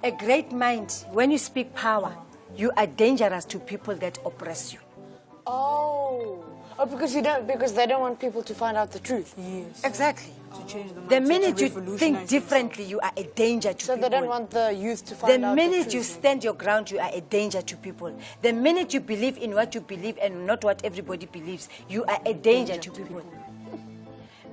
A great mind, when you speak power, you are dangerous to people that oppress you. Oh, because they don't want people to find out the truth. Yes. Exactly. To change the mindset, The minute to you think revolutionize differently, you are a danger to people. So they don't want the youth to find out The the truth. minute you stand your ground, you are a danger to people. The minute you believe in what you believe and not what everybody believes, you are a danger to people.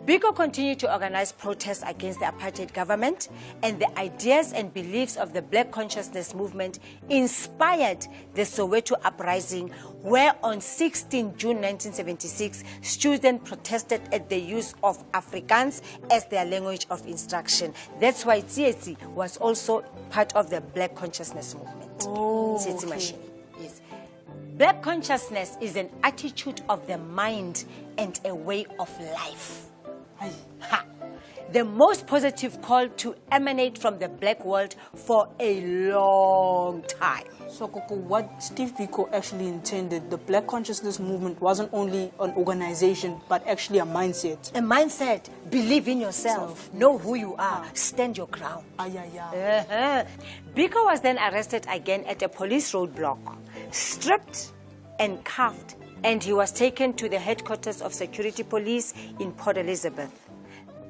Biko continued to organize protests against the apartheid government, and the ideas and beliefs of the Black Consciousness movement inspired the Soweto uprising, where on 16 June 1976, students protested at the use of Afrikaans as their language of instruction. That's why Tsietsi was also part of the Black Consciousness movement. Tsietsi machine. Yes. Black consciousness is an attitude of the mind and a way of life. Ha. The most positive call to emanate from the black world for a long time. So, Coco, what Steve Biko actually intended, the Black Consciousness movement wasn't only an organization, but actually a mindset. A mindset, believe in yourself, know who you are, stand your ground. Biko was then arrested again at a police roadblock, stripped and cuffed, and he was taken to the headquarters of security police in Port Elizabeth.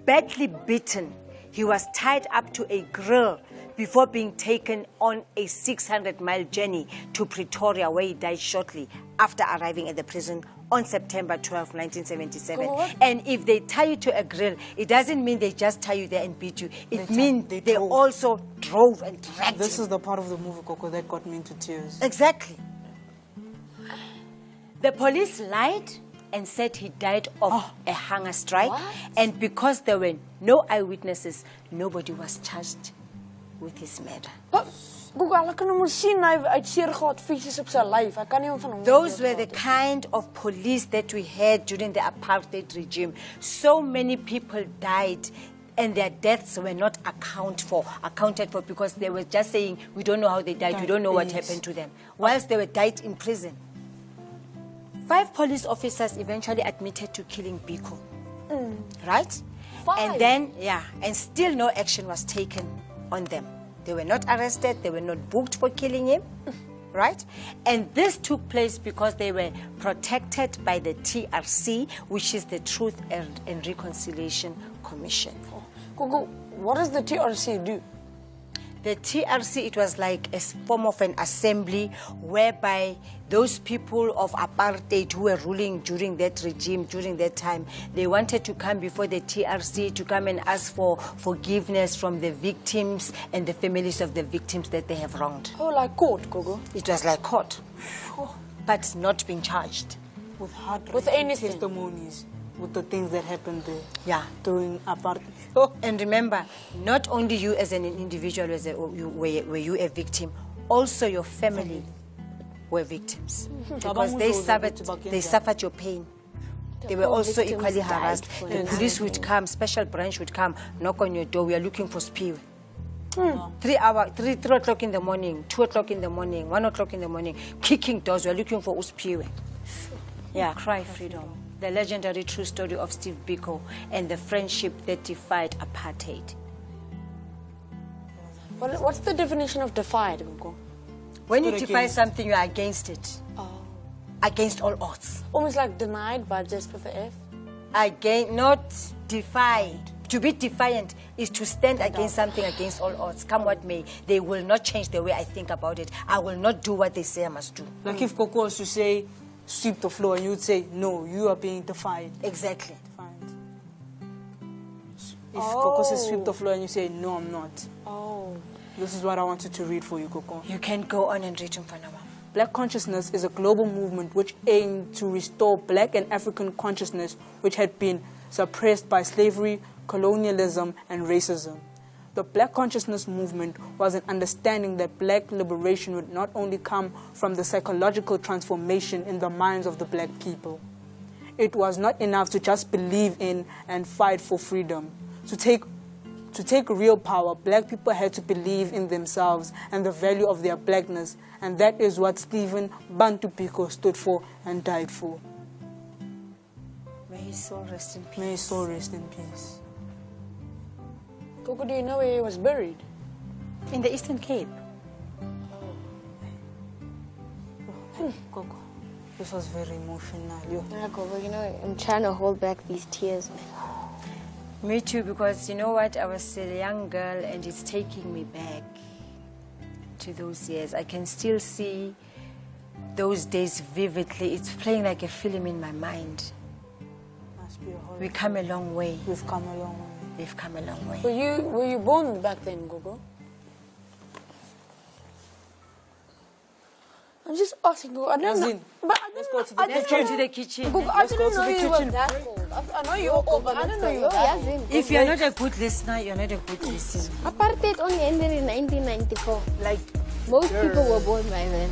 Badly beaten, he was tied up to a grill before being taken on a 600-mile journey to Pretoria, where he died shortly after arriving at the prison on September 12, 1977. And if they tie you to a grill, it doesn't mean they just tie you there and beat you. It means they also drove and dragged you. This is the part of the movie, Coco, that got me into tears. Exactly. The police lied and said he died of a hunger strike. And because there were no eyewitnesses, nobody was charged with his murder. Those were the kind of police that we had during the apartheid regime. So many people died, and their deaths were not accounted for because they were just saying, we don't know how they died, we don't know what happened to them, whilst they were died in prison. 5 police officers eventually admitted to killing Biko. Right? 5? And then, and still no action was taken on them. They were not arrested, they were not booked for killing him. Right? And this took place because they were protected by the TRC, which is the Truth and Reconciliation Commission. Gogo, what does the TRC do? The TRC, it was like a form of an assembly whereby those people of apartheid who were ruling during that regime, during that time, they wanted to come before the TRC to come and ask for forgiveness from the victims and the families of the victims that they have wronged. Oh, like court, Gogo? It was like court, but not being charged. With anything. Testimonies. With the things that happened there during apartheid. And remember, not only you as an individual were you a victim, also your family were victims. Because they suffered your pain. They were also equally harassed. The police would come, special branch would come, knock on your door, we are looking for Spiwe. 3 o'clock in the morning, 2 o'clock in the morning, 1 o'clock in the morning, kicking doors, we are looking for Spiwe. Cry freedom. The legendary true story of Steve Biko and the friendship that defied apartheid. What's the definition of defied, Gogo? When you defy something, you are against it. Against all odds. Almost like denied, but just with the F? Not defied. To be defiant is to stand against something against all odds. Come what may, they will not change the way I think about it. I will not do what they say I must do. Like if Coco was to say, sweep the floor, and you would say, no, you are being defied. Exactly. Defiant. If Coco says sweep the floor and you say, no, I'm not. This is what I wanted to read for you, Coco. You can go on and read them for now. Black consciousness is a global movement which aimed to restore Black and African consciousness which had been suppressed by slavery, colonialism, and racism. The Black Consciousness movement was an understanding that Black liberation would not only come from the psychological transformation in the minds of the Black people. It was not enough to just believe in and fight for freedom. To take real power, Black people had to believe in themselves and the value of their Blackness, and that is what Stephen Bantu Biko stood for and died for. May his soul rest in peace. May his soul rest in peace. Gogo, do you know where he was buried? In the Eastern Cape. Coco, this was very emotional. Yeah, Gogo, you know, I'm trying to hold back these tears, man. Me too, because you know what? I was a young girl and it's taking me back to those years. I can still see those days vividly. It's playing like a film in my mind. Must be a horrible. We come a long way. We've come a long way. We've come a long way. Were you born back then, Gogo? I'm just asking, Gogo. I don't know. Yazin, But let's go to the Let's go to the kitchen. Gogo, I Let's go didn't to know the you were kitchen. that old. I know you're old, but I didn't know you were that old. If you're not a good listener, you're not a good listener. Apartheid only ended in 1994. Like, Most people were born by then.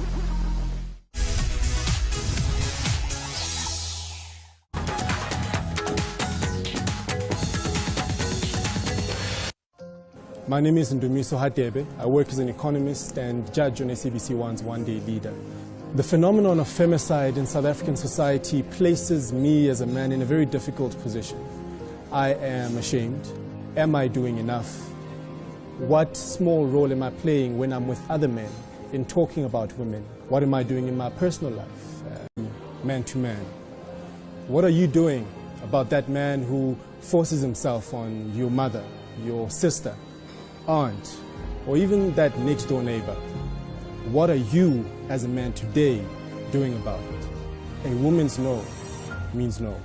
My name is Ndumiso Hadebe. I work as an economist and judge on SABC One's One Day Leader. The phenomenon of femicide in South African society places me as a man in a very difficult position. I am ashamed. Am I doing enough? What small role am I playing when I'm with other men in talking about women? What am I doing in my personal life, man to man? What are you doing about that man who forces himself on your mother, your sister, aunt, or even that next door neighbor? What are you as a man today doing about it? A woman's no means no.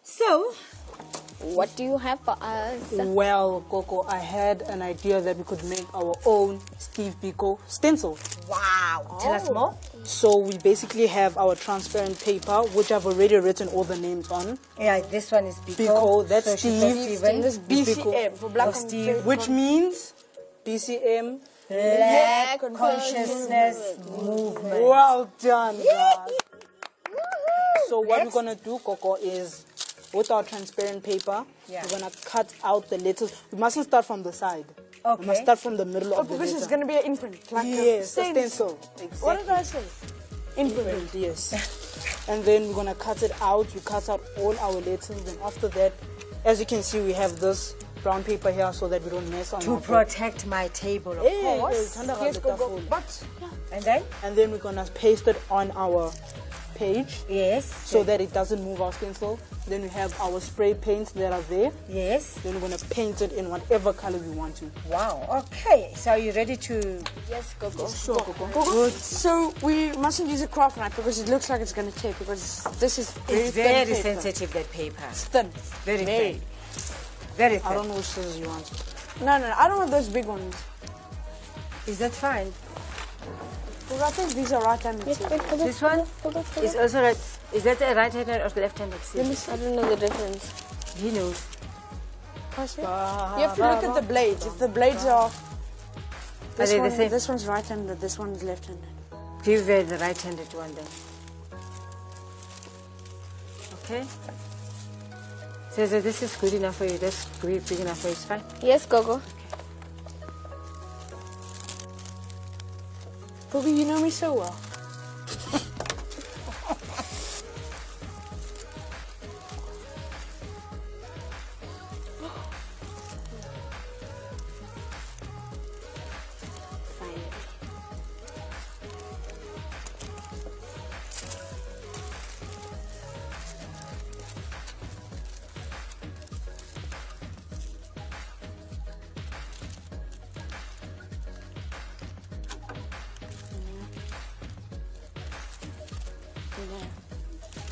so, What do you have for us? Well, Coco, I had an idea that we could make our own Steve Biko stencil. wow. Tell us more. So we basically have our transparent paper, which I've already written all the names on. Yeah, this one is Biko. Biko, that's so she's Steve. Steven. This BCM for Black Oh, Steve. Which means BCM. Black Consciousness Movement. Well done, guys. So what we're gonna do, Coco, is with our transparent paper, Yeah. we're gonna cut out the letters. We mustn't start from the side. We must Okay. start from the middle of the Because letter. it's going to be an imprint. Like Yes, a a stencil. What did I say? Imprint. Yes. And then we're gonna cut it out. We cut out all our letters. Then after that, as you can see, we have this brown paper here so that we don't mess on To our protect my table, of Hey, course. yes, Gogo. But And then? and then we're gonna paste it on our page Yes. so that it doesn't move our stencil. Then we have our spray paints that are there. Yes. Then we're gonna paint it in whatever color we want to. Wow. Okay. So are you ready to? Yes, Gogo. Sure, Coco. Gogo, so we mustn't use a craft knife because it looks like it's going to tear because this is very It's thin very paper. sensitive, that paper. It's thin. Very thin. Very thin. I don't know which scissors you want. No, I don't want those big ones. Is that fine? Because I think these are right-handed. Wait, scissors. Gogo, This one Gogo, Gogo. is also right. Is that a right-handed or left-handed Let scissors? me see. I don't know the difference. He knows. You have to look at the blades. If the blades are... Are they the same? This one's right-handed, this one is left-handed. Give her the right-handed one then. Okay. So this is good enough for you. That's big enough for you. It's fine. Yes, Gogo. Gogo, you know me so well.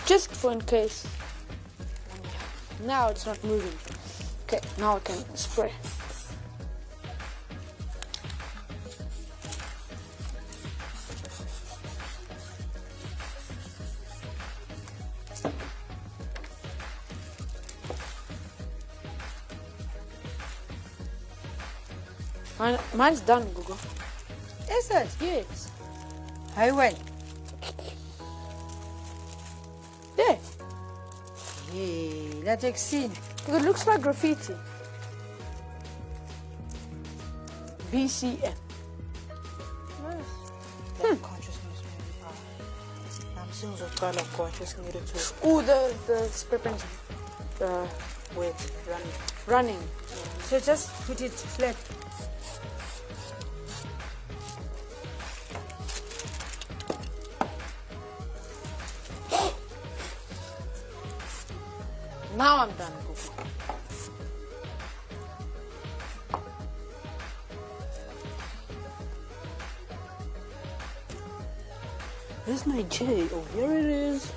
Just for in case. Now it's not moving. Okay, now I can spray. Mine's done, Google. Is it? Yes. How went? There. Hey, let's see. It looks like graffiti. BCM. Black consciousness, maybe. I'm seeing what kind of conscious needed to. Oh, the spray pencil. Wait, Running. So just put it flat. Now I'm done, Gogo. Where's my J? Oh, here it is.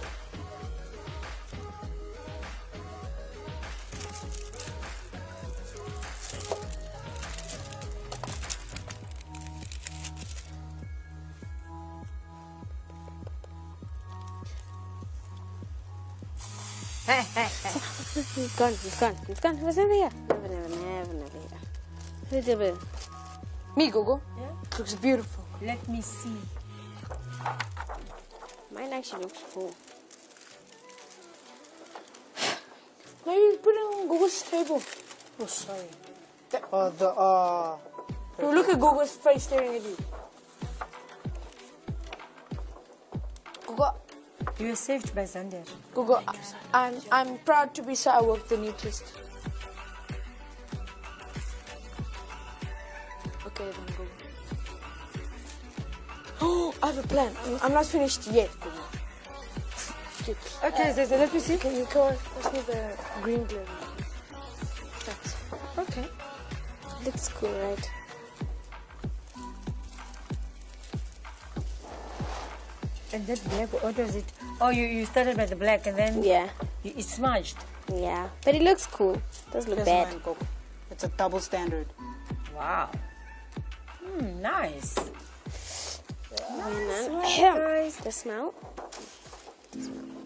He's gone. He was never here. Never. Me, Gogo. Yeah? Looks beautiful. Let me see. Mine actually looks cool. Maybe put it on Gogo's table. Oh, sorry. No, look at Gogo's face staring at you. Gogo, You were saved by Zander. Gogo, I'm proud to be so I worked the neatest. Okay, then Gogo. Oh, I have a plan. I'm not finished yet, Gogo. Okay, Zander, let me see. Can you go pass me the green glue? Thanks. Okay. Looks cool, right? And that black, what was it? Oh, you started by the black and then Yeah. it smudged. Yeah. But it looks cool. Does look Here's bad. mine, Coco. It's a double standard. Wow. Nice. Nice. The smell?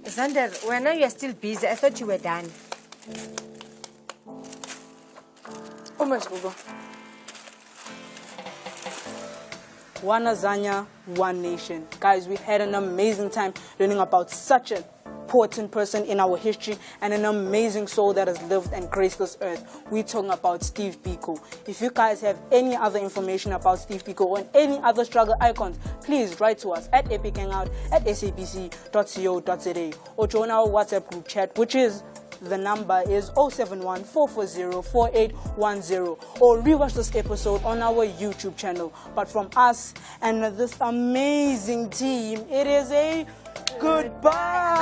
Zander, well, now you're still busy. I thought you were done. Almost, Gogo. One lasagna, one nation. Guys, we've had an amazing time learning about such an important person in our history and an amazing soul that has lived and graced this earth. We're talking about Steve Biko. If you guys have any other information about Steve Biko or any other struggle icons, please write to us at epichangout@sabc.co.za or join our WhatsApp group chat, which is the number is 071-440-4810, or rewatch this episode on our YouTube channel. But from us and this amazing team, it is a goodbye.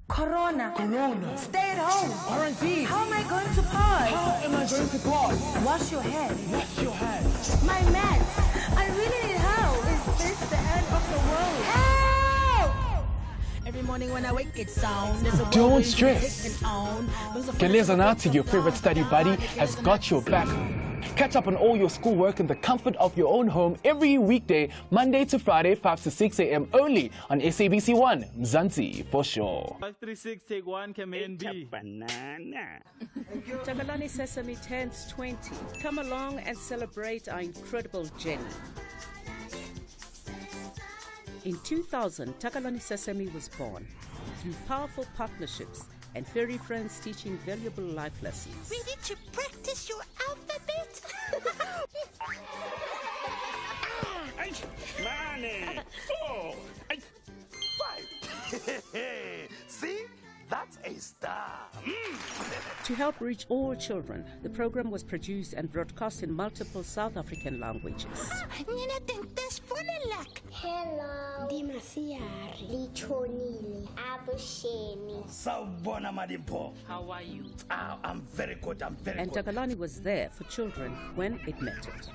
Corona. Stay at home. R&B. How am I going to pause? How am I going to pause? Wash your hands. Wash your hands. My meds. I really need help. Is this the end of the world? Help! Every morning when I wake, it sounds. There's a Don't stress. Kelezana, your favorite study buddy, has got your back. Catch up on all your schoolwork in the comfort of your own home every weekday, Monday to Friday, 5 to 6 a.m. only on SABC 1, Mzansi, for sure. 536, take one, come in, B. Takalani Sesame turns 20. Come along and celebrate our incredible journey. In 2000, Takalani Sesame was born through powerful partnerships and fairy friends teaching valuable life lessons. Ready to practice your alphabet? 9, 4, 5. See? That's a star. To help reach all children, the program was produced and broadcast in multiple South African languages. Hello. Dimasiari. Lichonile. Abusheni. Sawubona Madimpo. How are you? I'm very good. I'm very And good. Takalani was there for children when it mattered.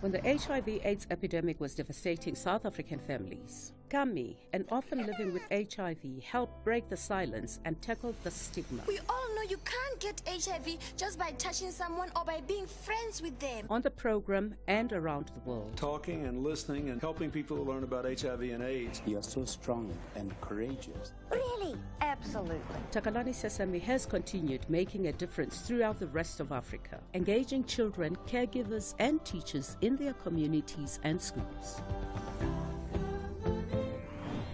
When the HIV/AIDS epidemic was devastating South African families, Kami, an orphan living with HIV, helped break the silence and tackle the stigma. We all know you can't get HIV just by touching someone or by being friends with them. On the program and around the world. Talking and listening and helping people learn about HIV and AIDS. You are so strong and courageous. Really? Absolutely. Takalani Sesame has continued making a difference throughout the rest of Africa, engaging children, caregivers and teachers in their communities and schools.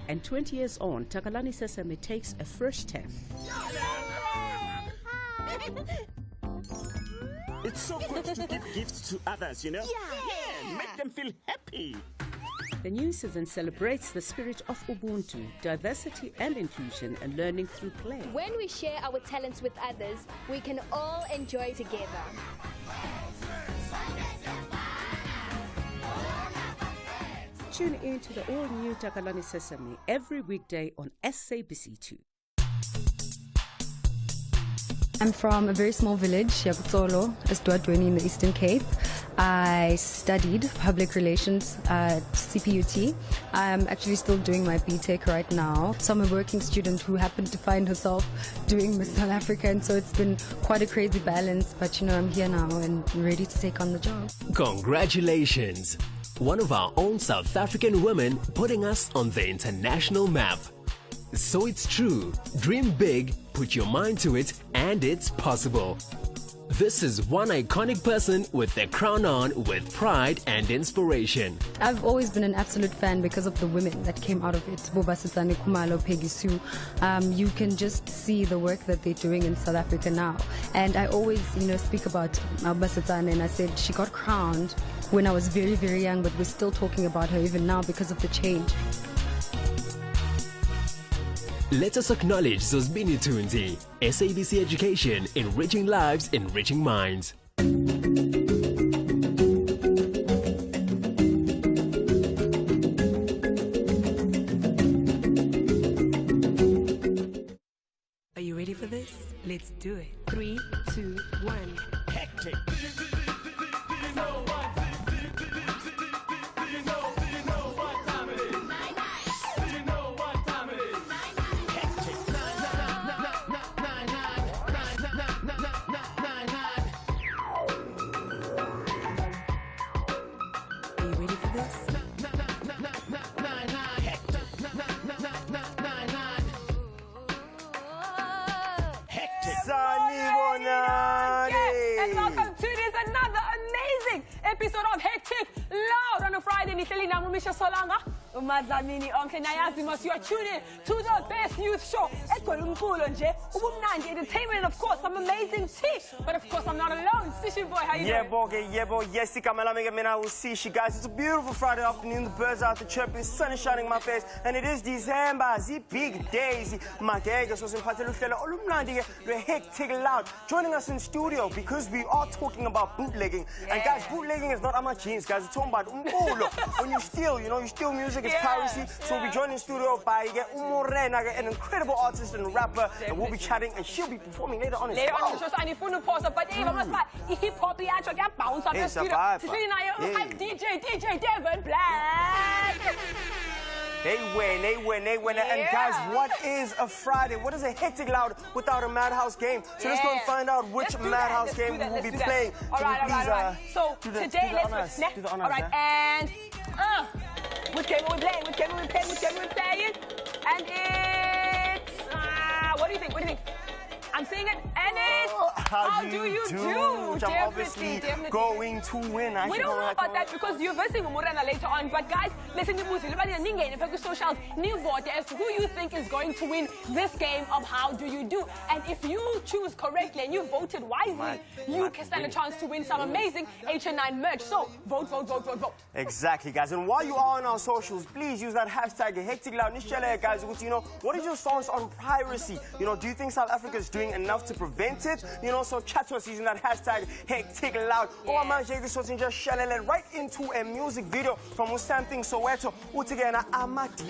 And 20 years on, Takalani Sesame takes a fresh step. It's so good to give gifts to others, you know? Yeah, make them feel happy. The new season celebrates the spirit of Ubuntu, diversity and inclusion, and learning through play. When we share our talents with others, we can all enjoy together. Tune in to the all-new Takalani Sesame every weekday on SABC 2. I'm from a very small village, Yakutsolo, Esdwadweni in the Eastern Cape. I studied public relations at CPUT. I'm actually still doing my BTech right now. So I'm a working student who happened to find herself doing Miss South Africa, and so it's been quite a crazy balance, but you know, I'm here now and ready to take on the job. Congratulations! One of our own South African women putting us on the international map. So it's true. Dream big, put your mind to it, and it's possible. This is one iconic person with their crown on with pride and inspiration. I've always been an absolute fan because of the women that came out of it. Bobasitsane Khumalo, Peggy Sue. You can just see the work that they're doing in South Africa now. And I always, speak about Bobasitsane, and I said she got crowned when I was very, very young, but we're still talking about her even now because of the change. Let us acknowledge Zosbini Tunzi, SABC Education, enriching lives, enriching minds. Are you ready for this? Let's do it. 3, 2, 1. Hectic. And welcome to this another amazing episode of Hectic Loud on a Friday. Nihleli nami Misha Solanga, uMadlamini onke nayazi must you are tuning to the best news show. Egcwele umculo nje, ubumnandi entertainment, and of course some amazing tea. But of course I'm not alone. Sishi boy, how you doing? Yes, guys, it's a beautiful Friday afternoon. The birds are out there chirping, sun is shining in my face, and it is December. The big days. Hectic Loud. Joining us in studio because we are talking about bootlegging. And guys, bootlegging is not ama jeans, guys. We're talking about umculo. When you steal, you steal music, it's piracy. So we'll be joined in studio by an incredible artist and rapper, and we'll be chatting, and she'll be performing later on as well. Later on, so I need to pause, but hip hop, I bounce up the studio. DJ Devon Black. They win. And guys, what is a Friday? What is a Hectic Loud without a Madhouse game? So let's go and find out which Madhouse game we will be playing. All right. So today, let's do the honors. All right, and which game are we playing? And it's what do you think? I'm seeing it, and it's how do you do? Which I'm obviously going to win. We don't know about that because you're versing Murana later on. But guys, listen to Musi. If socials, new vote as to who you think is going to win this game of how do you do. And if you choose correctly and you voted wisely, you can stand a chance to win some amazing HN9 merch. So vote. Exactly, guys. And while you are on our socials, please use that hashtag Hectic Loud. Guys, what is your stance on piracy? Do you think South Africa is doing doing enough to prevent it? You know, so chat to us using that hashtag hectic loud. Oh, man, this was just shalala right into a music video from something Soweto. Utigena Amatem.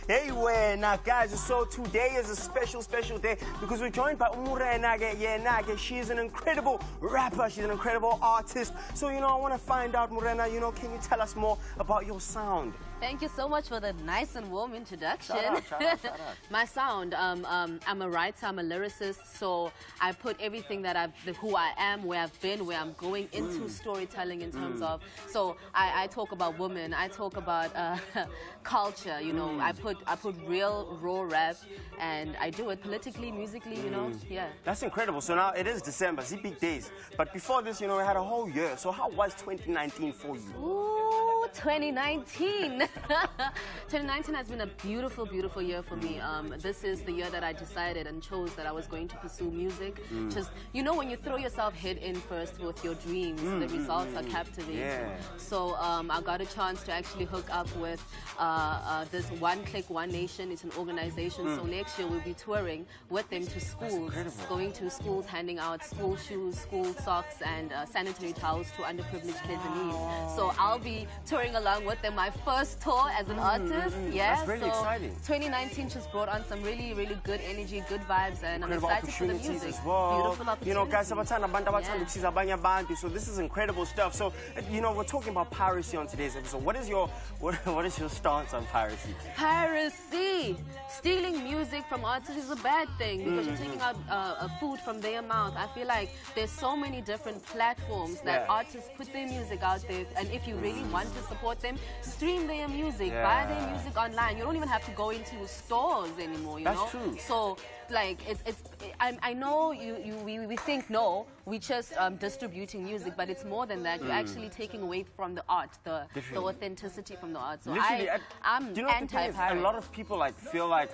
Hey, guys, so today is a special day because we're joined by Umurena. She is an incredible rapper, she's an incredible artist. So, you know, I want to find out, Murena, you know, can you tell us more about your sound? Thank you so much for the nice and warm introduction. Shout out. My sound, I'm a writer, I'm a lyricist, so I put everything that who I am, where I've been, where I'm going into storytelling in terms of, so I talk about women, I talk about culture, you know, I put real raw rap, and I do it politically, musically, you know, yeah. That's incredible. So now it is December, it's big days, but before this, you know, we had a whole year. So how was 2019 for you? Ooh, 2019. 2019 has been a beautiful, beautiful year for me. This is the year that I decided and chose that I was going to pursue music. Just, you know, when you throw yourself head in first with your dreams, the results are captivating. Yeah. So I got a chance to actually hook up with this One Click, One Nation. It's an organization. So next year we'll be touring with them to schools, going to schools, handing out school shoes, school socks, and sanitary towels to underprivileged kids in need. So I'll be touring along with them. My first tour as an artist. Yeah, that's really exciting. 2019 just brought on some really, really good energy, good vibes, and I'm excited for the music. As well. Beautiful opportunities. You know, guys, so this is incredible stuff. So, you know, we're talking about piracy on today's episode. What is your stance on piracy? Piracy. Stealing music from artists is a bad thing because you're taking out food from their mouth. I feel like there's so many different platforms that artists put their music out there, and if you really want to support them, stream their music, buy their music online. You don't even have to go into stores anymore, you know? That's true. So, like, I know we think, no, we just distributing music, but it's more than that. You're actually taking away from the art, the authenticity from the art. So I'm anti-pirate. A lot of people like feel like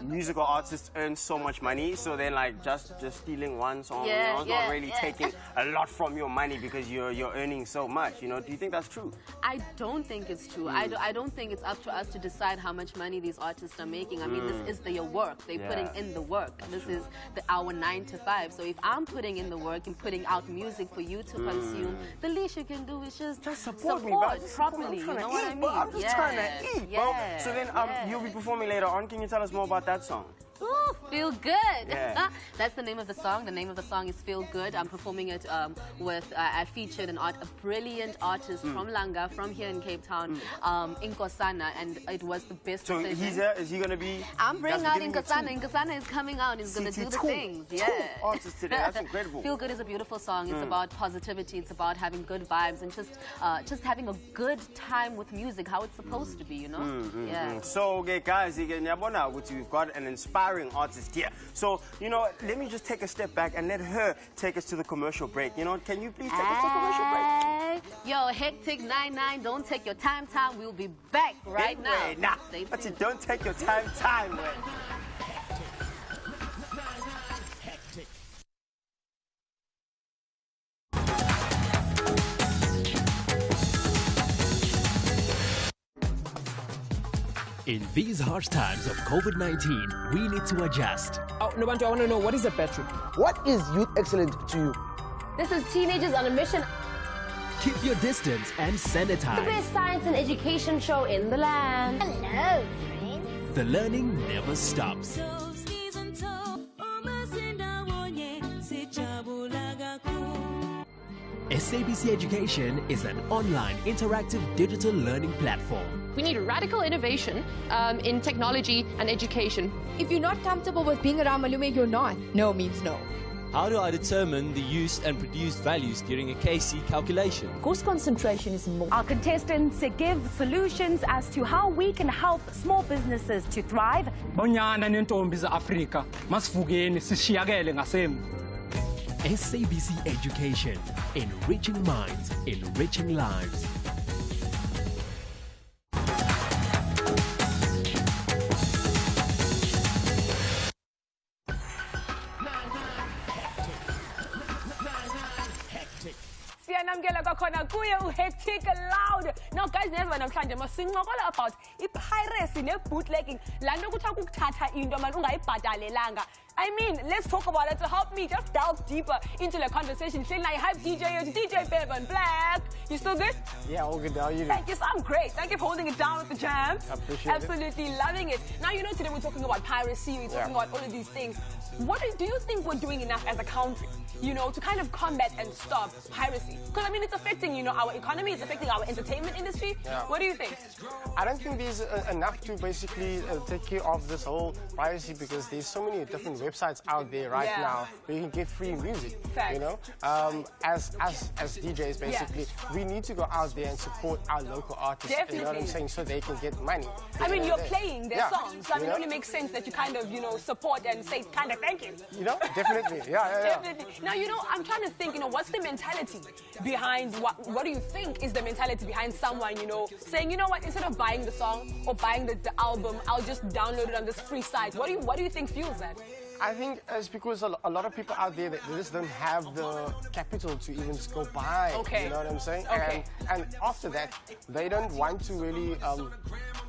musical artists earn so much money, so then like just stealing one song, you know, it's not really taking a lot from your money because you're earning so much. You know, do you think that's true? I don't think it's true. I don't think it's up to us to decide how much money these artists are making. I mean, this is their work. They're putting in the work. This is our 9 to 5. So if I'm putting in the work and putting out music for you to consume, the least you can do is just support me, properly. You know what I mean? I'm just trying to eat, bro. So then you'll be performing later on. Can you tell us more about that song? Ooh, Feel Good. Yeah. That's the name of the song. The name of the song is Feel Good. I'm performing it with, I featured a brilliant artist from Langa, from here in Cape Town, Inkosana, and it was the best decision. So he's there? Is he going to be? I'm bringing out Inkosana. Inkosana is coming out. He's going to do the things. Two artists today. That's incredible. Feel Good is a beautiful song. It's about positivity. It's about having good vibes and just having a good time with music, how it's supposed to be, you know? Yeah. So, okay, guys, we've got an inspiring artist here. So, you know, let me just take a step back and let her take us to the commercial break. You know, can you please take us to commercial break? Yo, Hectic 99, don't take your time. We'll be back right now. That's it, don't take your time. In these harsh times of COVID-19, we need to adjust. Oh, Nobantu, I want to know, what is a battery? What is Youth Excellent to you? This is Teenagers on a Mission. Keep your distance and sanitize. The best science and education show in the land. Hello, friends. The learning never stops. SABC Education is an online interactive digital learning platform. We need radical innovation in technology and education. If you're not comfortable with being around Malume, you're not. No means no. How do I determine the used and produced values during a KC calculation? Course concentration is more. Our contestants give solutions as to how we can help small businesses to thrive. Bonyana nentombi za-Afrika masivukeni sishiyakele ngasemva. SABC Education, enriching minds, enriching lives. Siyanamkela kwakhona kuye uHectic Loud. Now guys, nezwa namhlanje masincokola about ipiracy nebootlegging. Lando kuthiwa ukuthatha into man ungayibhatalelanga. I mean, let's talk about it to help me just delve deeper into the conversation. Feeling like hype DJ Bevan Black. You still good? Yeah, all good. How are you? Thank you. I'm great. Thank you for holding it down with the jams. Appreciate it. Absolutely loving it. Now, you know, today we're talking about piracy. We're talking about all of these things. What do you think we're doing enough as a country, you know, to kind of combat and stop piracy? Because, I mean, it's affecting, you know, our economy. It's affecting our entertainment industry. Yeah. What do you think? I don't think there's enough to basically take care of this whole piracy because there's so many different websites out there right now where you can get free music. Facts. You know, as DJs, basically, we need to go out there and support our local artists. Definitely. You know what I'm saying? So they can get money. I mean, you're playing their songs. So I mean, You it know? only makes sense that you kind of, you know, support and say kind of thank you. You know, definitely. Yeah. Definitely. Now, you know, I'm trying to think, you know, what's the mentality behind what do you think is the mentality behind someone, you know, saying, you know what, instead of buying the song or buying the album, I'll just download it on this free site. What do you think fuels that? I think it's because a lot of people out there that they just don't have the capital to even just go buy. Okay. You know what I'm saying? Okay. And after that, they don't want to really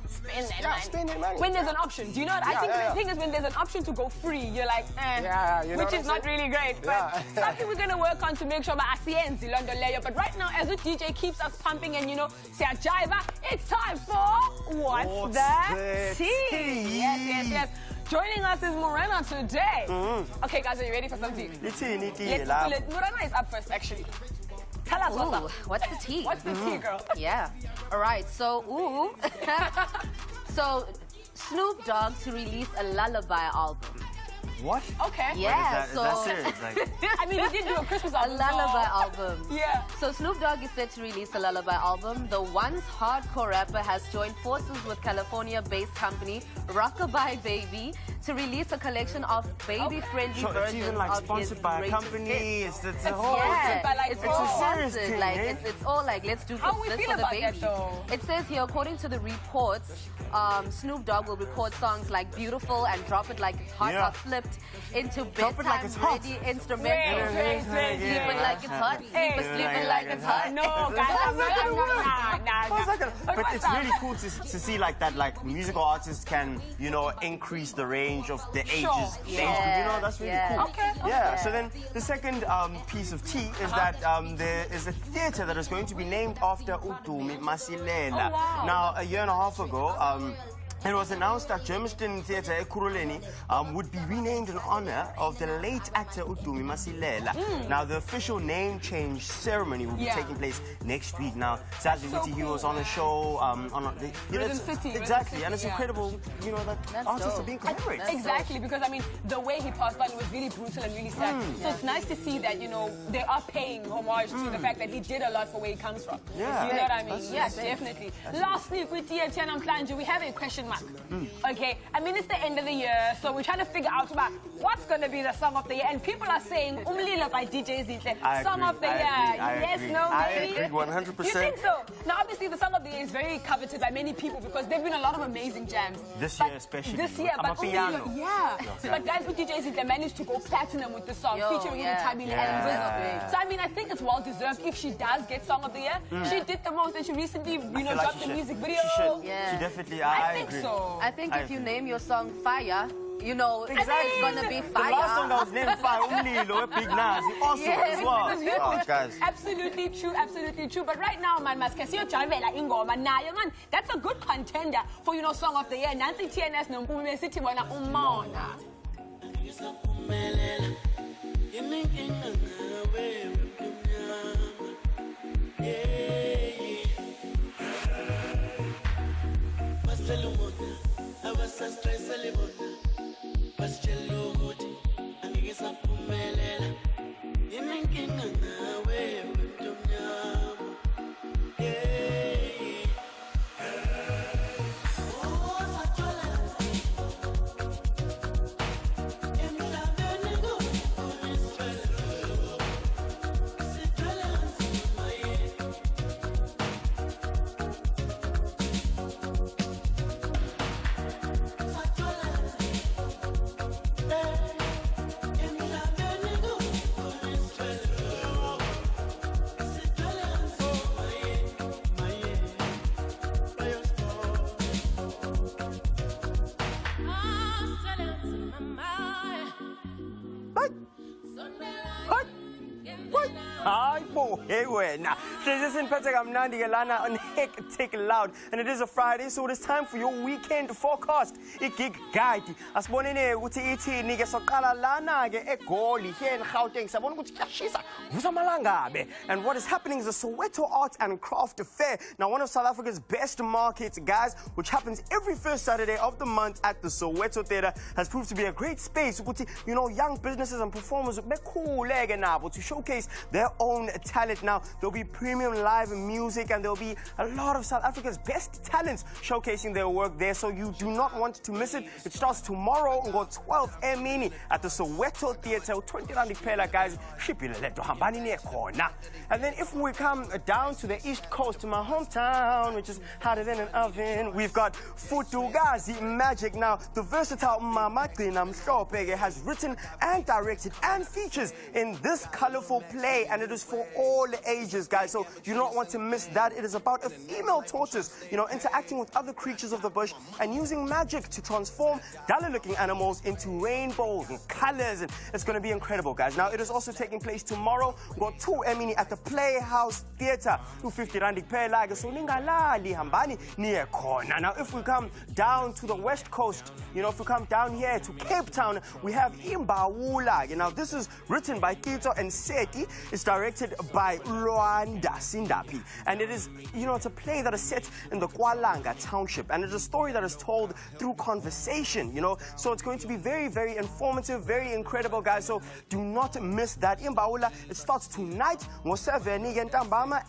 spend that money. money. When there's an option. Do you know what? I think the thing is when there's an option to go free, you're like, you know which is not really great. But something we're going to work on to make sure that asienzi London layer. But right now, as the DJ keeps us pumping and, you know, jiva, it's time for What's the Tea? Yes. Joining us is Morena today. Okay, guys, are you ready for some tea? Let's spill it. Morena is up first, actually. Tell us what's up. What's the tea? What's the tea, girl? Yeah. All right. So, so Snoop Dogg to release a lullaby album. What? Okay. Yeah. Is that serious? Like... I mean, he did do a Christmas album. A lullaby album. Yeah. So Snoop Dogg is set to release a lullaby album. The once hardcore rapper has joined forces with California-based company Rockabye Baby to release a collection of baby-friendly versions it's even like of sponsored his by a greatest company. hits. It's a whole. It's a serious thing. Like it's all like let's do How we this feel for the about babies. that, though? It says here, according to the reports, Snoop Dogg will record songs like "Beautiful" and "Drop It Like It's Hot" are flipped into bedtime-ready instrumentals. Sleep it like it's hot. Sleep it like it's hot. No, guys, But it's really cool to see like that, like musical artists can, you know, increase the range of the ages. You know, that's really cool. Okay. Yeah. So then the second piece of tea is that there is a theatre that is going to be named after Udumi Masilela. Oh, wow. Now, a year and a half ago, it was announced that Germiston Theatre Ekurhuleni would be renamed in honor of the late actor Udumi Masilela. Now, the official name change ceremony will be taking place next week. Now, sadly, he was on a show exactly, and it's incredible, you know, that artists are being commemorated. Exactly, because I mean, the way he passed on was really brutal and really sad. So it's nice to see that, you know, they are paying homage to the fact that he did a lot for where he comes from. Yeah. You know what I mean? Yes, definitely. Lastly, with TNM Planju, we have a question mark. Okay, I mean, it's the end of the year, so we're trying to figure out about what's going to be the song of the year. And people are saying, Umlilo by DJ Zinhle, song of the year. Yes, no, maybe? I agree 100%. You think so? Now, obviously, the song of the year is very coveted by many people because there have been a lot of amazing jams. This year, especially. This year, but but guys with DJ Zinhle managed to go platinum with the song, featuring Tabile and Rizzo. So, I mean, I think it's well deserved if she does get song of the year. She did the most, and she recently, you know, dropped the music video. She definitely, I think agree. so. I think if you name your song Fire, you know, Exactly. it's gonna be fire. The last song that was named Fire, Umlilo, Big Nas, awesome as well. This is huge. Oh, guys. Absolutely true, absolutely true. But right now, man, Maskesiyo Chavela Ingoma Nayo, man, that's a good contender for, you know, Song of the Year. Nancy TNS Nompume City Wana Umona. Hey, wena. This is Mnandi Gelana on Hectic Loud, and it is a Friday, so it is time for your weekend forecast. Igig guide. Asibonene ukuthi ithini ke soqala lana ke eGoli here in Gauteng. Sabona ukuthi kuyashisa vuzamalanga. And what is happening is the Soweto Art and Craft Fair. Now, one of South Africa's best markets, guys, which happens every first Saturday of the month at the Soweto Theatre, has proved to be a great space. You know, young businesses and performers to showcase their own talent. Now, there'll be premium live music, and there'll be a lot of South Africa's best talents showcasing their work there, so you do not want to miss it. It starts tomorrow on 12 Emini at the Soweto Theatre, 20 Rand Pela, guys. And then if we come down to the East Coast, to my hometown, which is hotter than an oven, we've got Futugazi Magic. Now, the versatile Mama Mhlophe has written and directed and features in this colorful play, and it is for all ages, guys, so you do not want to miss that. It is about a female tortoise, you know, interacting with other creatures of the bush and using magic to transform duller-looking animals into rainbows and colors, and it's going to be incredible, guys. Now, it is also taking place tomorrow. We've got 2 Emini at the Playhouse Theatre, 250 Rand Pela, so ningalali hambani niye khona. Now, if we come down to the West Coast, you know, if we come down here to Cape Town, we have Imbawula. Now, this is written by Kito and Seti. It's directed by Luanda Sindapi, and it is, you know, it's a play that is set in the Kwalanga township, and it's a story that is told through conversation, you know, so it's going to be very, very informative, very incredible, guys, so do not miss that. Imbawula, it starts tonight,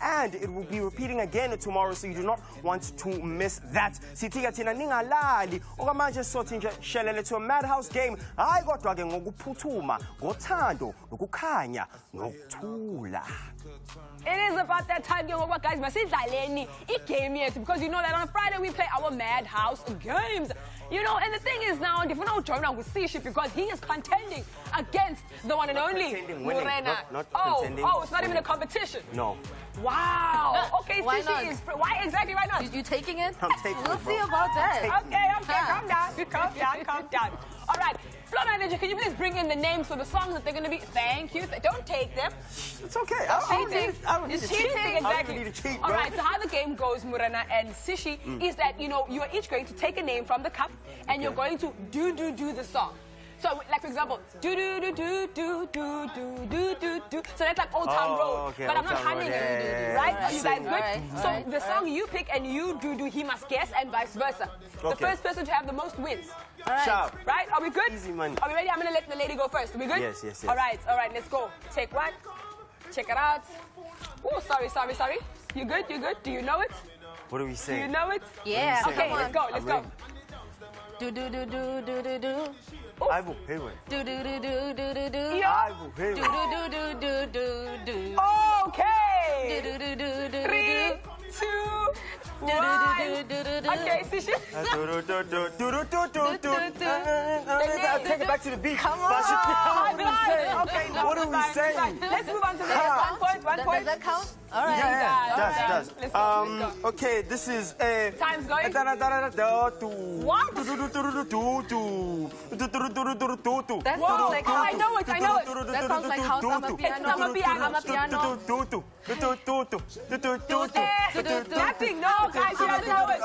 and it will be repeating again tomorrow, so you do not want to miss that. Sitika tina ningalali okamanje sotinje shelele to a madhouse game. Hayi kodwa ke ngokuphuthuma, ngothando, nokukhanya, nokuthula. It is about that time, guys. Masidlaleni game yet, because you know that on a Friday we play our Madhouse games. You know, and the thing is now, if we don't join up with Sishi, because he is contending against the one and only Morena. Not contending. Oh, it's not even a competition. No. Wow. Okay, Why Sishi not? is. Why exactly? Why not? You taking it? I'm taking We'll it, see bro. about that. Okay, calm down. All right. Flo Manager, can you please bring in the names for the songs that they're going to be? Thank you. Don't take them. It's okay. I don't need to cheat. Exactly. I don't need to cheat, All bro. right, so how the game goes, Morena and Sishi, is that, you know, you are each going to take a name from the cup, and you're going to do the song. So, like, for example, do. So that's like Old Town Road. Okay, but I'm Old not Town humming Road, it. yeah. Right? Are you guys good? Right, So right, the song you pick and you do, he must guess, and vice versa. The Okay. first person to have the most wins. All right. Sharp. Right? Are we good? Easy money. Are we ready? I'm going to let the lady go first. Are we good? Yes, yes, yes. All right, let's go. Take one. Check it out. Oh, sorry. You good? Do you know it? What are we saying? Do you know it? Yeah. Okay, Come on. let's go. Do. I will pay with. Do. I will pay with. Do. Okay. Do. 3, 2, 1. Okay, Sishi. Take it back to the beat. Come on. What are we saying? Okay, no, What are we saying? Let's move on to the next 1 point. Does that count? All right. Yeah, does. Let's go. Okay, this is a... Time's going. What? That sounds like I know it. That sounds like house amapiano. Nothing, no, guys, you don't know it.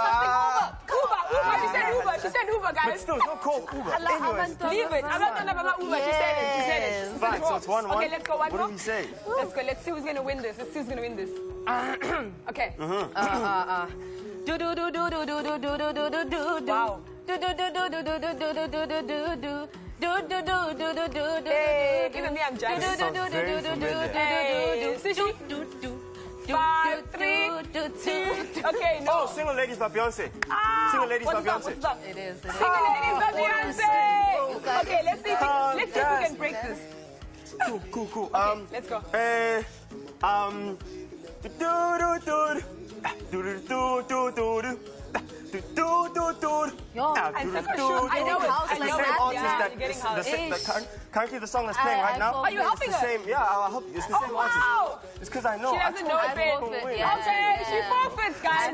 Uber. She said Uber, guys. But still, don't call Uber. Anyways. Leave it. I'm not talking about Uber. She said it. Fine, so it's 1-1. Okay, let's go one more. What did he say? Let's go. Let's see who's going to win this. Okay. Wow. Hey, even me, I'm jamming. This sounds very familiar. Hey, 5, 3, 2. Okay, no. Oh, Single Ladies by Beyonce. Single Ladies by Beyonce. It is. Single Ladies by Beyonce. Okay, let's see if we can break this. Cool. Let's go. Currently the song that's playing right now. Are you helping her? I'll help you. It's the same artist. It's because I know. She doesn't know it, babe. Okay, she forfeits, guys.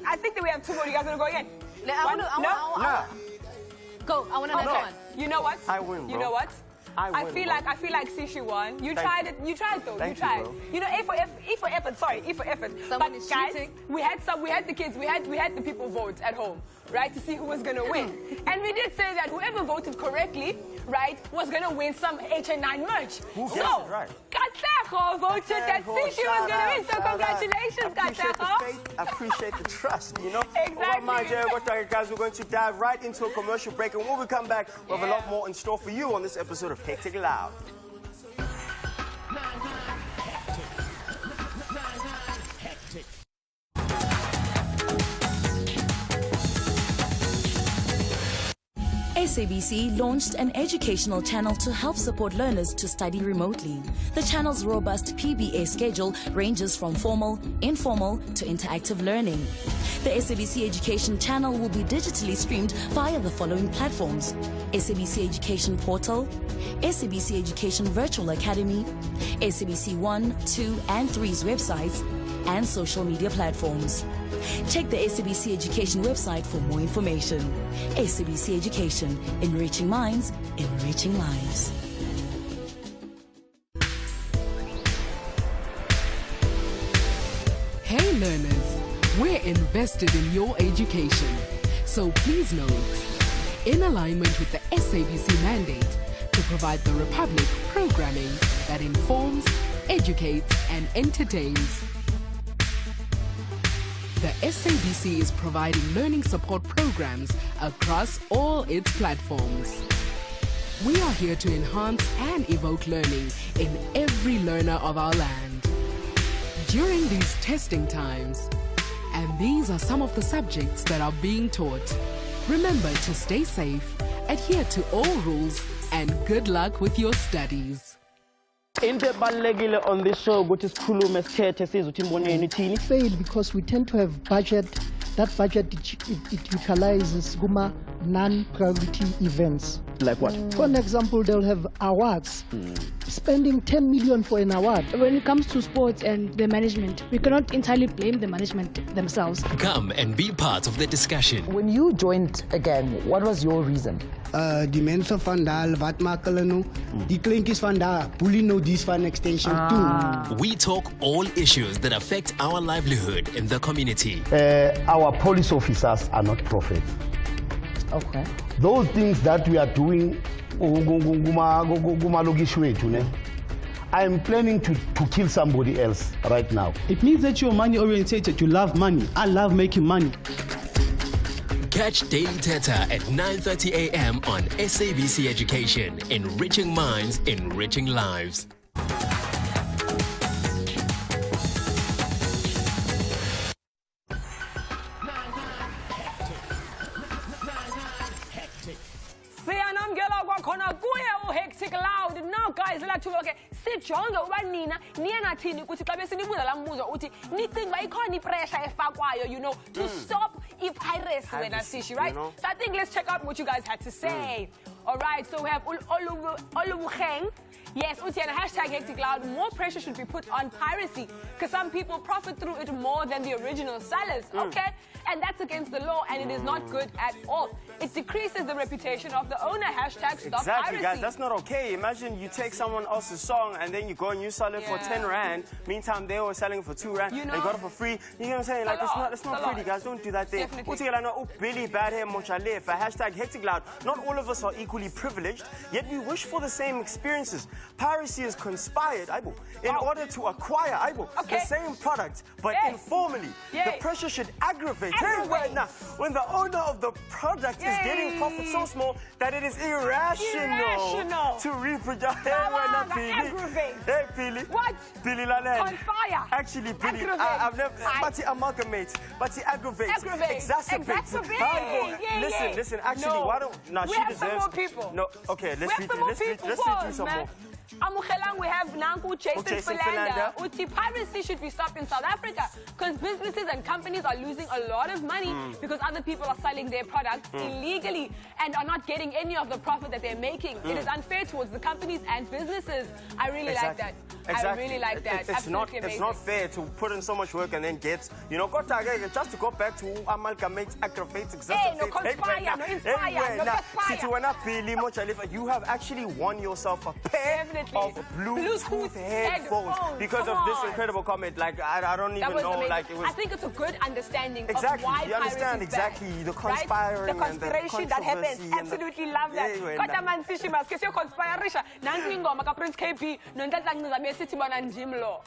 I think that we have 2 more. You guys want to go again? Go. I want another one. You know what? I win, bro. You know what? I feel like Sishi won. You tried it. You tried though. Thank you tried. you, know, E for effort. Sorry, E for effort. Someone but is guys, cheating. we had the kids. We had the people vote at home, right, to see who was gonna win. And we did say that whoever voted correctly, right, was gonna win some HN9 merch. Who guessed it right? Katleho voted that Sishi was gonna win. So congratulations, Katleho. I appreciate the trust, you know? Exactly. Well, guys, we're going to dive right into a commercial break, and when we come back, we have a lot more in store for you on this episode of Hectic Loud. SABC launched an educational channel to help support learners to study remotely. The channel's robust PBA schedule ranges from formal, informal to interactive learning. The SABC Education channel will be digitally streamed via the following platforms: SABC Education Portal, SABC Education Virtual Academy, SABC 1, 2 and 3's websites, and social media platforms. Check the SABC Education website for more information. SABC Education, enriching minds, enriching lives. Hey learners, we're invested in your education. So please note, in alignment with the SABC mandate to provide the Republic programming that informs, educates and entertains, the SABC is providing learning support programs across all its platforms. We are here to enhance and evoke learning in every learner of our land. During these testing times, and these are some of the subjects that are being taught, remember to stay safe, adhere to all rules, and good luck with your studies. Into ebalulekile on this show ukuthi sikhulume sikhethe sizothi imboneni ithini. Fail because we tend to have budget. That budget it utilizes non-priority events. Like what? For an example, they'll have awards. Spending 10 million for an award. When it comes to sports and the management, we cannot entirely blame the management themselves. Come and be part of the discussion. When you joined again, what was your reason? Die mensen van daar, wat maken we nu? Die kleintjes van daar, bully nou this van extension too. We talk all issues that affect our livelihood in the community. Our police officers are not prophets. Okay. Those things that we are doing, I am planning to kill somebody else right now. It means that you're money orientated, you love money. I love making money. Catch Daily Teta at 9:30 a.m. on SABC Education, enriching minds, enriching lives. Hectic Loud. Now guys, let's talk okay. Sijonge uba nina niyengathini ukuthi xa besinibuza la mbuzo uthi nicinga ikhona ipressure efakwayo, you know, to stop piracy when I see you, right? So I think let's check out what you guys had to say. All right, so we have Olubukheng. Yes, Utiana, hashtag Hectic Loud. More pressure should be put on piracy because some people profit through it more than the original sellers, okay? And that's against the law and it is not good at all. It decreases the reputation of the owner. Hashtag stop Exactly, piracy. guys, that's not okay. Imagine you take someone else's song and then you go and you sell it for 10 Rand. Meantime, they were selling it for 2 Rand. You know, they got it for free. You know what I'm saying? Like, it's not pretty, guys. Don't do that thing. Billy bad hair, hashtag Hectic Loud. Not all of us are equally privileged, yet we wish for the same experiences. Piracy is conspired, in order to acquire, the same product, but informally. The pressure should aggravate. When the owner of the product is getting profit so small that it is irrational to reproduce. Hey, Billy. What? Billy Laland. Conspire. Actually, Billy, I've never. But he amalgamates. But he aggravates. Exacerbates. Listen. Actually, why don't? No, she deserves. More people. No, okay. Let's redo some more. We have Nanku Jason Philander. Piracy should be stopped in South Africa because businesses and companies are losing a lot of money because other people are selling their products illegally and are not getting any of the profit that they're making. It is unfair towards the companies and businesses. I really like that. I really like that. It's not fair to put in so much work and then get, just to go back to amalgamate, aggravate, conspire, inspire. You have actually won yourself a pair of Bluetooth headphones because of this incredible comment. Like, I don't even know. Amazing. Like, it was. I think it's a good understanding of why you understand piracy is exactly bad, the conspiring right? The conspiration and the that happens. Absolutely love that. Kodwa man sishimas ke siyo conspirisha. Nansi ingoma ka Prince KB nontata ngizame sithi bona njimlo.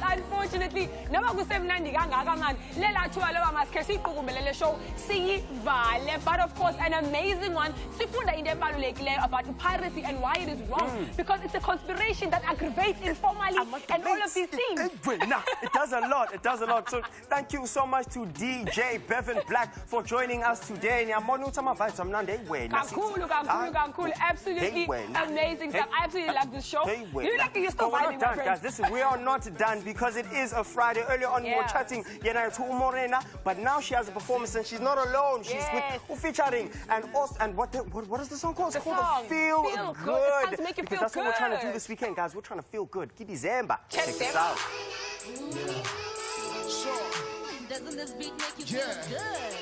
Unfortunately, noma kusemnandi kangaka manje lela thuba loba maske siqukumbelele show siyivale, but of course an amazing one. Sifunda into ebalulekile about piracy and why it is wrong because it's a conspiration that aggravates informally and all of these things. It does a lot. It does a lot. So thank you so much to DJ Bevan Black for joining us today. Absolutely amazing stuff. I absolutely love this show. You're lucky you're still vibing, my friends. Guys, listen, we are not done because it is a Friday. Earlier on, we were chatting, but now she has a performance and she's not alone. She's with featuring and what is the song called? It's called Feel Good. It's make you feel that's good. what we're trying to do this weekend, guys. We're trying to feel good. Kidi Zemba. Check this out. Doesn't this beat make you feel good?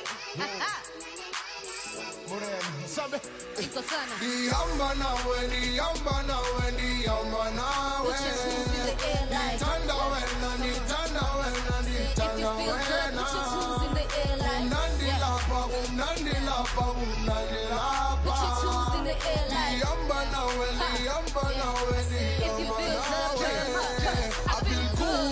Iko sana. Put your tools in the air like. If you feel good, put your tools in the air like. Put your tools in the air like. If you feel good, I feel good.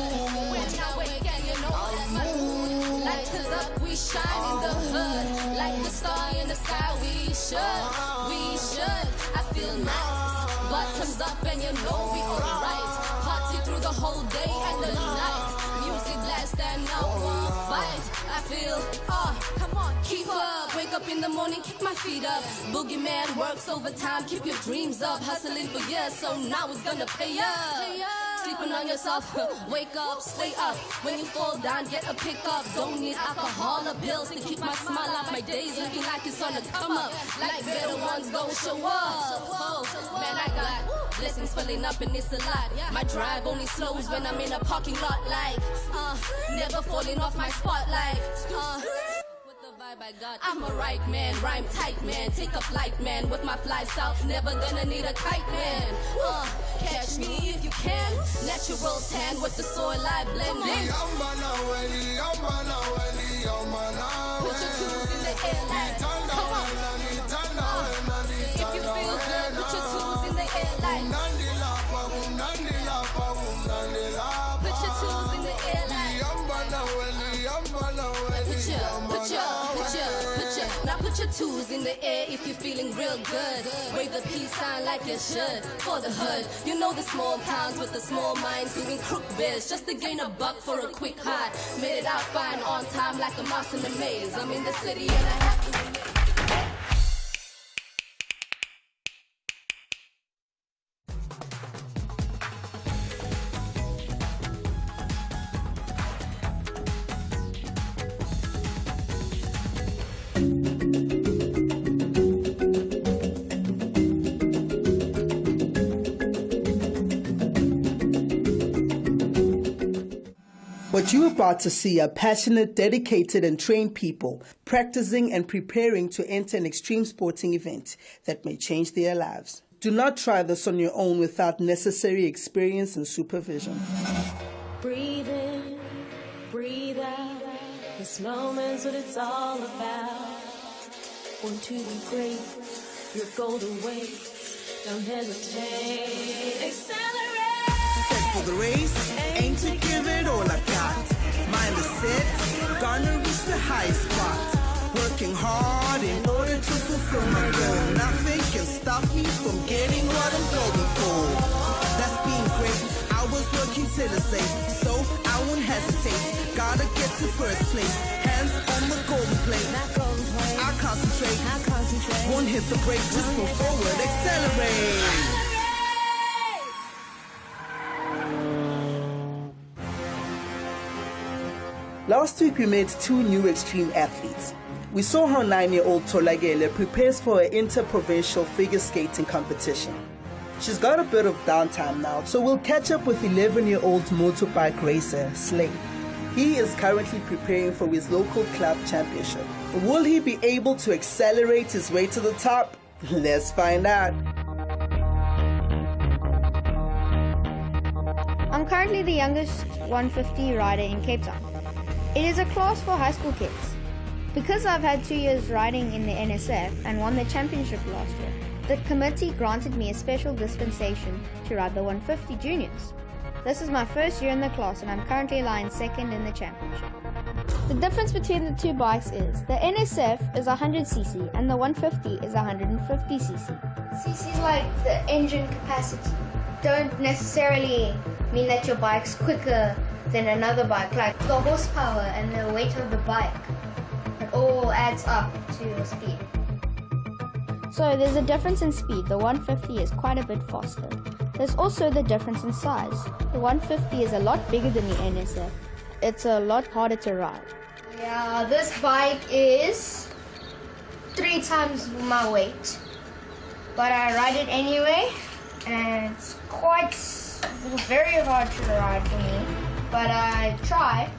When I wake and you know that's my mood. Lights us up, we shine in the hood. Like the star in the sky, we should. I feel nice. Bottoms up and you know we alright. Party through the whole day and the night. Music blast and I won't fight. I feel, come on, keep up. Wake up in the morning, kick my feet up. Boogeyman works overtime, keep your dreams up. Hustling for years, so now it's gonna pay up. Sleeping on yourself, wake up, stay up. When you fall down, get a pickup. Don't need alcohol or pills to keep my smile up. My days looking like it's on the come up. Like better ones don't show up. Man, I got blessings filling up and it's a lot. My drive only slows when I'm in a parking lot. Like, never falling off my spotlight. by God, I'm a right man, rhyme tight man, take a flight man, with my fly south, never gonna need a kite man. Catch me if you can, natural tan with the soil I blend in. Put your tools in the air like, come on. If you feel good, put your tools in the air like. Put your tools in the air like. Now put your tools in the air if you're feeling real good. Wave the peace sign like you should. For the hood, you know the small towns with the small minds doing crook biz just to gain a buck for a quick high. Made it out fine on time like a mouse in a maze. I'm in the city and I have to remain. What you're about to see are passionate, dedicated, and trained people practicing and preparing to enter an extreme sporting event that may change their lives. Do not try this on your own without necessary experience and supervision. Breathe in, breathe out. This moment's what it's all about. Want to be great, your golden waits. Don't hesitate, accelerate. Set for the race, aim to give it all I got. Mind is set, gonna reach the highest spot. Working hard in order to fulfill my goal. Nothing can stop me from getting what I'm going for. That's being great, I was working tirelessly, so I won't hesitate. Gotta get to first place, hands on the golden plate. I concentrate, won't hit the brake, just move forward, accelerate. Last week we met two new extreme athletes. We saw how 9-year-old Tolagele prepares for an inter-provincial figure skating competition. She's got a bit of downtime now, so we'll catch up with 11-year-old motorbike racer Slay. He is currently preparing for his local club championship. Will he be able to accelerate his way to the top? Let's find out. I'm currently the youngest 150 rider in Cape Town. It is a class for high school kids. Because I've had 2 years riding in the NSF and won the championship last year, the committee granted me a special dispensation to ride the 150 juniors. This is my first year in the class and I'm currently lying second in the championship. The difference between the two bikes is the NSF is 100cc and the 150 is 150cc. CC is like the engine capacity. Don't necessarily mean that your bike's quicker than another bike, like the horsepower and the weight of the bike. It all adds up to your speed. So there's a difference in speed. The 150 is quite a bit faster. There's also the difference in size. The 150 is a lot bigger than the NSF. It's a lot harder to ride. Yeah, this bike is 3 times my weight. But I ride it anyway, and it's very hard to ride for me. But I try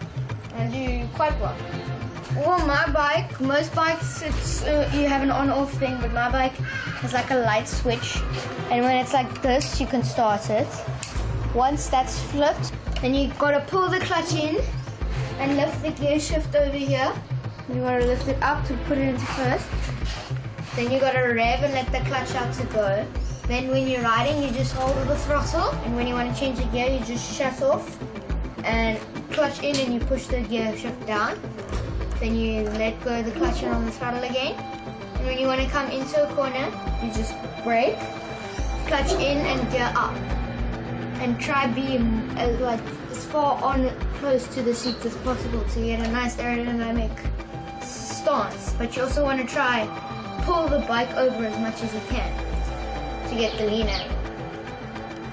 and do quite well. Well, my bike, most bikes, you have an on-off thing, but my bike has like a light switch. And when it's like this, you can start it. Once that's flipped, then you gotta pull the clutch in and lift the gear shift over here. You gotta lift it up to put it into first. Then you gotta rev and let the clutch out to go. Then when you're riding, you just hold the throttle. And when you want to change the gear, you just shut off and clutch in and you push the gear shift down. Then you let go of the clutch and on the throttle again. And when you want to come into a corner, you just brake, clutch in and gear up. And try being as far on close to the seat as possible to get a nice aerodynamic stance. But you also want to try pull the bike over as much as you can to get the lean angle.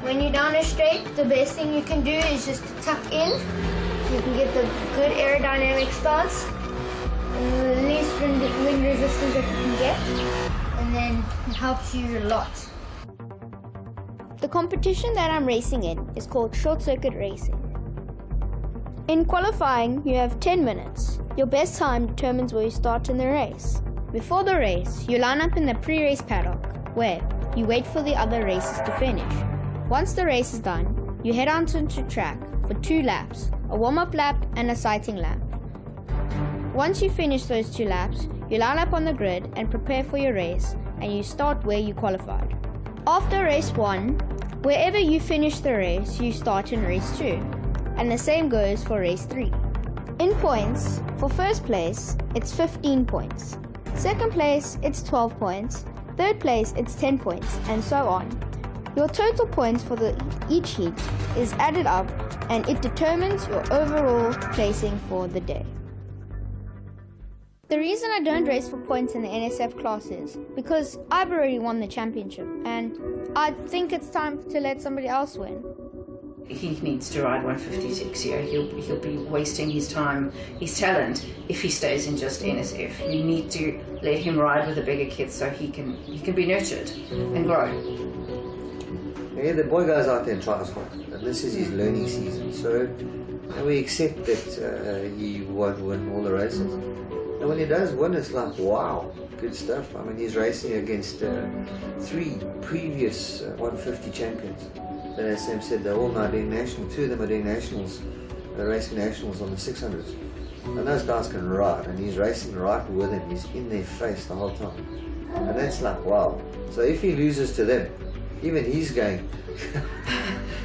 When you're down a straight, the best thing you can do is just to tuck in so you can get the good aerodynamic stance and the least wind resistance that you can get, and then it helps you a lot. The competition that I'm racing in is called short circuit racing. In qualifying, you have 10 minutes. Your best time determines where you start in the race. Before the race, you line up in the pre-race paddock, where you wait for the other races to finish. Once the race is done, you head onto the track for 2 laps, a warm-up lap and a sighting lap. Once you finish those 2 laps, you line up on the grid and prepare for your race, and you start where you qualified. After race 1, wherever you finish the race, you start in race 2, and the same goes for race 3. In points, for first place, it's 15 points. Second place, it's 12 points. Third place, it's 10 points, and so on. Your total points for each heat is added up, and it determines your overall placing for the day. The reason I don't race for points in the NSF class is because I've already won the championship, and I think it's time to let somebody else win. He needs to ride 156 here. He'll be wasting his time, his talent, if he stays in just NSF. You need to let him ride with the bigger kids so he can be nurtured and grow. Yeah, the boy goes out there and tries hard, and this is his learning season. So we accept that he won't win all the races. And when he does win, it's like, wow, good stuff. I mean, he's racing against 3 previous 150 champions. And as Sam said, they're all now doing national. 2 of them are doing nationals, racing nationals on the 600s. And those guys can ride, and he's racing right with them. He's in their face the whole time. And that's like, wow. So if he loses to them, even he's going.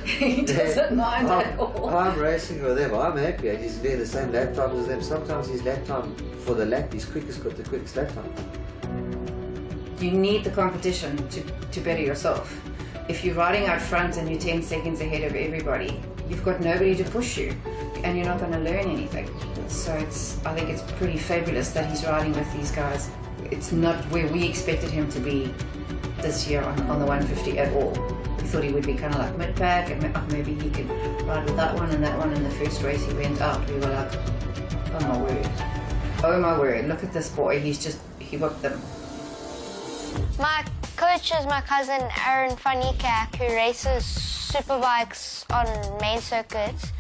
He doesn't mind at all. I'm racing with them. I'm happy. He's doing the same lap time as them. Sometimes his lap time for the lap, he's quickest, got the quickest lap time. You need the competition to better yourself. If you're riding out front and you're 10 seconds ahead of everybody, you've got nobody to push you, and you're not going to learn anything. So I think it's pretty fabulous that he's riding with these guys. It's not where we expected him to be this year on the 150 at all. We thought he would be kind of like mid-pack, and maybe he could ride with that one and that one. In the first race he went out, we were like, oh my word. Oh my word, look at this boy, he whipped them. My coach is my cousin Aaron Fanikak, who races superbikes on main circuits,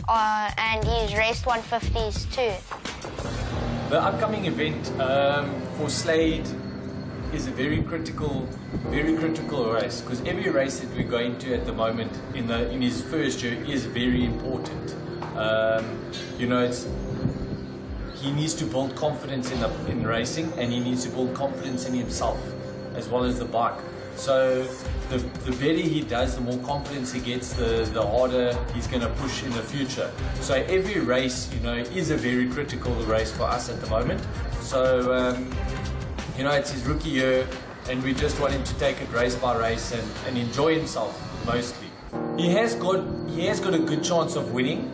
and he's raced 150s too. The upcoming event for Slade is a very critical race, because every race that we're going to at the moment in his first year is very important. You know, he needs to build confidence in racing, and he needs to build confidence in himself as well as the bike. So the better he does, the more confidence he gets, the harder he's going to push in the future. So every race, you know, is a very critical race for us at the moment. So you know, it's his rookie year, and we just want him to take it race by race and enjoy himself mostly. He has got a good chance of winning.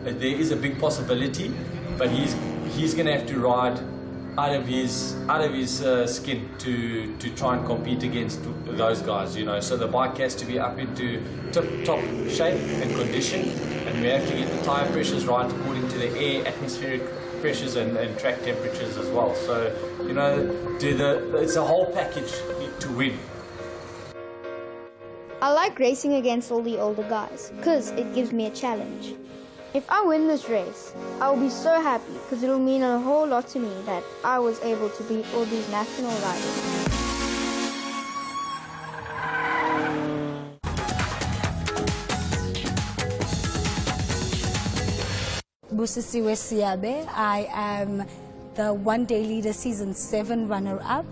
There is a big possibility, but he's going to have to ride out of his skin to try and compete against those guys, you know. So the bike has to be up into tip-top shape and condition, and we have to get the tire pressures right according to the air, atmospheric pressures and track temperatures as well. So, you know, it's a whole package to win. I like racing against all the older guys, because it gives me a challenge. If I win this race, I will be so happy, because it will mean a whole lot to me that I was able to beat all these national riders. Busisiwe Siabe. I am the One Day Leader Season 7 runner-up.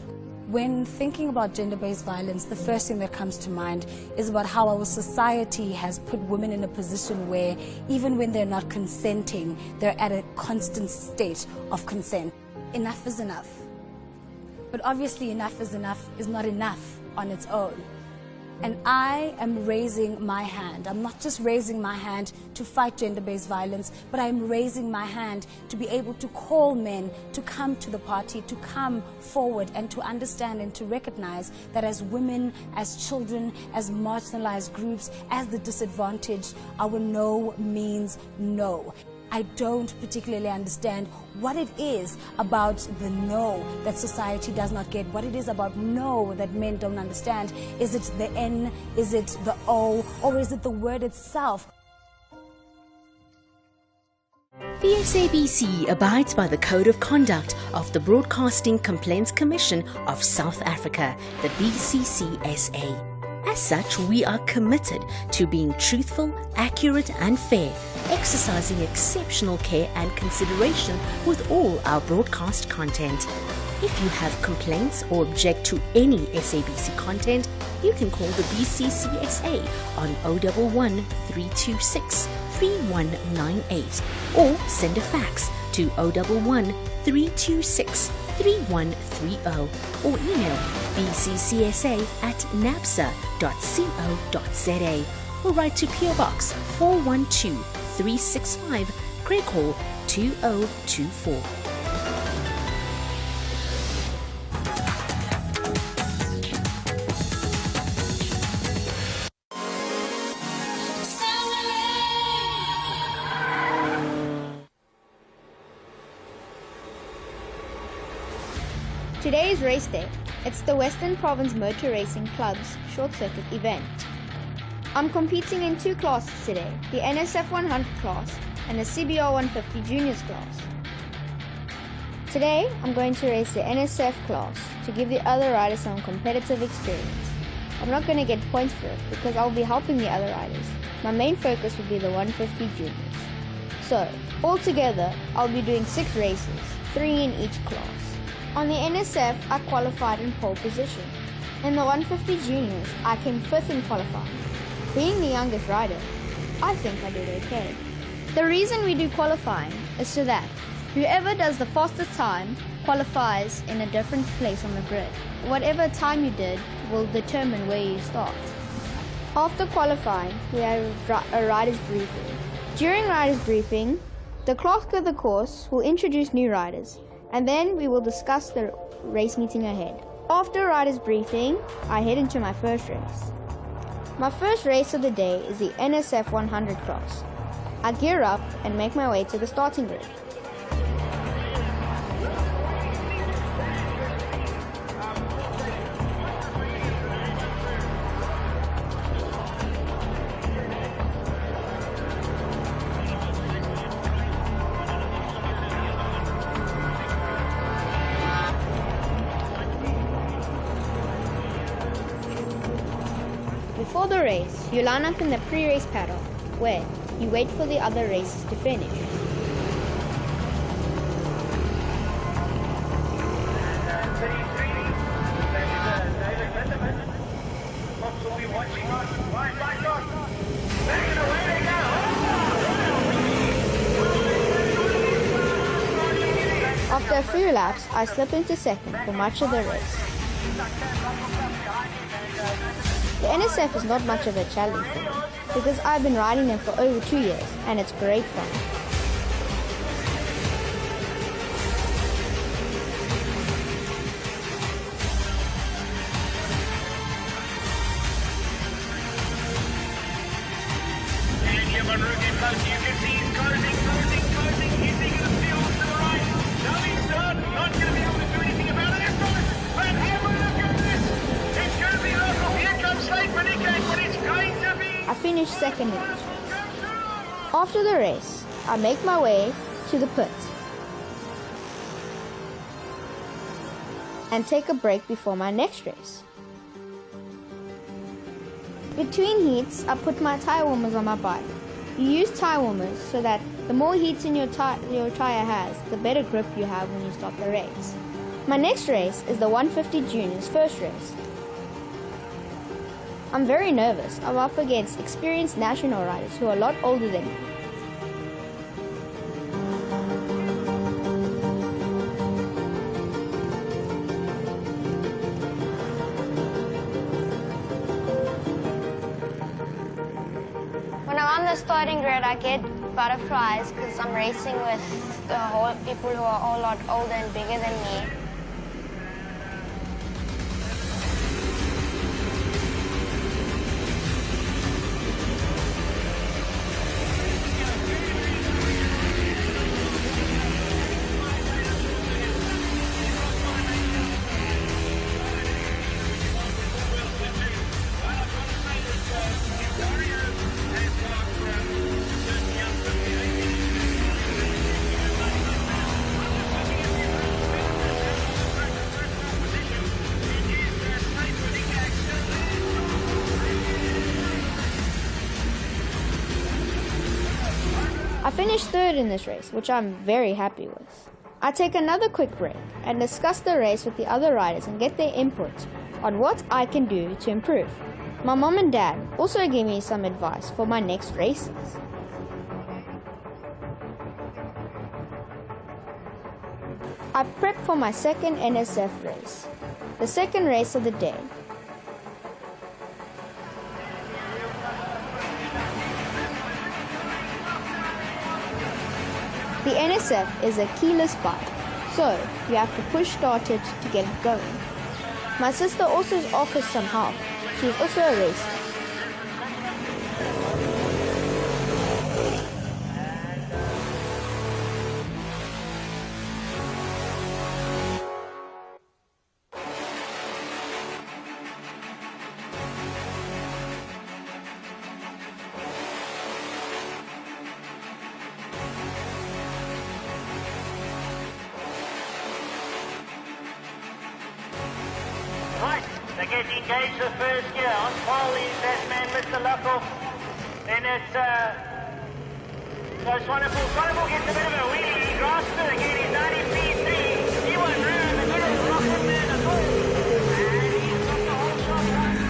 When thinking about gender-based violence, the first thing that comes to mind is about how our society has put women in a position where even when they're not consenting, they're at a constant state of consent. Enough is enough. But obviously enough is not enough on its own. And I am raising my hand. I'm not just raising my hand to fight gender-based violence, but I'm raising my hand to be able to call men to come to the party, to come forward and to understand and to recognize that as women, as children, as marginalized groups, as the disadvantaged, our no means no. I don't particularly understand what it is about the no that society does not get, what it is about no that men don't understand. Is it the N, is it the O, or is it the word itself? The SABC abides by the Code of Conduct of the Broadcasting Complaints Commission of South Africa, the BCCSA. As such, we are committed to being truthful, accurate and fair, exercising exceptional care and consideration with all our broadcast content. If you have complaints or object to any SABC content, you can call the BCCSA on 011 326 3198 or send a fax to 011 326 3130 or email bccsa@napsa.co.za or write to PO Box 412 365 Craig Hall 2024. Today is race day. It's the Western Province Motor Racing Club's short circuit event. I'm competing in two classes today, the NSF 100 class and the CBR 150 juniors class. Today I'm going to race the NSF class to give the other riders some competitive experience. I'm not going to get points for it because I'll be helping the other riders. My main focus will be the 150 juniors. So, altogether I'll be doing 6 races, 3 in each class. On the NSF, I qualified in pole position. In the 150 juniors, I came 5th in qualifying. Being the youngest rider, I think I did okay. The reason we do qualifying is so that whoever does the fastest time qualifies in a different place on the grid. Whatever time you did will determine where you start. After qualifying, we have a rider's briefing. During rider's briefing, the clerk of the course will introduce new riders, and then we will discuss the race meeting ahead. After rider's briefing, I head into my first race. My first race of the day is the NSF 100 class. I gear up and make my way to the starting grid. Before the race, you line up in the pre-race paddock, where you wait for the other races to finish. After a few laps, I slip into second for much of the race. The NSF is not much of a challenge for me, because I've been riding them for over 2 years, and it's great fun. I finished second in each race. After the race, I make my way to the pit and take a break before my next race. Between heats, I put my tire warmers on my bike. You use tire warmers so that the more heats in your tire has, the better grip you have when you start the race. My next race is the 150 juniors first race. I'm very nervous. I'm up against experienced national riders who are a lot older than me. When I'm on the starting grid, I get butterflies because I'm racing with people who are a lot older and bigger than me. finished third in this race, which I'm very happy with. I take another quick break and discuss the race with the other riders and get their input on what I can do to improve. My mom and dad also gave me some advice for my next races. I prep for my second NSF race, the second race of the day. The NSF is a keyless bike, so you have to push start it to get it going. My sister also offers some help. She's also a racer. Right, they get engaged the first gear. On pole is that man, Mr. Luckoff. Then it's, so Swanepoel. Swanepoel gets a bit of a wheelie. He grasps it again. He's 90p3. He won't ruin the good old rocket man at all. And he's got the whole shot right.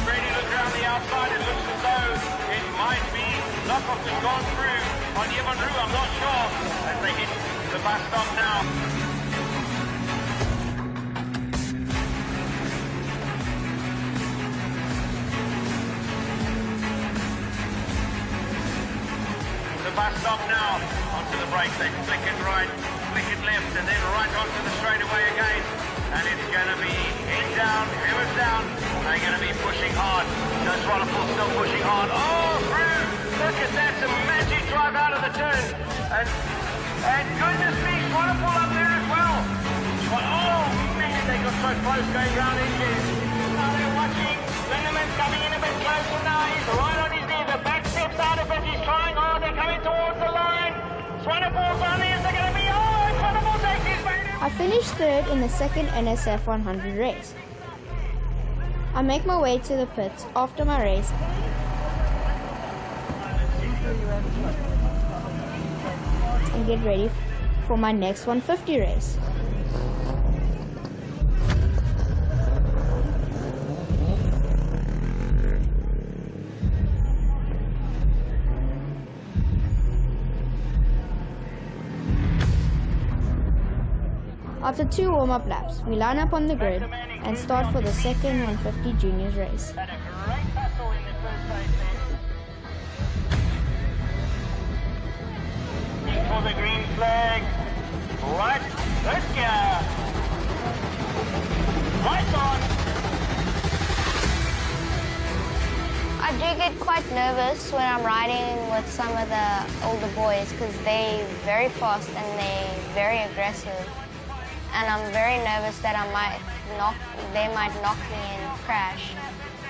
Brady looks around the outside. It looks as though it might be Luckoff has gone through on Yvonne Roux. I'm not sure as they hit the bus stop now. Bus stop now, onto the brakes, they flick it right, flick it left, and then right onto the straightaway again. And it's going to be head down, hammer's down, they're going to be pushing hard. Joe Swanepoel still pushing hard. Oh, through! Look at that, some magic drive out of the turn. And goodness me, Swanepoel up there as well. Oh man, they got so close going round edges. Now they're watching, Lindeman's coming in a bit closer now, he's right on his knee, the back steps out of it, he's trying hard, they're coming towards the line. Swanepoel's on there, they're going to be, oh, Swanepoel takes his way. I finished third in the second NSF 100 race. I make my way to the pits after my race and get ready for my next 150 race. After 2 warm-up laps, we line up on the grid and start for the second 150 juniors race. For the green flag, right, let's go. Right on. I do get quite nervous when I'm riding with some of the older boys because they're very fast and they're very aggressive. And I'm very nervous that they might knock me and crash.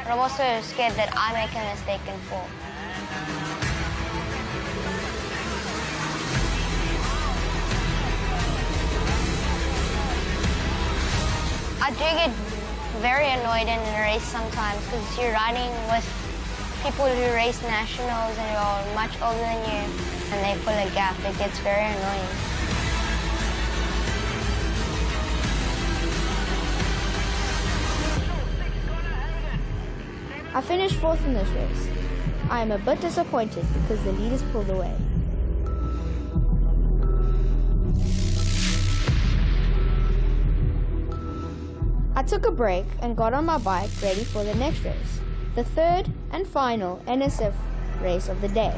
But I'm also scared that I make a mistake and fall. I do get very annoyed in a race sometimes because you're riding with people who race nationals and you're much older than you and they pull a gap. It gets very annoying. I finished 4th in this race. I am a bit disappointed because the leaders pulled away. I took a break and got on my bike ready for the next race, the third and final NSF race of the day.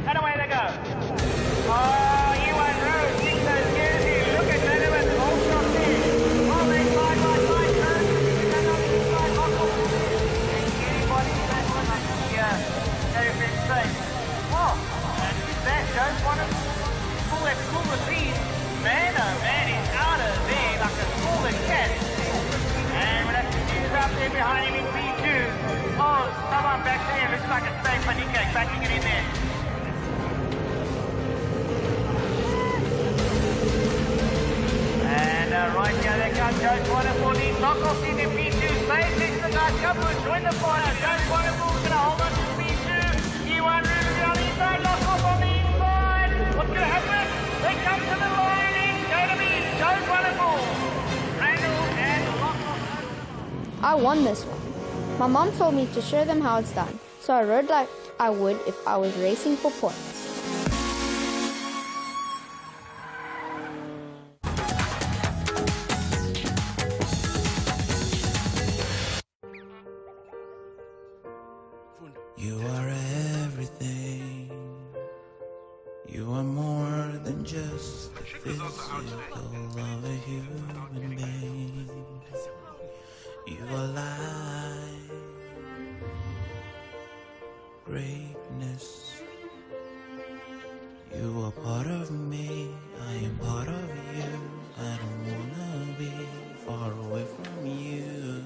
And away they go. Oh, you went through. Think those gears there behind him in P2. Oh, someone back there. Looks like it's safe for Nico, backing it in there. And right here they come. Jones Wonderful needs knock-off in the P2. Safe next to the guys. Couple join the corner. Jones Wonderful's going to hold on to P2. E1 Ruby on the inside. Knock-off on the inside. What's going to happen? They come to the line. It's going to be Jones Wonderful. I won this one. My mom told me to show them how it's done, so I rode like I would if I was racing for points. You are everything. You are more than just the physical of a human being. You are light, greatness. You are part of me, I am part of you. I don't wanna be far away from you.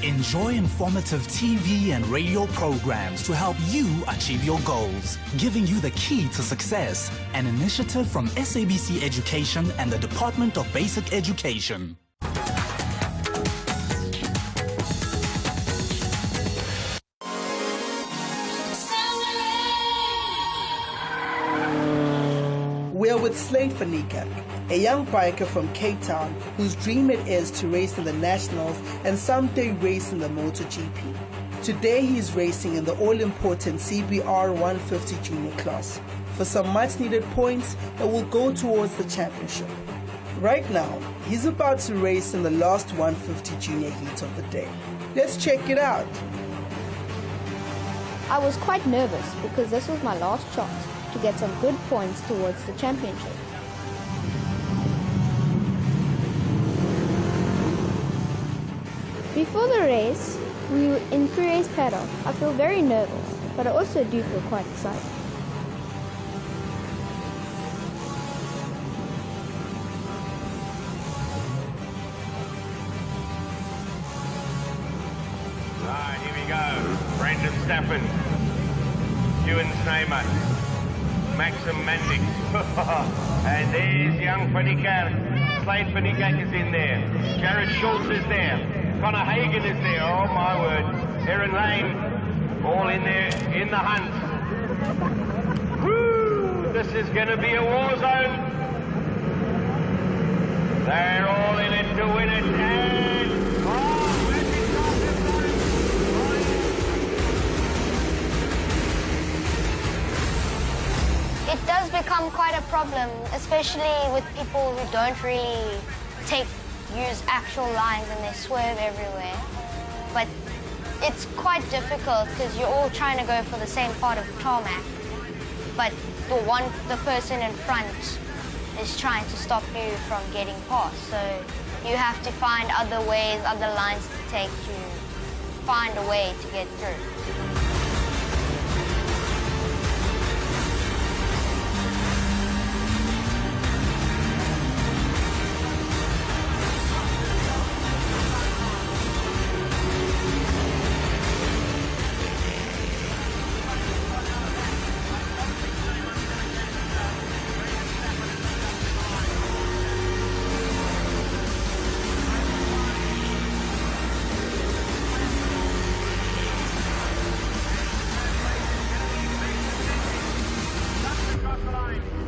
Enjoy informative TV and radio programs to help you achieve your goals, giving you the key to success. An initiative from SABC Education and the Department of Basic Education. We're with Slade Fanika, a young biker from Cape Town whose dream it is to race in the Nationals and someday race in the MotoGP. Today he's racing in the all-important CBR 150 junior class for some much-needed points that will go towards the championship. Right now, he's about to race in the last 150 junior heat of the day. Let's check it out. I was quite nervous because this was my last chance to get some good points towards the championship. Before the race, we were in pre-race paddock. I feel very nervous, but I also do feel quite excited. Right, here we go. Brandon Staffen, Ewan Snymer, Maxim Mandix, and there's young Fanika. Slade Fanika is in there. Jared Schultz is there. Connor Hagen is there. Oh my word. Aaron Lane, all in there in the hunt. Woo! This is going to be a war zone. They're all in it to win it. And It does become quite a problem, especially with people who don't really use actual lines and they swerve everywhere. But it's quite difficult because you're all trying to go for the same part of the tarmac. But the person in front is trying to stop you from getting past. So you have to find other ways, other lines to take to find a way to get through.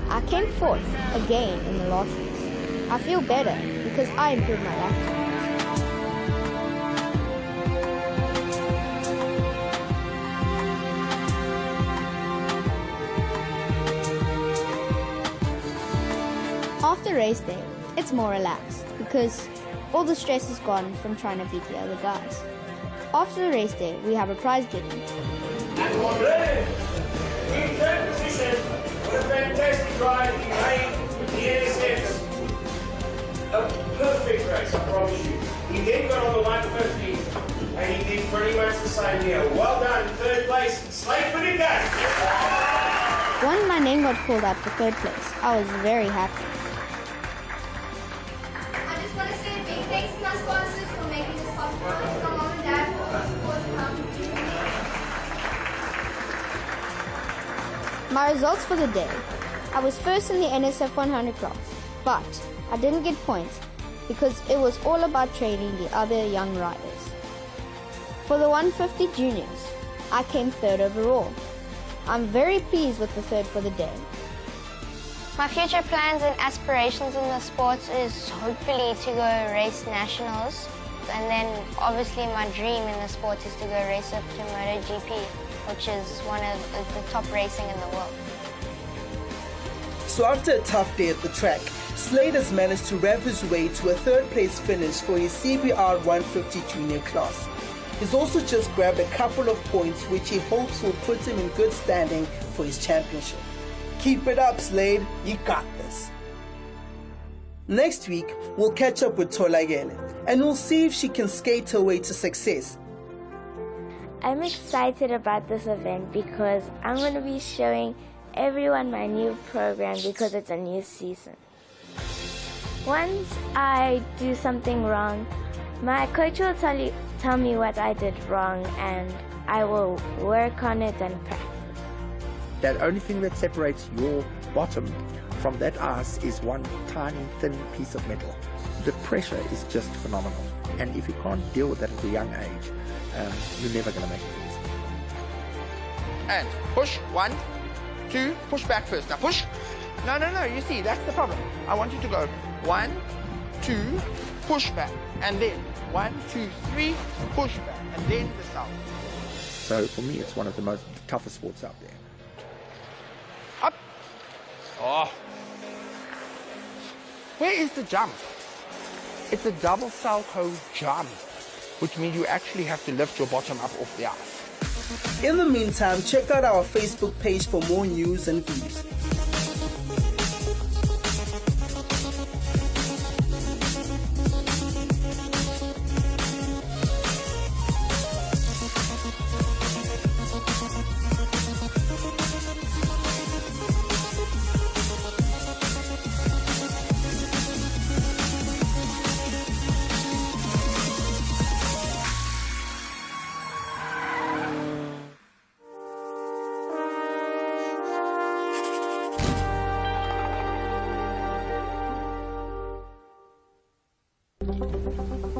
I came fourth again in the last race. I feel better because I improved my lap time. After race day, it's more relaxed because all the stress is gone from trying to beat the other guys. After the race day, we have a prize giving. And we're ready. In third position, what a fantastic ride he made with the NSFs. A perfect race, I promise you. He then got on the 150, and he did pretty much the same here. Well done, third place, Slade Fanika. When my name got called up for third place, I was very happy. I just want to say My results for the day. I was first in the NSF 100 class, but I didn't get points because it was all about training the other young riders. For the 150 juniors, I came third overall. I'm very pleased with the third for the day. My future plans and aspirations in the sports is hopefully to go race nationals, and then obviously my dream in the sports is to go race up to MotoGP, which is one of the top racing in the world. So after a tough day at the track, Slade has managed to rev his way to a third place finish for his CBR 150 junior class. He's also just grabbed a couple of points which he hopes will put him in good standing for his championship. Keep it up, Slade. You got this. Next week, we'll catch up with Tolagele and we'll see if she can skate her way to success. I'm excited about this event because I'm going to be showing everyone my new program because it's a new season. Once I do something wrong, my coach will tell me what I did wrong and I will work on it and practice. The only thing that separates your bottom from that ice is one tiny thin piece of metal. The pressure is just phenomenal, and if you can't deal with that at a young age, you're never going to make it. And push, 1, 2, push back first. Now push. No, you see, that's the problem. I want you to go 1, 2, push back, and then 1, 2, 3, push back, and then the south. So for me, it's one of the toughest sports out there. Up. Oh. Where is the jump? It's a double salto jump, which means you actually have to lift your bottom up off the ice. In the meantime, check out our Facebook page for more news and views.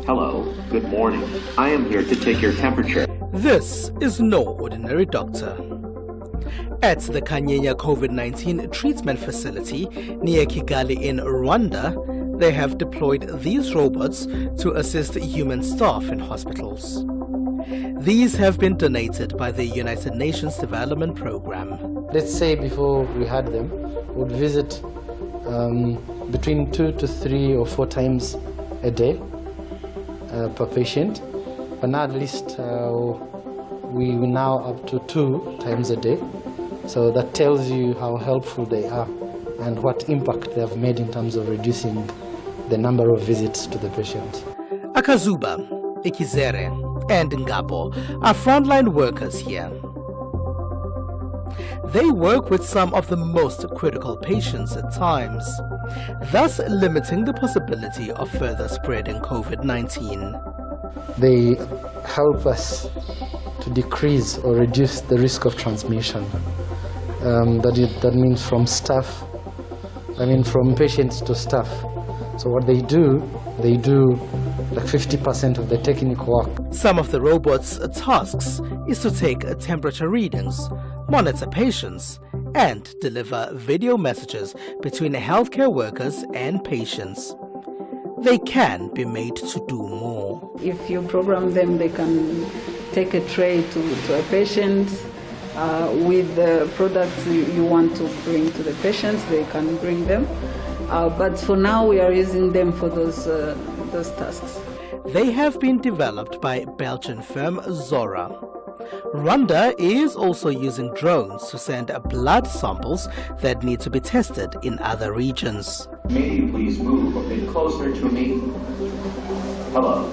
Hello, good morning. I am here to take your temperature. This is no ordinary doctor. At the Kanyenya COVID-19 treatment facility near Kigali in Rwanda, they have deployed these robots to assist human staff in hospitals. These have been donated by the United Nations Development Program. Let's say before we had them, we would visit between 2 to 3 or 4 times a day per patient, but now at least we now up to 2 times a day. So that tells you how helpful they are and what impact they have made in terms of reducing the number of visits to the patient. Akazuba, Ikizere, and Ngabo are frontline workers here. They work with some of the most critical patients at times, thus limiting the possibility of further spreading COVID-19. They help us to decrease or reduce the risk of transmission. That means from staff, from patients to staff. So what they do like 50% of the technical work. Some of the robot's tasks is to take temperature readings, monitor patients, and deliver video messages between healthcare workers and patients. They can be made to do more. If you program them, they can take a tray to a patient with the products you want to bring to the patients. They can bring them. But for now, we are using them for those tasks. They have been developed by Belgian firm Zora. Rwanda is also using drones to send blood samples that need to be tested in other regions. May you please move a bit closer to me? Hello.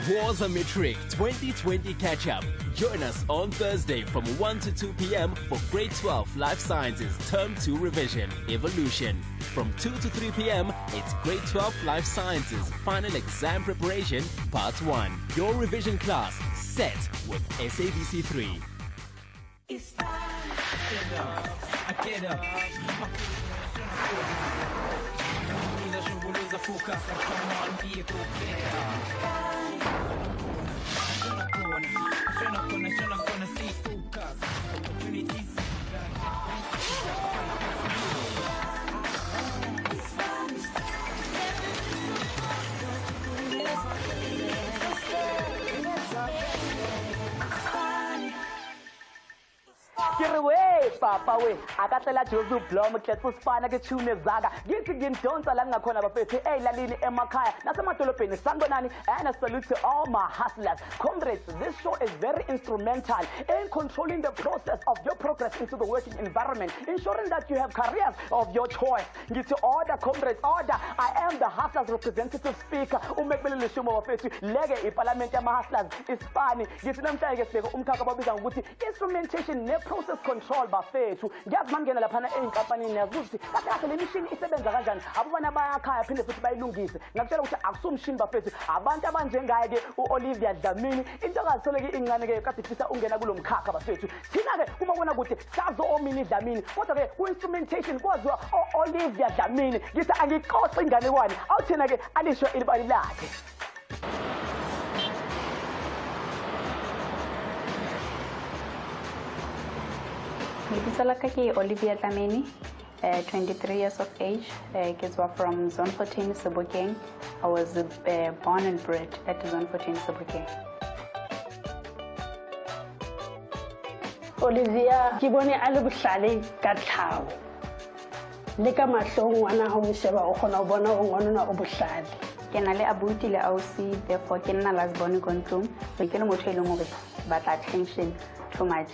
Waza Matric 2020 catch-up. Join us on Thursday from 1 to 2 p.m. for Grade 12 Life Sciences Term 2 Revision Evolution. From 2 to 3 p.m., it's Grade 12 Life Sciences Final Exam Preparation Part 1. Your revision class set with SABC 3. It's fine. I get up. Focus, come on, be a good player. You're not gonna stay focused. Opportunities. Get away, Papa way. I got the la Jozu Blom, Ketsu Spana, get you Zaga. Get again, don't alanga corner of it. Hey, Lalini Emakaya, Nasamatolopin, Sangonani, and a salute to all my hustlers. Comrades, this show is very instrumental in controlling the process of your progress into the working environment, ensuring that you have careers of your choice. Get to order, comrades, order. I am the hustlers representative speaker. Umekbele Shumo of it, Lega, Parliament, my hustlers, is funny. Get to them, instrumentation, process control bafethu ngiyazimangena lapha ezinkapani nezuthi kahle le machine isebenza kanjani abona bayakhaya phinde futhi bayilungise ngakutshela ukuthi akusumshini bafethu abantu abanjengaye ke uOlivia Dlamini into akasoleke incane ke kade fisa ungena kulomkhakha bafethu thina ke uma bona ukuthi sazo omini Dlamini kodwa ke ku instrumentation kwaziwa Olivia Dlamini ngithi angixoxe ingane kwani awuthina ke alisho ilibali lakhe. Ke Olivia Dlamini, 23 years of age, kids were from Zone 14 Sebokeng. I was born and bred at Zone 14 Sebokeng. Olivia, ke bone a le bohlale ka tlhaho. Le ka mahlong ngwana ha mo sheba o kgona ho bona o ngwana o bohlale. Ke na le abuti le ausi, therefore ke nna last born ko ntlong. Ke le motho e leng hore batla attention too much.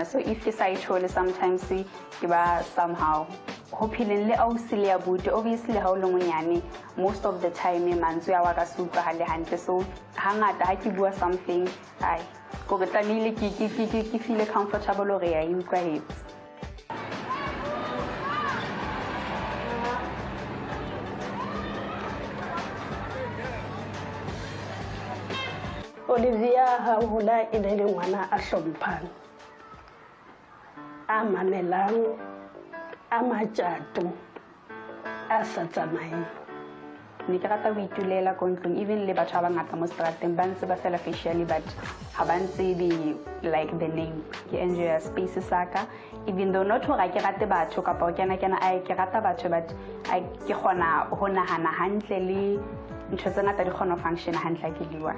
So if you say chole sometimes you are somehow hoping le ausi le abuti obviously how long nyane most of the time manzu ya wa ka supa hale hantle so hangata ha ke bua something ai go ke tlamile ke feel comfortable hore ya utlwa hetse. Olivia ha hola e le ngwana a hlomphang a mamelang a matjato a sa tsamaeng. Ne ke rata ho itulela ko ntlong even le batho ba bangata mo strateng ba ntse ba fela facially but ha ba ntse be like the name. Ke enjoy space saka even though not hore ke rate batho kapa ke ai ke rata batho but ai ke khona ho nahana hantle le ntho tse ngata di khona function hantle ke liwa.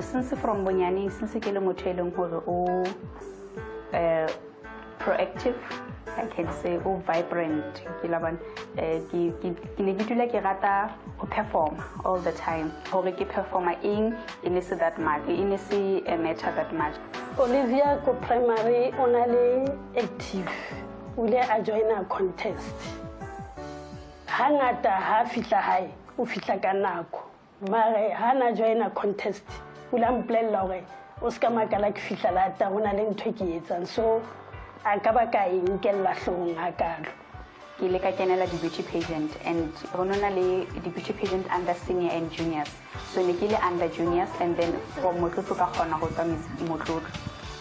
Since from Bonyani, since ke le motho e leng hore o proactive, I can say o vibrant. Ke la ban ke ne ke dula ke rata ho perform all the time. Hore ke performer in se that much, in se matter that much. Olivia ko primary ona le active. Ule a join a contest. Hangata ha fitla hae, o fitla ka nako. Mare hana join a contest. Ulam plan lore o ska makala ke fihla lata hona le ntho ke etsang so a ka ba ka inkella hlong ha kalo ke le ka kenela di beauty pageant and hona le di beauty pageant under senior and juniors so ne ke le under juniors and then for motlotlo ka khona go tswa motlotlo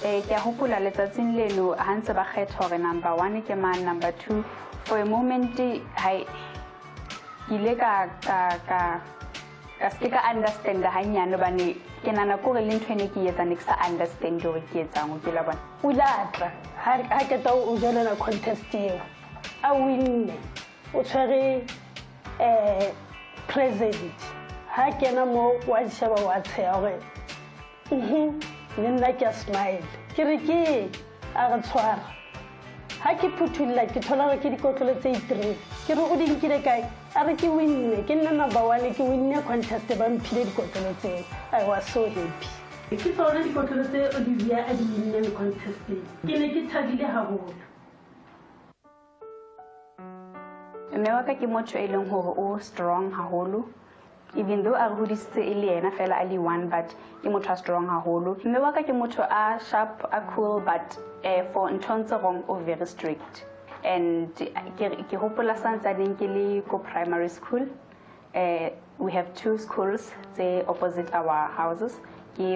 ke a hopola letsatsing leno ha ntse ba kgetha hore number 1 ke man number 2 for a moment hai ile ka speaker understand the hanyane bane ke nana ko re le ntwene ke etsa next understand hore ke etsang o ke la bona o latla ha ke ta o jela contest eo a winne o tshwere president ha kena mo wa sheba wa tsaya hore nna ke smile ke re ke a re tshwara ha ke phuthulla ke thola re ke dikotlolo tse 3 ke re o dinkile kae a re ke winne ke nna number 1 ke winne contest ba mphile dikotlolo tse I was so happy ke tsona dikotlolo tse Olivia a di winne contest ke ne ke thabile haholo mme wa ka ke motho e leng hore o strong haholo even though a hodisitse e le yena fela a le 1 but ke motho a strong haholo mme wa ka ke motho a sharp a cool but for nthontse wrong o very strict and ke hopola santsa ding ke le ko primary school we have 2 schools, they opposite our houses,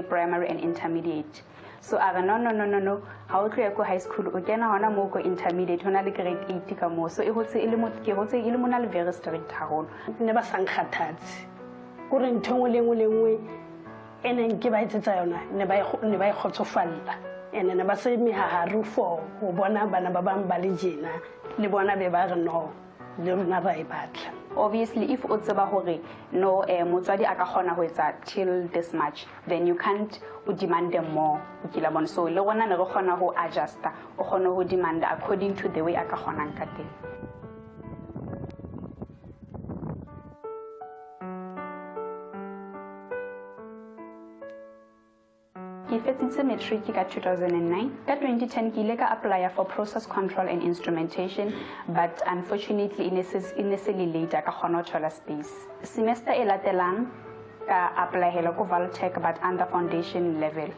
primary and intermediate. So no. How to go high school? Again, hona mo go intermediate, hona le grade 8 ka mo. So ke hotse ile mona le very strict haholo. Ne ba sang kgathatse. Go re ntho le ngwe ene nke ba etsetsa yona ne ba e khotsofalla. Ene ne ba se mehaharu for ho bona bana ba bang ba le jena le bona be ba re no. Le rona ba e batla. Obviously, if o tseba hore no motswadi a ka kgona ho etsa till this much, then you can't demand them more. So le rona ne re kgona ho adjusta, o kgona ho demand according to the way a ka kgonang ka teng. Ke fetsitse matric ka 2009. Ka 2010 ke ile ka apply for process control and instrumentation, but unfortunately in a later ka kgona ho thola space. Semester e latelang ka apply hela ko Valtech but under foundation level.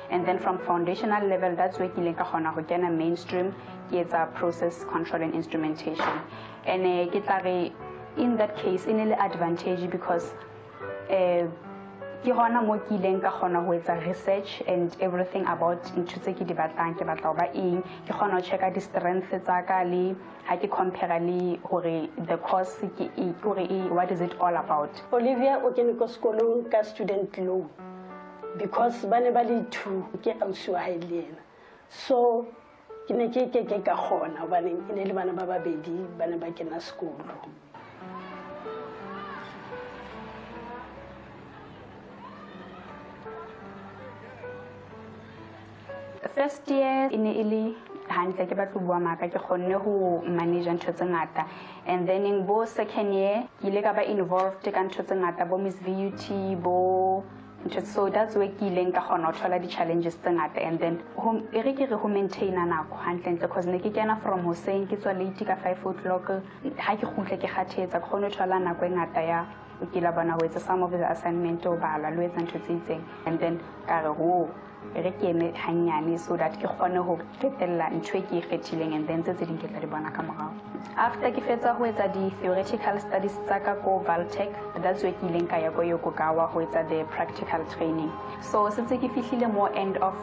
And then from foundational level, that's where ke ile ka kgona ho kena mainstream ke etsa process control and instrumentation. And ke tla re in that case in le advantage because ke hona mo ke ileng ka kgona ho etsa research and everything about ntho tse ke di batlang ke batla ba eng ke kgona ho checka di strengths tsa ka le ha ke compare le hore the course ke hore what is it all about. Olivia o kene ko sekolong ka student loan because bane ba le 2 ke ausi wa haelena. So ke ne ke ka kgona hobane ene le bana ba babedi bane ba kena sekolo. First year in ile hantle ke batlo bua maka ke kgonne ho manage ntho tse ngata, and then in bo second year ke ile ka ba involved ka ntho tse ngata bo Miss VUT bo ntho, so that's where ke ile ka kgona ho thola di challenges tse ngata, and then re ke re ho maintain nako hantle because ne ke kena from Hussein ke tswa late ka 5 o'clock ha ke khutle ke kgathetsa ke kgone ho thola nako e ngata ya ke la bana ho etsa some of the assignment o bala lo etsa ntho tse itseng, and then ka re ho re ke eme hanyane so that ke kgone ho fetella ntho e ke e kgethileng, and then tse ding ke tla di bona ka morao. After ke fetsa ho etsa di theoretical studies tsa ka ko Valtech, that's where ke ileng ka ya ko Yokogawa ho etsa the practical training. So since ke fihlile more end of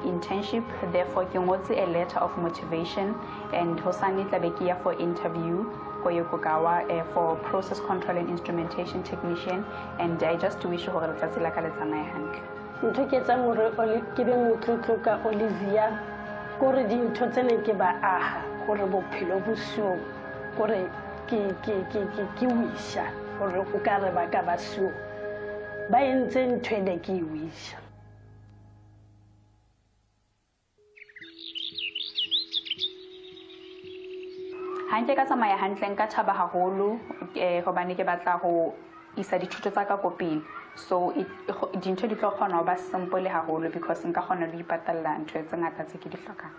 internship, therefore ke ngotse a letter of motivation, and hosane tla be ke ya for interview ko Yokogawa for process control and instrumentation technician, and I just wish hore letsatsi la ka le tsamaye hantle. Ntho ke tsa more ke be motlotlo ka Olivia gore di ntho tsene ke ba aha gore bophelo bo sio gore ke wisha gore o ka re ba ka ba sio ba entse ntho le ke wisha. Hantle ka tsamaya hantle nka thaba haholo hobane ke batla ho isa dithuto tsa ka ko pele, so dintho di tlo kgona ho ba simple haholo because nka kgona le ipatalla ntho tse ngata tse ke di hlokang.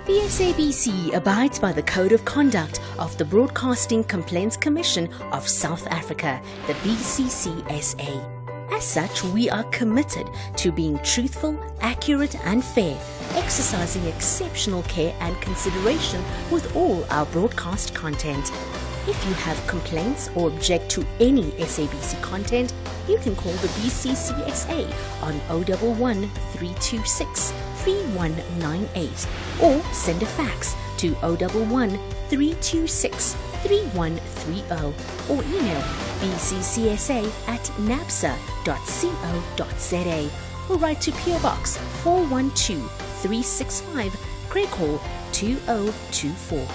The SABC abides by the Code of Conduct of the Broadcasting Complaints Commission of South Africa, the BCCSA. As such, we are committed to being truthful, accurate and fair, exercising exceptional care and consideration with all our broadcast content. If you have complaints or object to any SABC content, you can call the BCCSA on 011 326 3198 or send a fax to 011 326 3130 or email bccsa@napsa.co.za or write to PO Box 412 365 Craig Hall 2024.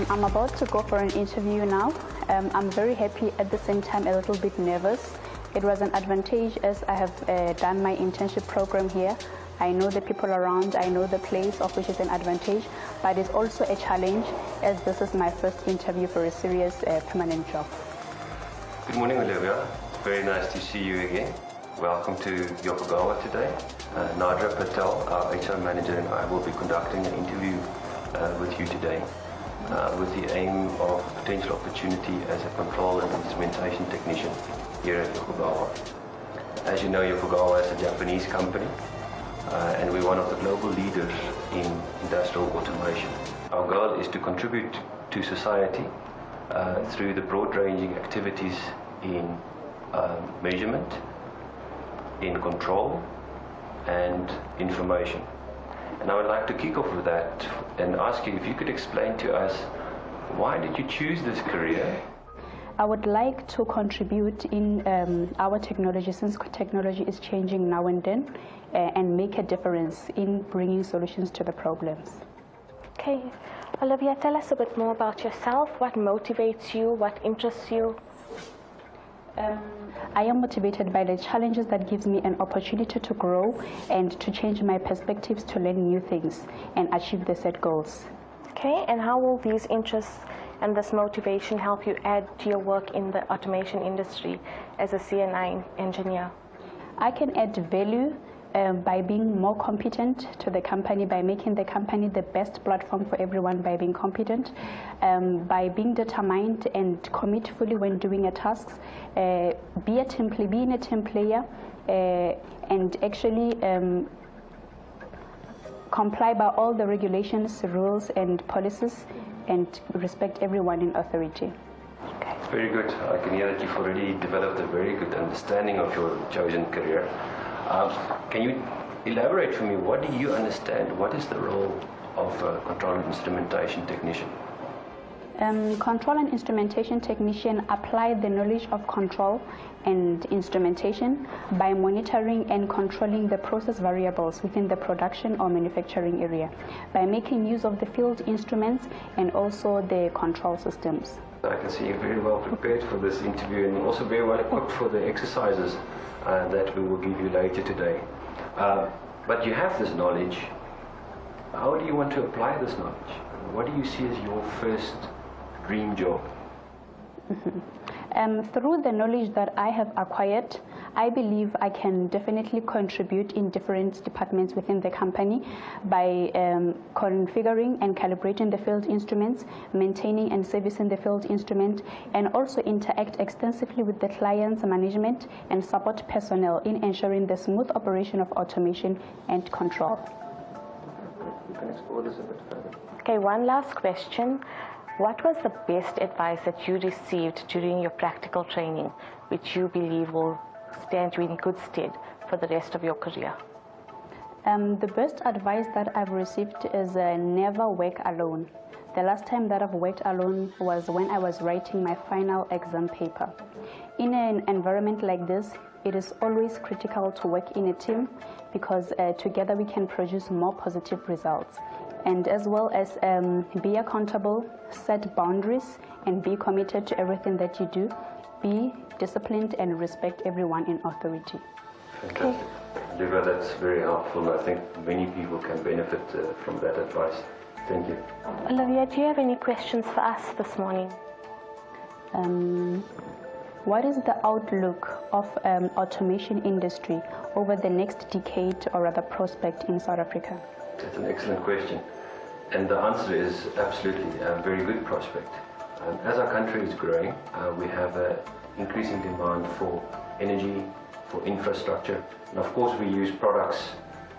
I'm about to go for an interview now. I'm very happy, at the same time a little bit nervous. It was an advantage as I have done my internship program here. I know the people around, I know the place, of which is an advantage, but it's also a challenge as this is my first interview for a serious permanent job. Good morning, Olivia. It's very nice to see you again. Welcome to Yokogawa today. Nadra Patel, our HR manager, and I will be conducting an interview with you today. With the aim of potential opportunity as a control and instrumentation technician here at Yokogawa. As you know, Yokogawa is a Japanese company and we're one of the global leaders in industrial automation. Our goal is to contribute to society through the broad-ranging activities in measurement, in control and information. And I would like to kick off with that and ask you if you could explain to us, why did you choose this career? I would like to contribute in our technology, since technology is changing now and then, and make a difference in bringing solutions to the problems. Okay, Olivia, tell us a bit more about yourself. What motivates you? What interests you? I am motivated by the challenges that gives me an opportunity to grow and to change my perspectives, to learn new things and achieve the set goals. Okay, and how will these interests and this motivation help you add to your work in the automation industry as a CNI engineer? I can add value by being more competent to the company, by making the company the best platform for everyone, by being competent, by being determined and commit fully when doing a task, being a team player, and actually comply by all the regulations, rules and policies, and respect everyone in authority. Very good. I can hear that you've already developed a very good understanding of your chosen career. Can you elaborate for me, what do you understand? What is the role of a control and instrumentation technician? Control and instrumentation technician apply the knowledge of control and instrumentation by monitoring and controlling the process variables within the production or manufacturing area, by making use of the field instruments and also the control systems. I can see you're very well prepared for this interview and also very well equipped for the exercises that we will give you later today. But you have this knowledge. How do you want to apply this knowledge? What do you see as your first dream job? Through the knowledge that I have acquired, I believe I can definitely contribute in different departments within the company by configuring and calibrating the field instruments, maintaining and servicing the field instrument, and also interact extensively with the client's management and support personnel in ensuring the smooth operation of automation and control. You can explore this a bit further. Okay, one last question. What was the best advice that you received during your practical training, which you believe will stand you in good stead for the rest of your career? The best advice that I've received is never work alone. The last time that I've worked alone was when I was writing my final exam paper. In an environment like this, it is always critical to work in a team because together we can produce more positive results. And as well as be accountable, set boundaries, and be committed to everything that you do. Be disciplined and respect everyone in authority. Fantastic. Liva, that's very helpful. I think many people can benefit from that advice. Thank you. Olivia, do you have any questions for us this morning? What is the outlook of automation industry over the next decade, or rather prospect, in South Africa? That's an excellent question. And the answer is absolutely a very good prospect. As our country is growing, we have an increasing demand for energy, for infrastructure, and of course we use products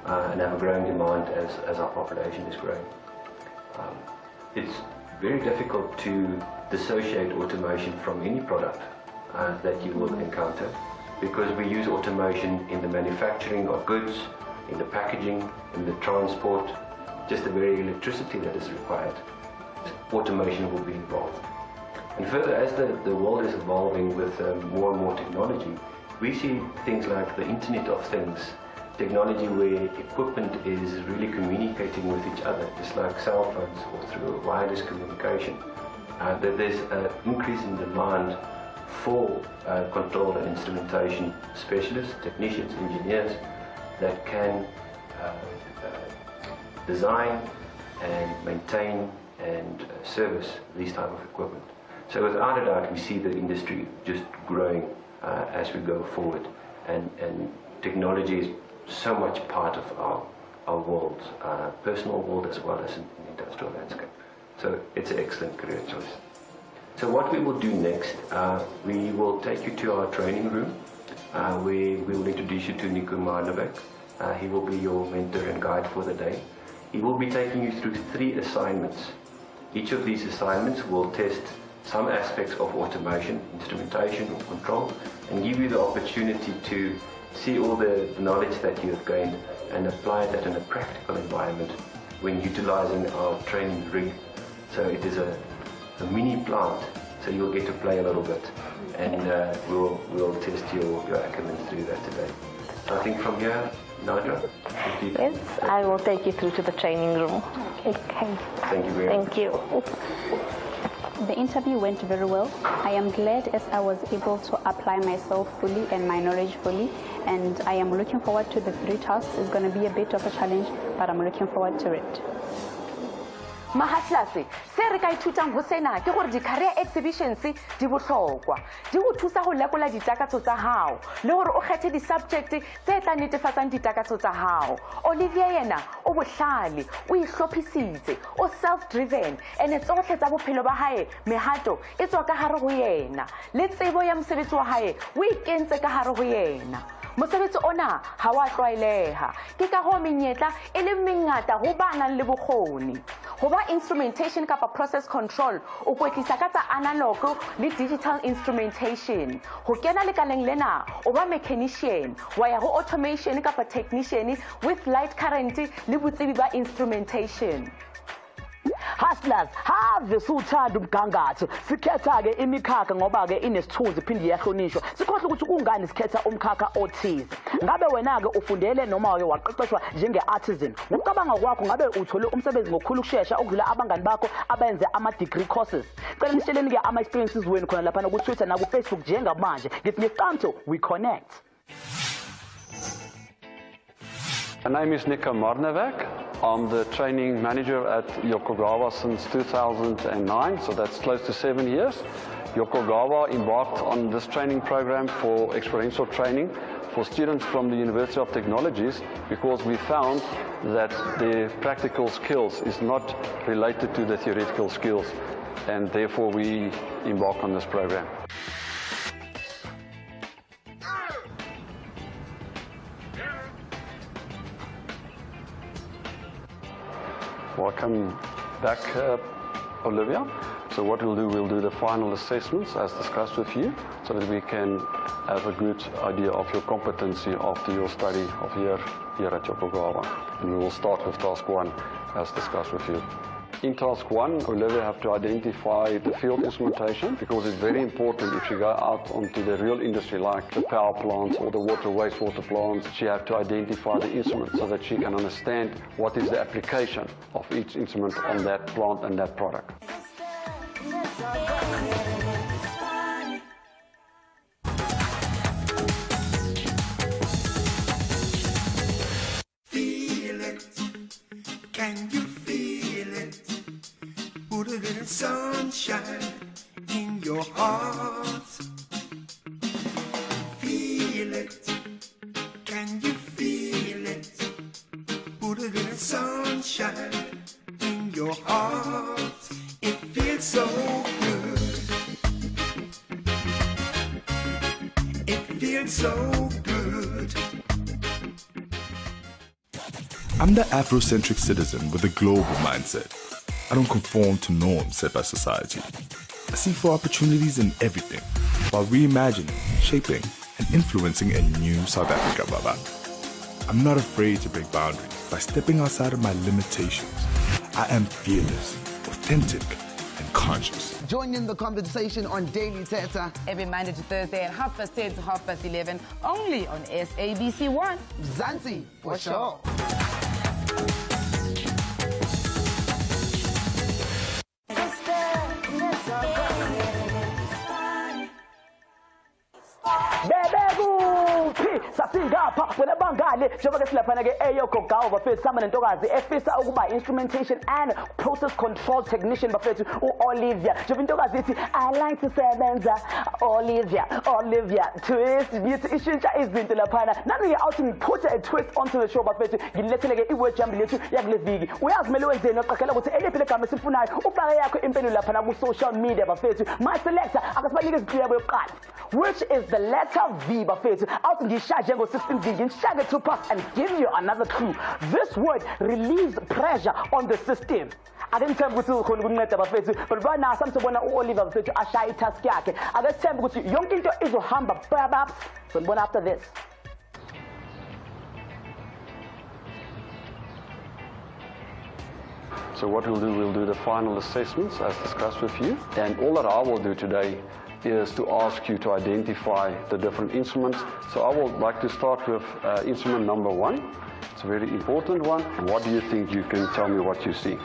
and have a growing demand as our population is growing. It's very difficult to dissociate automation from any product that you will encounter, because we use automation in the manufacturing of goods, in the packaging, in the transport, just the very electricity that is required. Automation will be involved. And further, as the world is evolving with more and more technology, we see things like the Internet of Things, technology where equipment is really communicating with each other, just like cell phones or through wireless communication. That there's an increase in demand for control and instrumentation specialists, technicians, engineers that can design and maintain and service these type of equipment. So without a doubt, we see the industry just growing as we go forward, and technology is so much part of our world, personal world as well as in the industrial landscape. So it's an excellent career choice. So what we will do next, we will take you to our training room. We will introduce you to Nico Motorbike. He will be your mentor and guide for the day. He will be taking you through 3 assignments. Each of these assignments will test some aspects of automation, instrumentation or control, and give you the opportunity to see all the knowledge that you have gained and apply that in a practical environment when utilizing our training rig. So it is a mini plant, so you'll get to play a little bit, and we'll test your acumen through that today. So I think from here, Nadra, Yes, I will take you through to the training room. Okay. Thank you very much. Thank you. The interview went very well. I am glad as I was able to apply myself fully and my knowledge fully, and I am looking forward to the 3 tasks. It's going to be a bit of a challenge, but I'm looking forward to it. Mahatlase, se re ka ithutang ho sena ke gore di-career exhibitions di bohlokwa, di go thusa go lekola ditakatso tsa hao le gore o kgethe di-subject tse tla netefatsang ditakatso tsa hao. Olivia yena o bohlale, o ihlophisitse, o self-driven, and tsohle tsa bophelo ba hae mehato e tswa ka hare ho yena, le tsebo ya mosebetsi wa hae o ikentse ka hare ho yena. Mosebetsi ona ha wa tlwaeleha, ke ka ho menyetla e le mengata ho ba nang le bokgoni. Ho ba instrumentation kapa process control, o kwetlisa ka tsa analog le digital instrumentation. Ho kena lekaleng lena, o ba mechanician, wa ya ho automation kapa technician with light current le botsebi ba instrumentation. Hustlers, have suthanda umgangatho. Sikhetha ke imikhakha ngoba ke inesithunzi phinde iyahlonishwa. Sikhohle ukuthi kungani sikhetha umkhakha othize. Ngabe wena ke ufundele noma ke waqeqeshwa njenge-artisan? Ngokucabanga kwakho ngabe uthole umsebenzi ngokukhulu ukusheshsha okudlula abangani bakho abenze ama-degree courses? Cela nisheleni ke ama-experiences wenu khona lapha ku-Twitter na ku-Facebook njengamanje. Ngithi ngeqamtho we connect. My name is Nico Motorbike. I'm the training manager at Yokogawa since 2009, so that's close to 7 years. Yokogawa embarked on this training program for experiential training for students from the University of Technologies because we found that the practical skills is not related to the theoretical skills, and therefore we embarked on this program. Welcome back, Olivia. So what we'll do the final assessments as discussed with you so that we can have a good idea of your competency after your study of here at Yokogawa. And we will start with task 1 as discussed with you. In task 1, Olivia have to identify the field instrumentation because it's very important if you go out onto the real industry like the power plants or the water wastewater plants. She have to identify the instrument so that she can understand what is the application of each instrument on that plant and that product. Feel it. Can you feel it? sunshine in your heart. Feel it. Can you feel it? Put a little sunshine in your heart. It feels so good. It feels so good. I'm the Afrocentric citizen with a global mindset. I don't conform to norms set by society. I seek for opportunities in everything while reimagining, shaping, and influencing a new South Africa, Baba. I'm not afraid to break boundaries by stepping outside of my limitations. I am fearless, authentic, and conscious. Join in the conversation on Daily Teta every Monday to Thursday at 10:30 to 11:30, only on SABC1. Zanzi, for sure. Sasingapha wena bangale njengoba silaphana ke eyoko gawu bafethu sama nentokazi efisa ukuba instrumentation and process control technician bafethu uOlivia. Njengoba intokazi ithi I like to sebenza Olivia twist yithi ishintsha izinto laphana. Nami ke out ngiput a twist onto the show bafethu ngilethele ke iword jam lethu yakule viki. Uyazimela wenzeni oqaphela ukuthi eliphi legama sifunayo ufake yakho impendulo laphana ku social media bafethu. My selector akasibanike izicelo yokuqala, which is the letter V bafethu. Out ngishaje ngo-16 V ngishake 2 parts and give you another clue. This word relieves pressure on the system. Akengithemba ukuthi ukhona ukunceda bafethu, but right now samsebona uOliver bafethu ashaya itask yakhe. Akethemba ukuthi yonke into izohamba babap. Sonibona after this. So what we'll do the final assessments as discussed with you, and all that I will do today is to ask you to identify the different instruments. So I would like to start with instrument number 1. It's a very important one. What do you think? You can tell me what you see.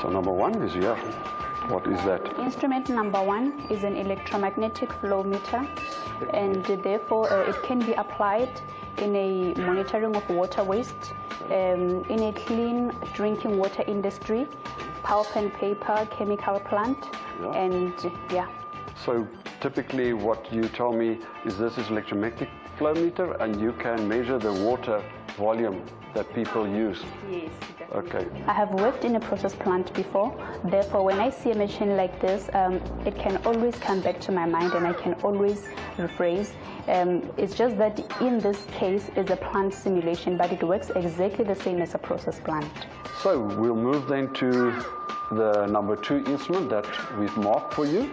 So number 1 is here. What is that? Instrument number 1 is an electromagnetic flow meter, and therefore it can be applied in a monitoring of water waste, in a clean drinking water industry, pulp and paper, chemical plant, and yeah. So typically what you tell me is this is electromagnetic flow meter, and you can measure the water volume that people use. Yes. Okay. I have worked in a process plant before, therefore when I see a machine like this, it can always come back to my mind and I can always rephrase. It's just that in this case it's a plant simulation, but it works exactly the same as a process plant. So we'll move then to the number 2 instrument that we've marked for you.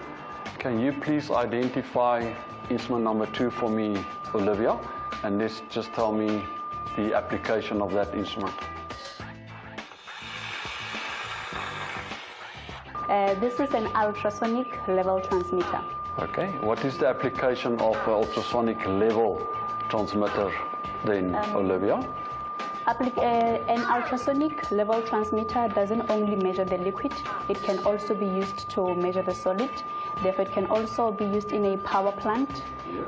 Can you please identify instrument number 2 for me, Olivia, and just tell me the application of that instrument. This is an ultrasonic level transmitter. Okay, what is the application of ultrasonic level transmitter then, Olivia? An ultrasonic level transmitter doesn't only measure the liquid, it can also be used to measure the solid. Therefore, it can also be used in a power plant,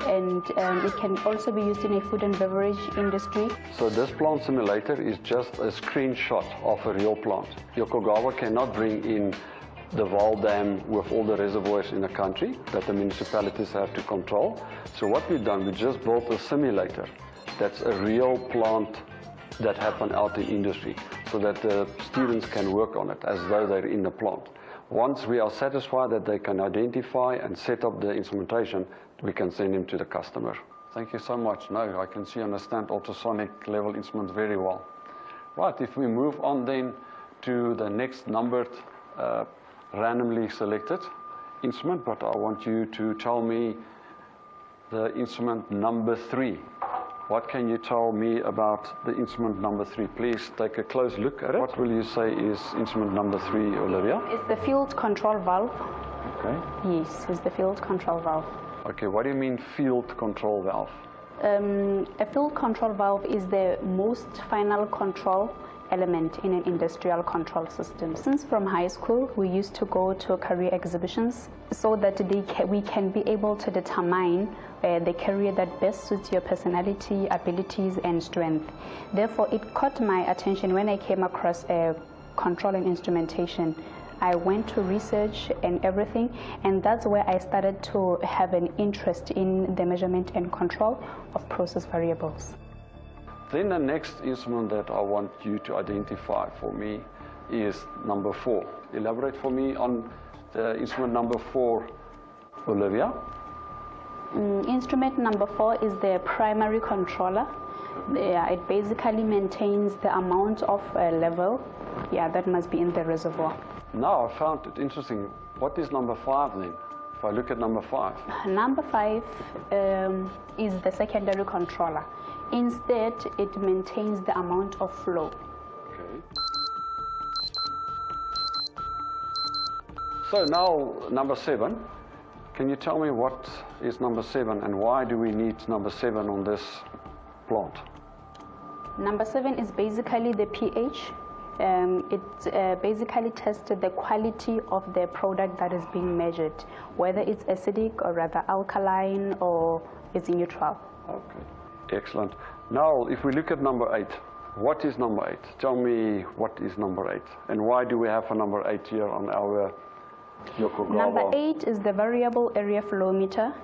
and it can also be used in a food and beverage industry. So this plant simulator is just a screenshot of a real plant. Yokogawa cannot bring in the Val Dam with all the reservoirs in the country that the municipalities have to control. So what we've done, we just built a simulator that's a real plant that happen out in industry, so that the students can work on it as though they're in the plant. Once we are satisfied that they can identify and set up the instrumentation, we can send them to the customer. Thank you so much. No, I can see and understand ultrasonic level instruments very well. Right, if we move on then to the next numbered randomly selected instrument, but I want you to tell me the instrument number 3. What can you tell me about the instrument number 3? Please take a close look at it. What will you say is instrument number 3, Olivia? It's the field control valve. Okay. Yes, it's the field control valve. Okay, what do you mean field control valve? A field control valve is the most final control element in an industrial control system. Since from high school, we used to go to career exhibitions so that we can be able to determine the career that best suits your personality, abilities, and strength. Therefore, it caught my attention when I came across a control and instrumentation I went to research and everything, and that's where I started to have an interest in the measurement and control of process variables. Then the next instrument that I want you to identify for me is number 4. Elaborate for me on the instrument number 4, Olivia. Instrument number 4 is the primary controller. It basically maintains the amount of level that must be in the reservoir. Now I found it interesting. What is number 5 then? If I look at number 5. Number 5 is the secondary controller. Instead, it maintains the amount of flow. Okay. So now number 7. Can you tell me what is number 7 and why do we need number 7 on this plant? Number 7 is basically the pH. It basically tests the quality of the product that is being measured, whether it's acidic or rather alkaline or it's neutral. Okay, excellent. Now, if we look at number 8, what is number 8? Tell me what is number 8 and why do we have a number 8 here on our Yokogawa? Number 8 is the variable area flow meter.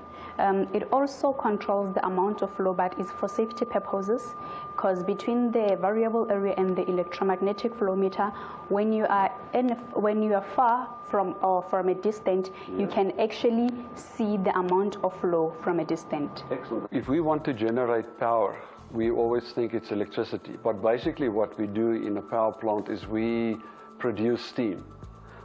It also controls the amount of flow, but it's for safety purposes, because between the variable area and the electromagnetic flow meter, when you are far from or from a distance, you can actually see the amount of flow from a distance. Excellent. If we want to generate power, we always think it's electricity, but basically what we do in a power plant is we produce steam.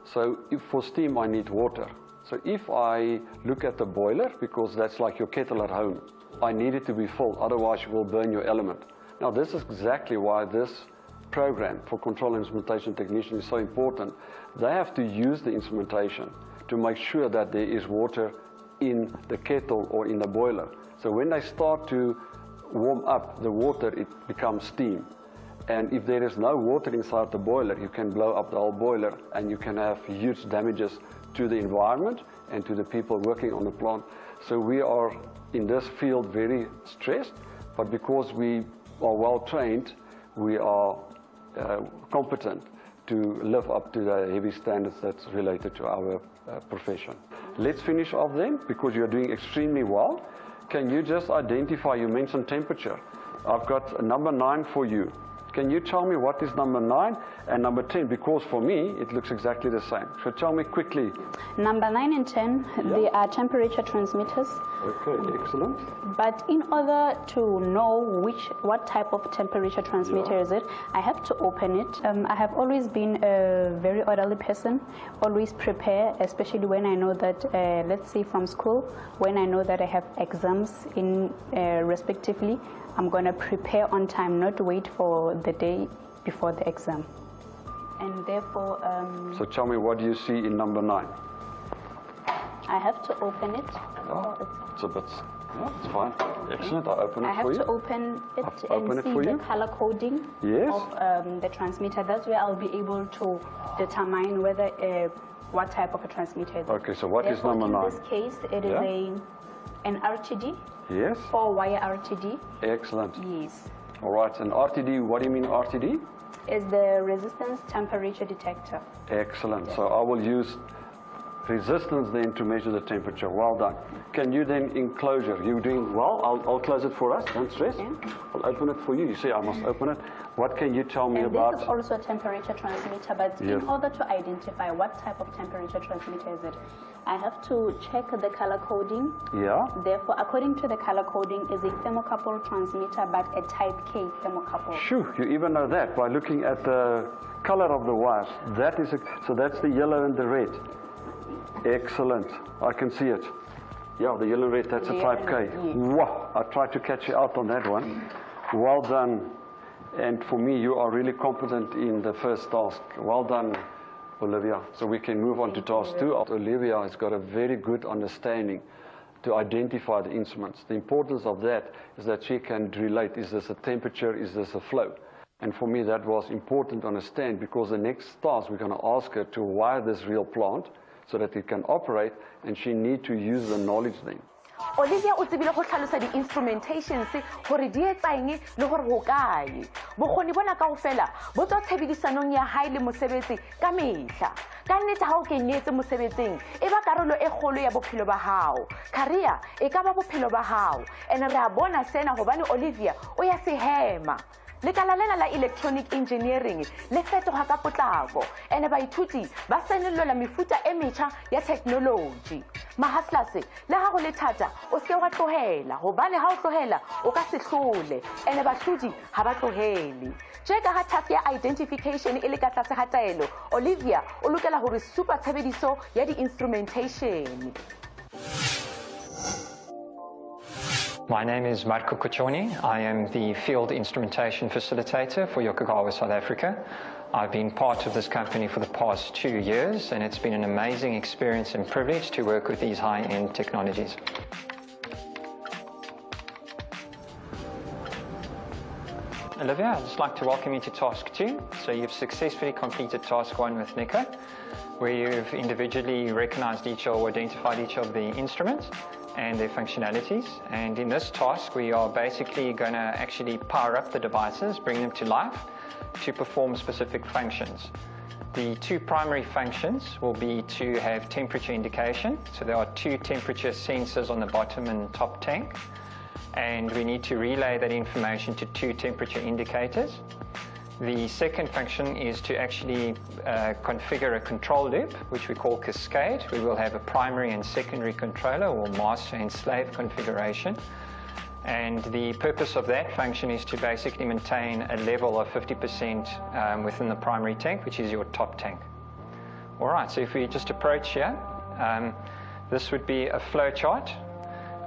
So if for steam I need water. So if I look at the boiler, because that's like your kettle at home, I need it to be full, otherwise you will burn your element. Now this is exactly why this program for control and instrumentation technician is so important. They have to use the instrumentation to make sure that there is water in the kettle or in the boiler. So when they start to warm up the water, it becomes steam. And if there is no water inside the boiler, you can blow up the whole boiler and you can have huge damages to the environment and to the people working on the plant. So we are in this field very stressed, but because we are well trained, we are competent to live up to the heavy standards that's related to our profession. Let's finish off then, because you're doing extremely well. Can you just identify, you mentioned temperature. I've got number 9 for you. Can you tell me what is number 9 and number 10? Because for me, it looks exactly the same. So tell me quickly. Number 9 and 10, they are temperature transmitters. Okay, excellent. But in order to know what type of temperature transmitter is it, I have to open it. I have always been a very orderly person, always prepare, especially when I know that, let's say from school, when I know that I have exams in respectively, I'm going to prepare on time, not wait for the day before the exam. And therefore... so tell me, what do you see in number 9? I have to open it. Oh, it's a bit... Yeah, it's fine. Excellent. I'll open it for you. I have to open it and see the color coding of the transmitter. That's where I'll be able to determine whether what type of a transmitter it is. Okay, so what is number 9? In this case, it is an RTD. Yes. 4-wire RTD. Excellent. Yes. All right, and RTD, what do you mean RTD? Is the resistance temperature detector. Excellent. So I will use resistance then to measure the temperature. Well done. Can you then enclosure? You're doing well. I'll close it for us. Don't stress. Yeah. I'll open it for you. You see, I must open it. What can you tell me about? This is also a temperature transmitter, but in order to identify what type of temperature transmitter is it, I have to check the color coding. Yeah. Therefore, according to the color coding, is a thermocouple transmitter, but a type K thermocouple. Sure, you even know that by looking at the color of the wires. That is so that's the yellow and the red. Excellent. I can see it. Yeah, the yellow and red, that's a type K. Wow, I tried to catch you out on that one. Well done. And for me, you are really competent in the first task. Well done, Olivia. So we can move on to task 2. Olivia has got a very good understanding to identify the instruments. The importance of that is that she can relate, is this a temperature, is this a flow? And for me, that was important to understand, because the next task, we're going to ask her to wire this real plant so that it can operate, and she needs to use the knowledge then. Olivia o tsebile go tlhalosa di-instrumentations gore di etsang le gore go kae bokgoni bona kaofela bo tswa tshebedisanong ya hae le mosebetsi ka mehla ka nnete ha o kenyetse mosebetsing e ba karolo e kgolo ya bophelo ba hao career e ka ba bophelo ba hao ene re a bona sena hobane Olivia o ya sehema lekala lena la electronic engineering le fetoga ka potlako ene baithuti ba senelelwa mefuta e metjha ya technology mahastlase le ha go le thata o se wa tlohela hobane ha o tlohela o ka se hlole ene bahlodi ha ba tlohele jeka ha task ya identification e le ka tlase ga taelo Olivia o lokela hore super tshebediso ya di-instrumentation. My name is Marco Coccioni. I am the Field Instrumentation Facilitator for Yokogawa, South Africa. I've been part of this company for the past 2 years, and it's been an amazing experience and privilege to work with these high-end technologies. Olivia, I'd just like to welcome you to Task 2. So you've successfully completed Task 1 with Nico, where you've individually recognized or identified each of the instruments and their functionalities. And in this task, we are basically going to actually power up the devices, bring them to life to perform specific functions. The two primary functions will be to have temperature indication. So there are 2 temperature sensors on the bottom and top tank. And we need to relay that information to 2 temperature indicators. The second function is to actually configure a control loop, which we call cascade. We will have a primary and secondary controller, or master and slave configuration. And the purpose of that function is to basically maintain a level of 50% within the primary tank, which is your top tank. All right, so if we just approach here, this would be a flow chart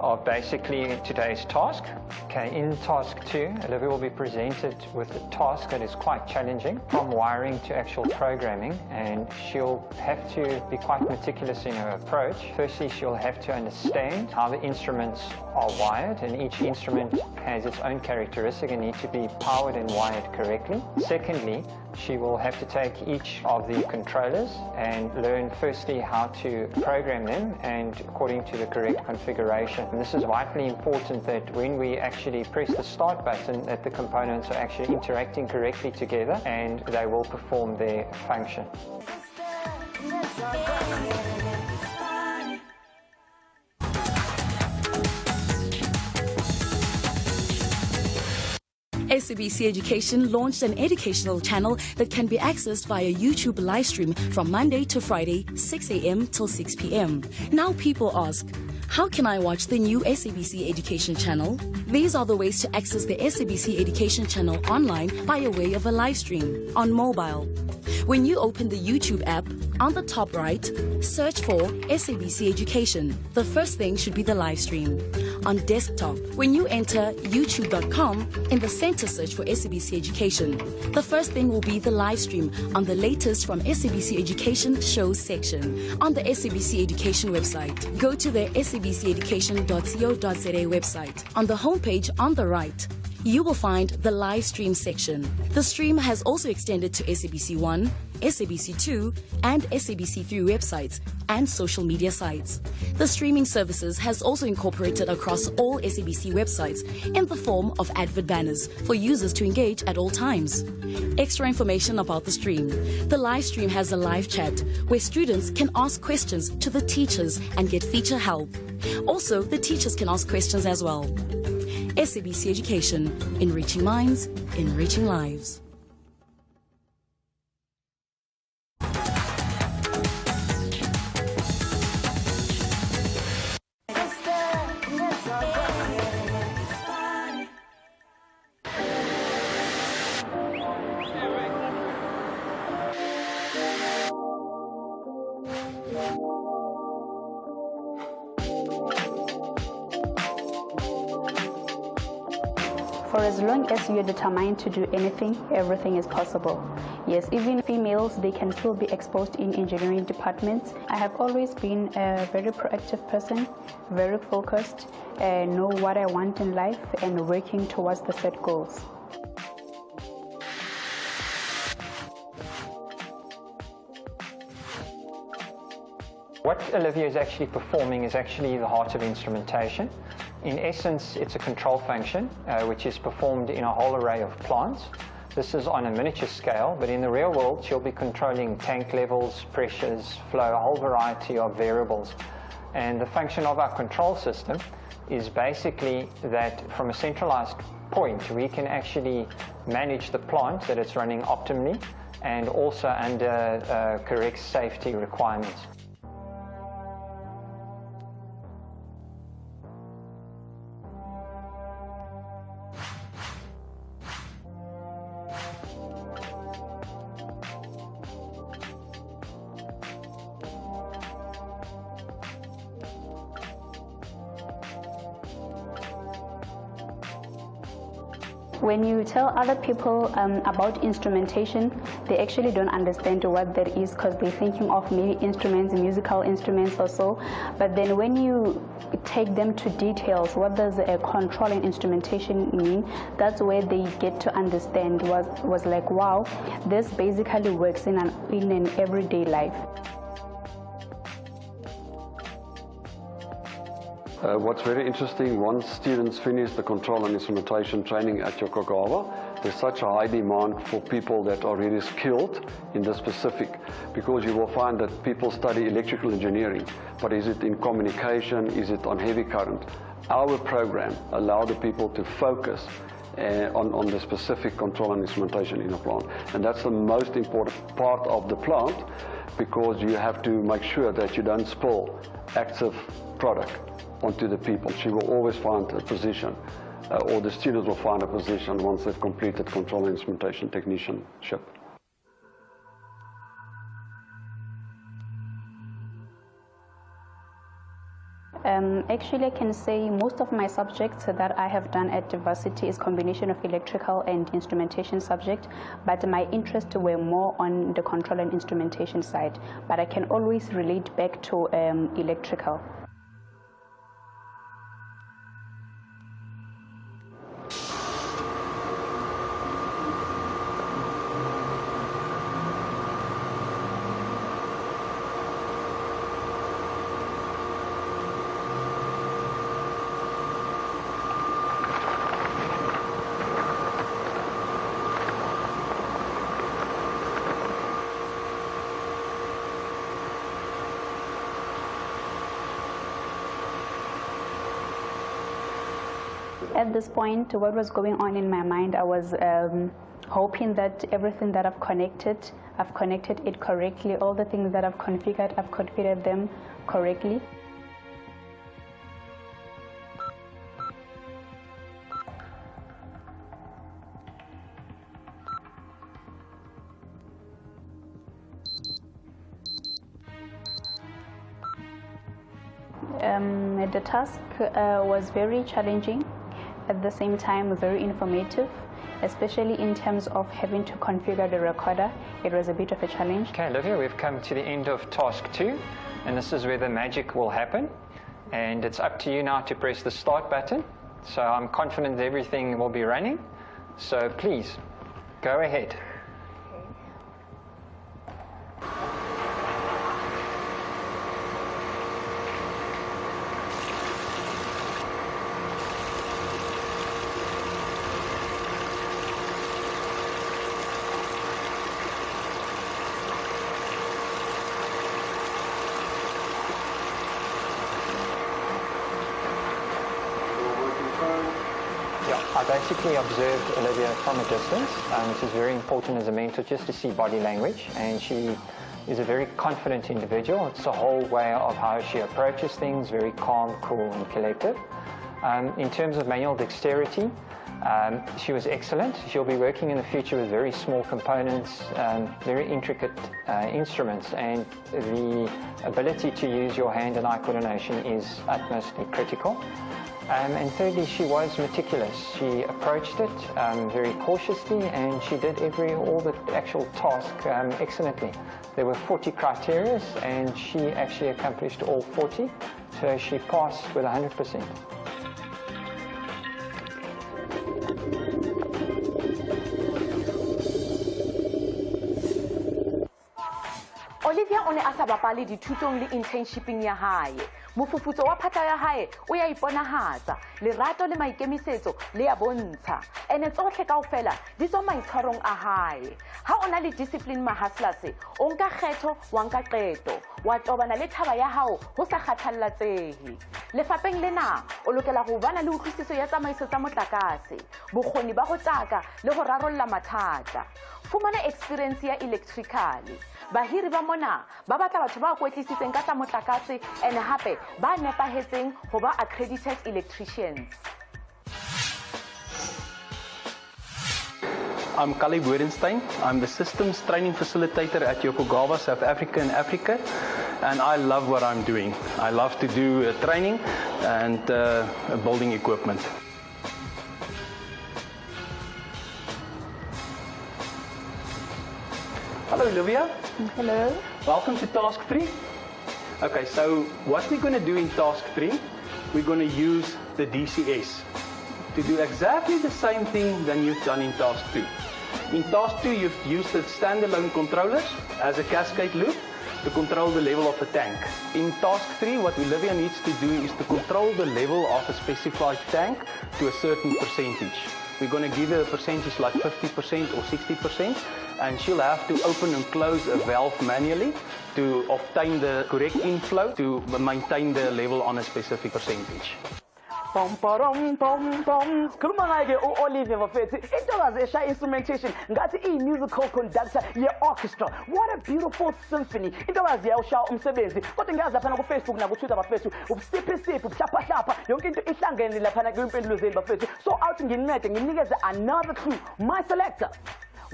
of basically today's task. Okay, in task 2, Olivia will be presented with a task that is quite challenging, from wiring to actual programming, and she'll have to be quite meticulous in her approach. Firstly, she'll have to understand how the instruments are wired, and each instrument has its own characteristic and need to be powered and wired correctly. Secondly, she will have to take each of the controllers and learn firstly how to program them and according to the correct configuration. And this is vitally important that when we actually press the start button, that the components are actually interacting correctly together and they will perform their function. SABC Education launched an educational channel that can be accessed via YouTube live stream from Monday to Friday, 6 a.m. till 6 p.m. Now people ask, how can I watch the new SABC Education channel? These are the ways to access the SABC Education channel online by way of a live stream on mobile. When you open the YouTube app, on the top right, search for SABC Education. The first thing should be the live stream. On desktop, when you enter youtube.com, in the center search for SABC Education, the first thing will be the live stream on the latest from SABC Education shows section on the SABC Education website. Go to the sabceducation.co.za website. On the homepage on the right, you will find the live stream section. The stream has also extended to SABC 1, SABC 2, and SABC 3 websites and social media sites. The streaming services has also incorporated across all SABC websites in the form of advert banners for users to engage at all times. Extra information about the stream. The live stream has a live chat where students can ask questions to the teachers and get feature help. Also, the teachers can ask questions as well. SABC Education, enriching minds, enriching lives. For as long as you're determined to do anything, everything is possible. Yes, even females, they can still be exposed in engineering departments. I have always been a very proactive person, very focused, know what I want in life and working towards the set goals. What Olivia is actually performing is actually the heart of instrumentation. In essence, it's a control function which is performed in a whole array of plants. This is on a miniature scale, but in the real world, she'll be controlling tank levels, pressures, flow, a whole variety of variables. And the function of our control system is basically that from a centralized point, we can actually manage the plant that it's running optimally and also under correct safety requirements. When you tell other people about instrumentation, they actually don't understand what that is because they're thinking of maybe instruments, musical instruments or so. But then when you take them to details, what does a control and instrumentation mean? That's where they get to understand was like, wow, this basically works in an everyday life. What's very interesting, once students finish the control and instrumentation training at Yokogawa, there's such a high demand for people that are really skilled in the specific, because you will find that people study electrical engineering, but is it in communication, is it on heavy current? Our program allows the people to focus on the specific control and instrumentation in a plant. And that's the most important part of the plant, because you have to make sure that you don't spill active product onto the people. She will always find a position, or the students will find a position once they've completed control and instrumentation technicianship. Actually, I can say most of my subjects that I have done at varsity is combination of electrical and instrumentation subject, but my interests were more on the control and instrumentation side, but I can always relate back to electrical. At this point, what was going on in my mind, I was hoping that everything that I've connected it correctly. All the things that I've configured them correctly. The task was very challenging, at the same time very informative, especially in terms of having to configure the recorder. It was a bit of a challenge. Okay, Olivia, we've come to the end of task 2, and this is where the magic will happen. And it's up to you now to press the start button. So I'm confident that everything will be running. So please, go ahead. I basically observed Olivia from a distance, which is very important as a mentor, just to see body language, and she is a very confident individual. It's a whole way of how she approaches things, very calm, cool, and collective. In terms of manual dexterity, she was excellent. She'll be working in the future with very small components, very intricate instruments, and the ability to use your hand and eye coordination is utmostly critical. And thirdly, she was meticulous. She approached it very cautiously, and she did all the actual task excellently. There were 40 criteria, and she actually accomplished all 40, so she passed with 100%. Olivia o ne a sa bapale dithutong le internshiping ya hae. Mofufutso wa phata ya hae o ya iponahatsa, lerato le maikemisetso le ya bontsha. Ene tsohle kaofela di tswa maitshwarong a hae. Ha o na le discipline mahaslas, o nka kgetho wa nka qeto, wa tobana le thaba ya hao ho sa kgathallatsehe. Lefapheng lena o lokela ho bana le utlwisiso ya tsamaiso tsa motlakase, bokgoni ba ho taka le ho rarolla mathata. Fumana experience ya electrical. Bahiri ba mona ba batla batho ba kwetlisitseng ka tsa motlakase and hape ba nepahetseng ho ba accredited electricians. I'm Kali Boerenstein. I'm the Systems Training Facilitator at Yokogawa, South Africa and Africa. And I love what I'm doing. I love to do training and building equipment. Hello, Olivia. Hello. Welcome to Task 3. Okay, so what we're going to do in Task 3, we're going to use the DCS to do exactly the same thing than you've done in Task 2. In Task 2, you've used the standalone controllers as a cascade loop to control the level of the tank. In Task 3, what Olivia needs to do is to control the level of a specified tank to a certain percentage. We're going to give her a percentage like 50% or 60%, and she'll have to open and close a valve manually to obtain the correct inflow to maintain the level on a specific percentage. Khuluma ngaye uOlivier bafethu intokazi eshaya instrumentation ngathi musical conductor ye-orchestra. What a beautiful symphony. Intokazi yawushaya umsebenzi kodwa ngiyazi lapha ku Facebook na ku Twitter bafethu ubusiphisiphi ubuhlapahlapha yonke into ihlangene lapha kwimpilo zenu bafethu. So awuthi ngincede nginikeze another clue. My selector,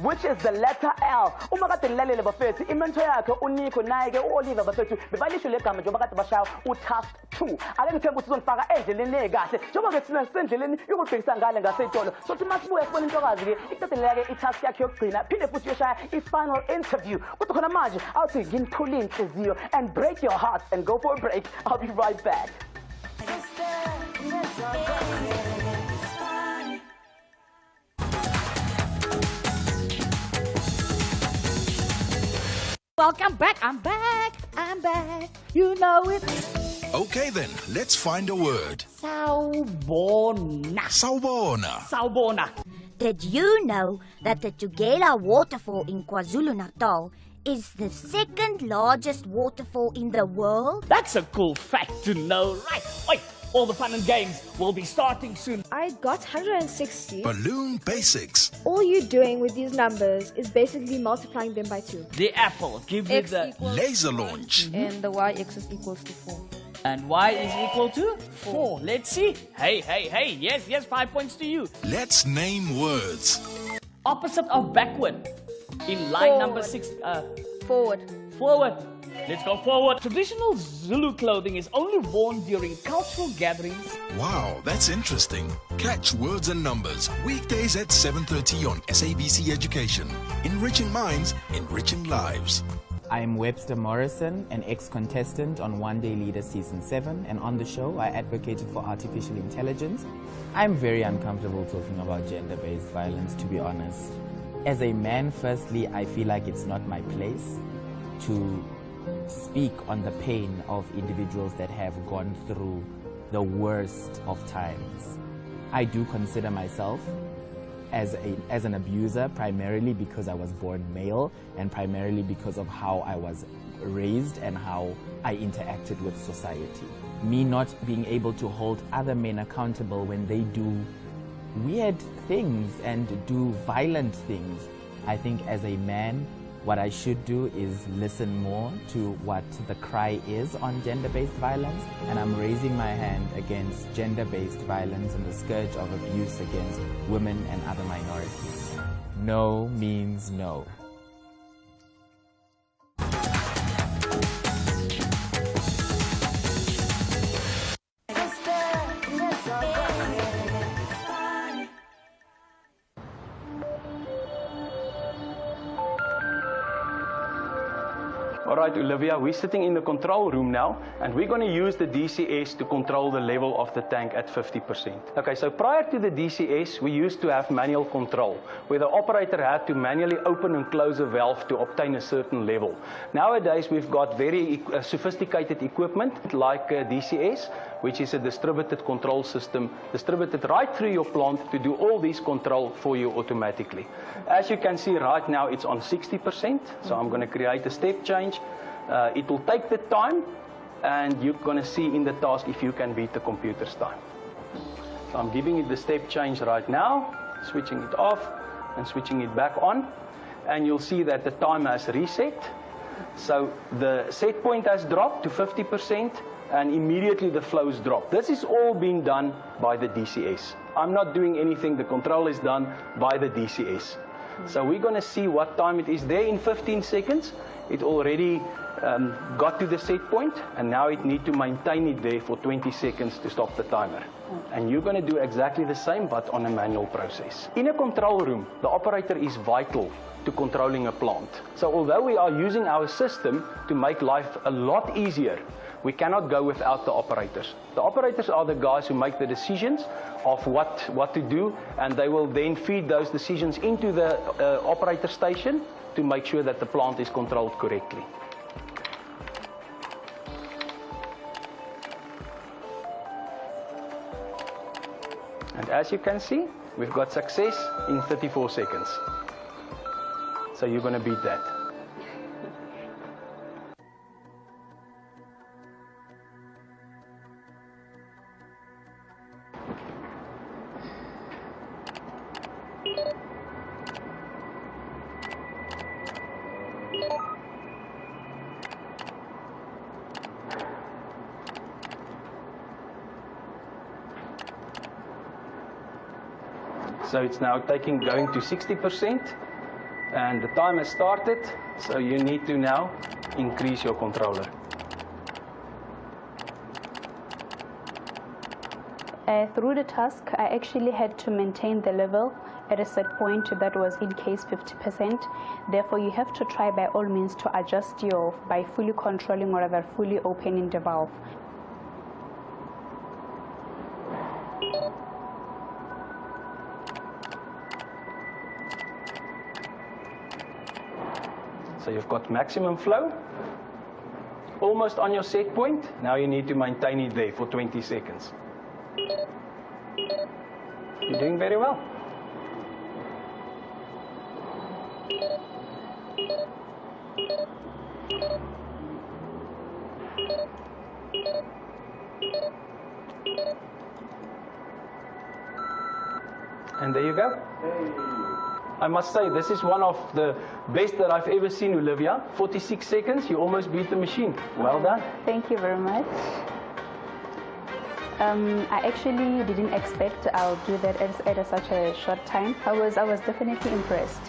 which is the letter L. Uma kade nilalele bafethu imento yakhe uNico naye ke uOlivier bafethu bebalisho legama njengoba kade bashaya uTask 2. Ake ngithemba ukuthi uzonifaka endleleni ekahle njengoba ke thina sisendleleni yokubhekisa ngale ngasetolo. So sithi masibuye sibone intokazi ke iqedelela ke iTask yakhe yokugcina phinde futhi yoshaya i-final interview. Kodwa khona manje awuthi nginiphule inhliziyo and break your heart and go for a break. I'll be right back. Welcome back. I'm back. You know it. Okay then, let's find a word. Sawubona. Sawubona. Did you know that the Tugela waterfall in KwaZulu-Natal is the second largest waterfall in the world? That's a cool fact to know, right? Oi, all the fun and games will be starting soon. I got 160. Balloon basics. All you're doing with these numbers is basically multiplying them by 2. The apple gives you the laser launch. And the y-axis equals to 4. And y is equal to 4. Let's see. Hey. Yes, 5 points to you. Let's name words. Opposite of backward. In line number 6. Forward. Let's go forward. Traditional Zulu clothing is only worn during cultural gatherings. Wow, that's interesting. Catch Words and Numbers weekdays at 7:30 on SABC Education. Enriching minds, enriching lives. I'm Webster Morrison, an ex-contestant on One Day Leader Season 7, and on the show I advocated for artificial intelligence. I'm very uncomfortable talking about gender-based violence, to be honest. As a man, firstly, I feel like it's not my place to speak on the pain of individuals that have gone through the worst of times. I do consider myself as an abuser, primarily because I was born male and primarily because of how I was raised and how I interacted with society. Me not being able to hold other men accountable when they do weird things and do violent things. I think as a man, what I should do is listen more to what the cry is on gender-based violence, and I'm raising my hand against gender-based violence and the scourge of abuse against women and other minorities. No means no. Alright, Olivia, we're sitting in the control room now, and we're going to use the DCS to control the level of the tank at 50%. Okay, so prior to the DCS, we used to have manual control, where the operator had to manually open and close a valve to obtain a certain level. Nowadays, we've got very sophisticated equipment like DCS, which is a distributed control system, distributed right through your plant to do all these control for you automatically. As you can see right now, it's on 60%, so I'm going to create a step change. It will take the time, and you're going to see in the task if you can beat the computer's time. So I'm giving it the step change right now, switching it off and switching it back on, and you'll see that the time has reset. So the set point has dropped to 50%, and immediately the flows drop. This is all being done by the DCS. I'm not doing anything, the control is done by the DCS. So we're going to see what time it is there in 15 seconds. It already got to the set point, and now it needs to maintain it there for 20 seconds to stop the timer. And you're going to do exactly the same, but on a manual process. In a control room, the operator is vital to controlling a plant. So although we are using our system to make life a lot easier, we cannot go without the operators. The operators are the guys who make the decisions of what to do, and they will then feed those decisions into the operator station to make sure that the plant is controlled correctly. And as you can see, we've got success in 34 seconds. So you're going to beat that. So it's now going to 60%, and the time has started, so you need to now increase your controller. Through the task, I actually had to maintain the level at a set point that was in case 50%. Therefore, you have to try by all means to adjust by fully controlling or rather fully opening the valve. So you've got maximum flow, almost on your set point. Now you need to maintain it there for 20 seconds. You're doing very well. And there you go. I must say, this is one of the best that I've ever seen, Olivia. 46 seconds, you almost beat the machine. Well done. Thank you very much. I actually didn't expect I'll do that at such a short time. I was definitely impressed.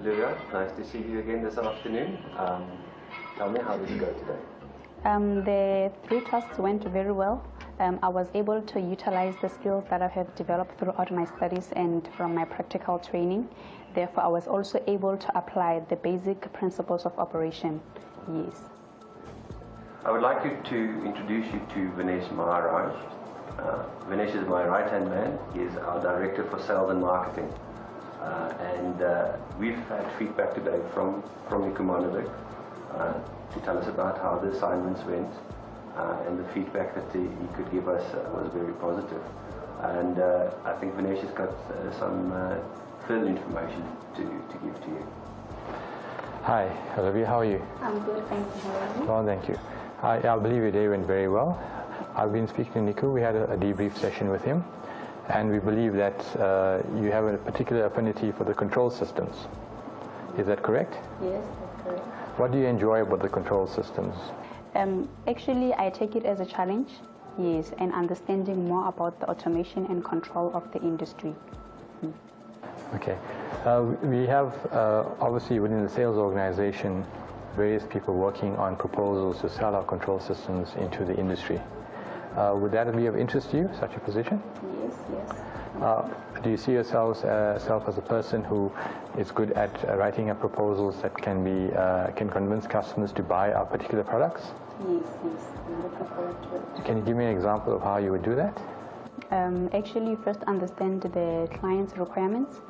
Olivia, nice to see you again this afternoon. Tell me, how did you go today? The 3 tasks went very well. I was able to utilize the skills that I have developed throughout my studies and from my practical training. Therefore, I was also able to apply the basic principles of operation. Yes. I would like to introduce you to Vinesh Maharaj. Vinesh is my right-hand man. He is our Director for Sales and Marketing. We've had feedback today from Motorbike to tell us about how the assignments went, and the feedback that he could give us was very positive. And I think Vinesh has got some further information to give to you. Hi, Olivia, how are you? I'm good, thank you. How are you? Well, thank you. I believe your day went very well. I've been speaking to Nico. We had a debrief session with him. And we believe that you have a particular affinity for the control systems. Is that correct? Yes, that's correct. What do you enjoy about the control systems? Actually, I take it as a challenge, yes, and understanding more about the automation and control of the industry. Okay. We have, obviously, within the sales organization, various people working on proposals to sell our control systems into the industry. Would that be of interest to you, such a position? Yes, yes. Do you see yourself as a person who is good at writing up proposals that can convince customers to buy our particular products? Yes, yes. I'm looking forward to it. Can you give me an example of how you would do that? Actually, you first understand the client's requirements,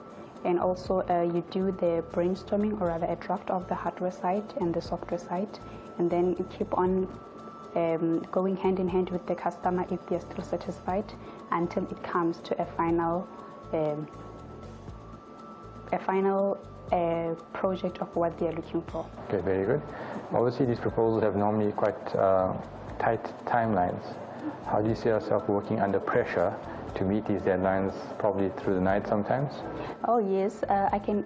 and also you do the brainstorming, or rather a draft of the hardware side and the software side, and then you keep on going hand in hand with the customer if they are still satisfied until it comes to a final project of what they are looking for. Okay, very good. Obviously, these proposals have normally quite tight timelines. How do you see yourself working under pressure to meet these deadlines, probably through the night sometimes? Oh yes, I can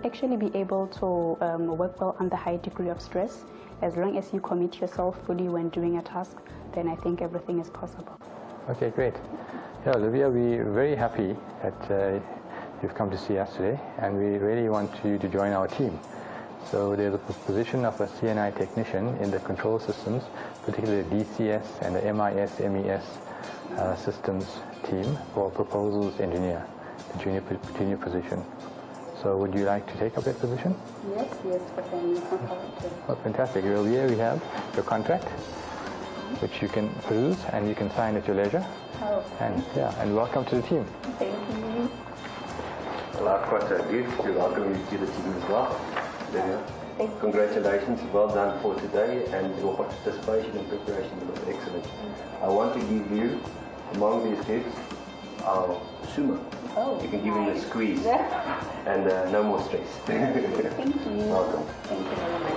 actually be able to work well under high degree of stress. As long as you commit yourself fully when doing a task, then I think everything is possible. Okay, great. Yeah, Olivia, we're very happy that you've come to see us today, and we really want you to join our team. So there's a position of a CNI technician in the control systems, particularly the DCS and the MIS, MES systems team for proposals engineer, the junior position. So would you like to take up that position? Yes, yes, certainly. Oh, fantastic. Well, here we have your contract, which you can peruse and you can sign at your leisure. Oh. And welcome to the team. Thank you. Well, I've got a gift to welcome you to the team as well. Olivia. Congratulations, well done for today, and your participation and preparation was excellent. I want to give you, among these gifts, our Suma. Oh, you can give him a squeeze and no more stress. Thank you. Welcome. Thank you very much.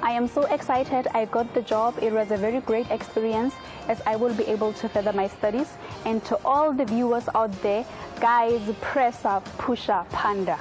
I am so excited I got the job. It was a very great experience, as I will be able to further my studies. And to all the viewers out there, guys, press up, push up, panda.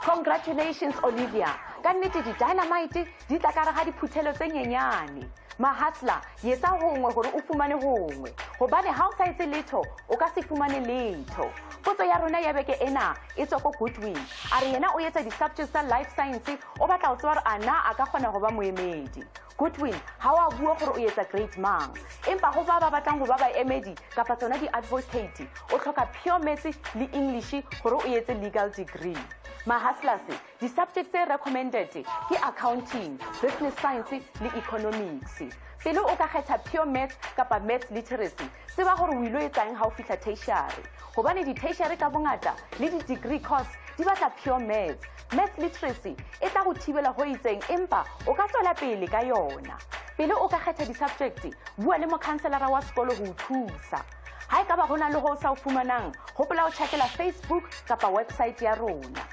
Congratulations, Olivia. Kannete di dynamite di tla ka re ga diphuthelo tse nyenyane. Mahasla yetsa hongwe gore o fumane hongwe gobane ha o sa etse letho o ka se fumane letho. Potso ya rona ya beke ena e tswa go Goodwin a re yena o etsa di-subjects tsa life science o batla go tseba gore ana a ka kgona go ba moemedi. Goodwin ha wa bua gore o etsa great mang empa go ba batlang go ba baemedi kapa tsona di-advocate o tlhoka pure maths le English gore o etse legal degree. Mahaslas, the subjects recommended ke accounting, business science le economics. Pele o ka kgetha pure maths kapa maths literacy, se ba gore o ilo etsang ha o fihla tertiary. Hobane di tertiary ka bongata le di degree course di batla pure maths. Maths literacy e tla go thibela ho itseng empa o ka tswela pele ka yona. Pele o ka kgetha di subjects, bua le mo counselor wa sekolo ho thusa. Ha e ka ba hona le ho sa o fumanang, hopola o checkela Facebook kapa website ya rona.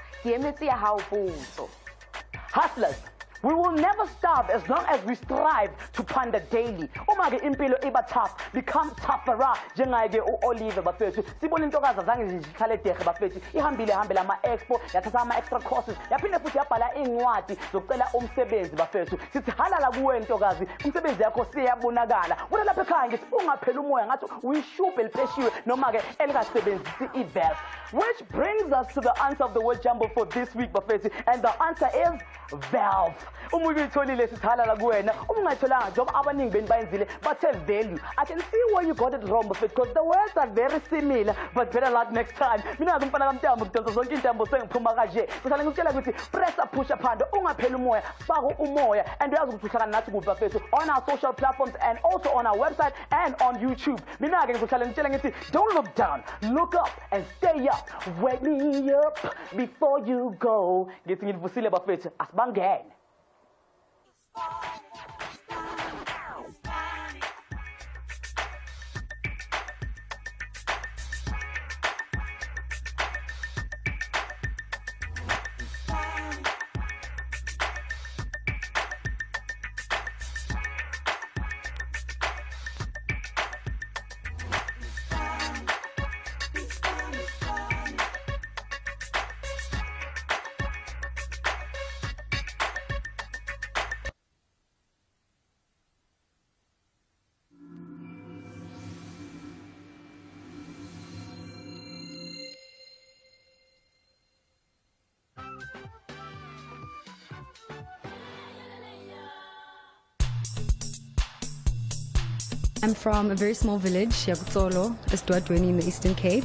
Hustlers, we will never stop as long as we strive to ponder daily. Umake impilo iba tough, become tougher. Njengake uOlive bafethu. Sibona intokazi zange zihlale dege bafethu. Ihambile ama expo, yathatha ama extra courses. Yaphinde futhi yabhala incwadi zokucela umsebenzi bafethu. Sithi halala kuwe intokazi, umsebenzi yakho siyabonakala. Wena lapha ekhaya ngithi ungaphela umoya ngathi uyishubhe lipheshiwe noma ke elingasebenzisi iverb. Which brings us to the answer of the word jumble for this week bafethu, and the answer is valve. Uma uyitholile sithala kuwena, uma ungayitholanga njengoba abaningi beni bayenzile bathe value. I can see where you got it wrong because the words are very similar, but better luck next time. Mina ngumfana kaMtambo ngidonsa zonke intambo sengiphuma kanje. Kusale ngikutshela ukuthi press up push up phando ungaphela umoya, faka umoya, and uyazi ukuthi uhlala nathi kuphi bafethu on our social platforms and also on our website and on YouTube. Mina ke ngizohlala ngitshela ngithi don't look down, look up and stay up. Wake me up before you go. Ngithi ngilivusile bafethu asibangene. I'm from a very small village, Yakutsolo, Estwadweni in the Eastern Cape.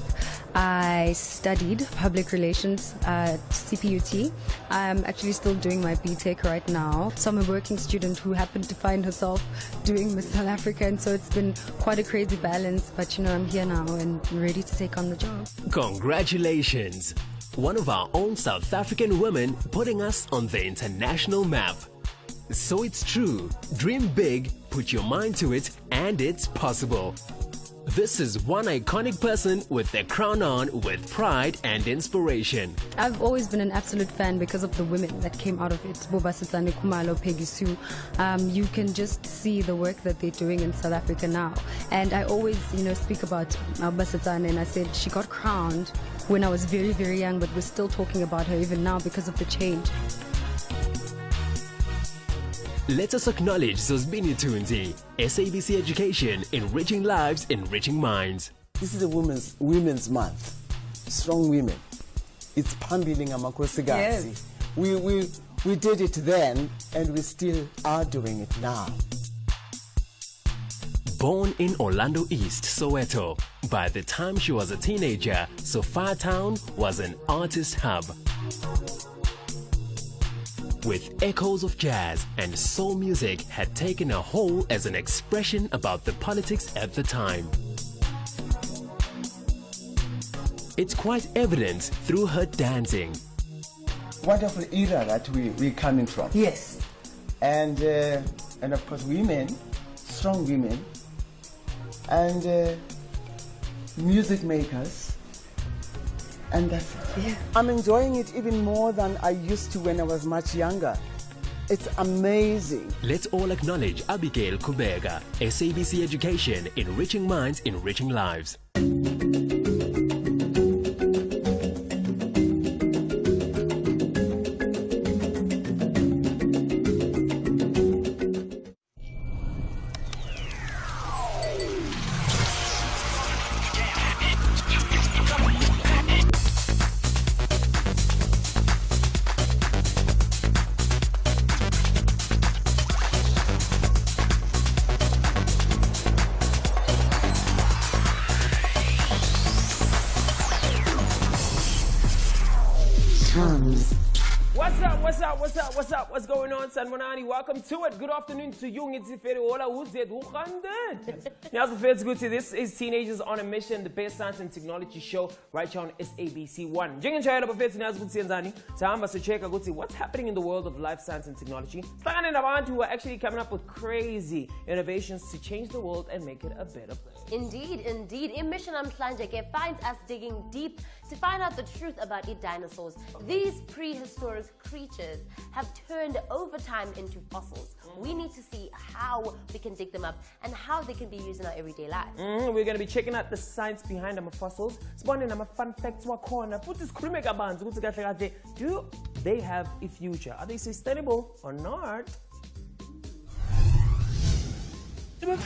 I studied public relations at CPUT. I'm actually still doing my BTech right now. So I'm a working student who happened to find herself doing Miss South Africa, and so it's been quite a crazy balance, but I'm here now and ready to take on the job. Congratulations! One of our own South African women putting us on the international map. So it's true. Dream big, put your mind to it, and it's possible. This is one iconic person with their crown on with pride and inspiration. I've always been an absolute fan because of the women that came out of it. Bobasitsane Kumalo, Peggy Sue. You can just see the work that they're doing in South Africa now. And I always, speak about Bobasitsane, and I said she got crowned when I was very, very young, but we're still talking about her even now because of the change. Let us acknowledge Zosbini Tunzi, SABC Education, enriching lives, enriching minds. This is a women's month. Strong women. It's Pambiling Amakosigasi. Yes. We did it then, and we still are doing it now. Born in Orlando East, Soweto, by the time she was a teenager, Sophia Town was an artist hub. With echoes of jazz and soul music had taken a whole as an expression about the politics at the time. It's quite evident through her dancing. Wonderful era that we're coming from. Yes. And of course women, strong women, and music makers. And that's it. Yeah. I'm enjoying it even more than I used to when I was much younger. It's amazing. Let's all acknowledge Abigail Kubega, SABC Education, enriching minds, enriching lives. What's going on, Sanwanani? Welcome to it. Good afternoon to you. This is Teenagers on a Mission, the best science and technology show right here on SABC 1. What's happening in the world of life science and technology? Who are actually coming up with crazy innovations to change the world and make it a better place. Indeed. Mission Amhlanje finds us digging deep to find out the truth about dinosaurs. These prehistoric creatures have turned over time into fossils. We need to see how we can dig them up and how they can be used in our everyday lives. We're going to be checking out the science behind our fossils. Spawning our fun facts. Do they have a future? Are they sustainable or not? TLMZ.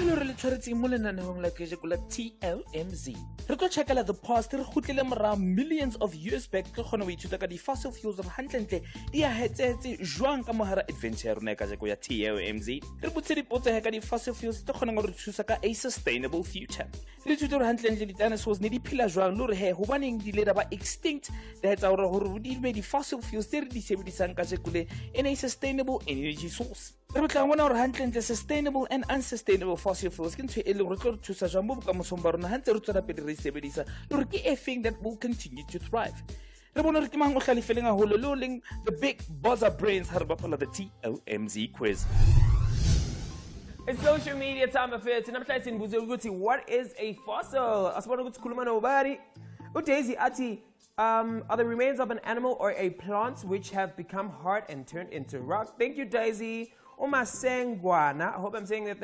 Re tlo checkela the past re khutlile mara millions of years back re khona go ithuta ka di fossil fuels re hantlentle di a hetsetse jwang ka mohara adventure ya rona ka jeko ya TLMZ. Re botse dipotse ka di fossil fuels te khona go re thusa ka a sustainable future. Re ithuta re hantlentle di dinosaurs ne di phila jwang lo re he ho baneng di le ba extinct le hetsa hore di be di fossil fuels tse re di sebedisang ka jeko le in a sustainable energy source. Re batla bona hore hantlentle sustainable and unsustainable fossil fuels ke ntse e le re tlo thusa jwang mo ka mosong ba rona hantse re tswela pele re sebedisa lore ke a thing that will continue to thrive. Re bona re ke mang o hlalifeleng a holo lo leng the big buzzer brains ha re bapala the TLMZ quiz. It's social media time affairs. What is a fossil? Daisy Ati, are the remains of an animal or a plant which have become hard and turned into rock? Thank you, Daisy. Oma Sengwana, I hope I'm saying that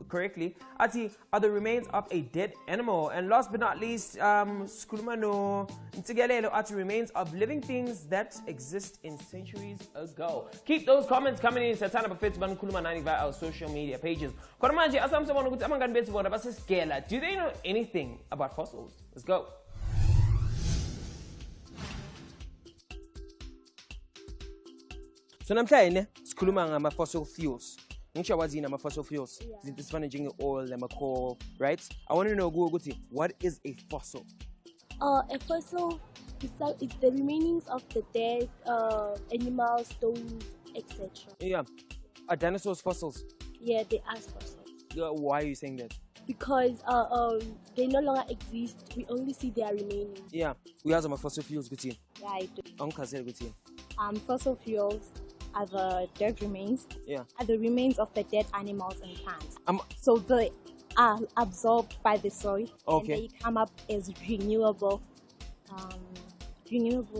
correctly. Ati, are the remains of a dead animal? And last but not least, Skulumano Ntigalelo, Ati, remains of living things that exist in centuries ago. Keep those comments coming in. Satana Buffets Bankuluma 90 via our social media pages. Kormanji, Asam someone who do they know anything about fossils? Let's go. So namhlanje sikhuluma ngama fossil fuels. Ngisho wazina ama-fossil fuels. Izinto ezifana njenge-oil, ama-coal, right? I want to know, Guti, what is a fossil? A fossil is the remainings of the dead animals, stones, etc. Yeah. Are dinosaurs fossils? Yeah, they are fossils. Why are you saying that? Because they no longer exist. We only see their remainings. Yeah. We have some fossil fuels, Guti. Yeah, I do. Guti. Fossil fuels are the dead remains. Yeah. Are the remains of the dead animals and plants. So they are absorbed by the soil. Okay. And they come up as renewable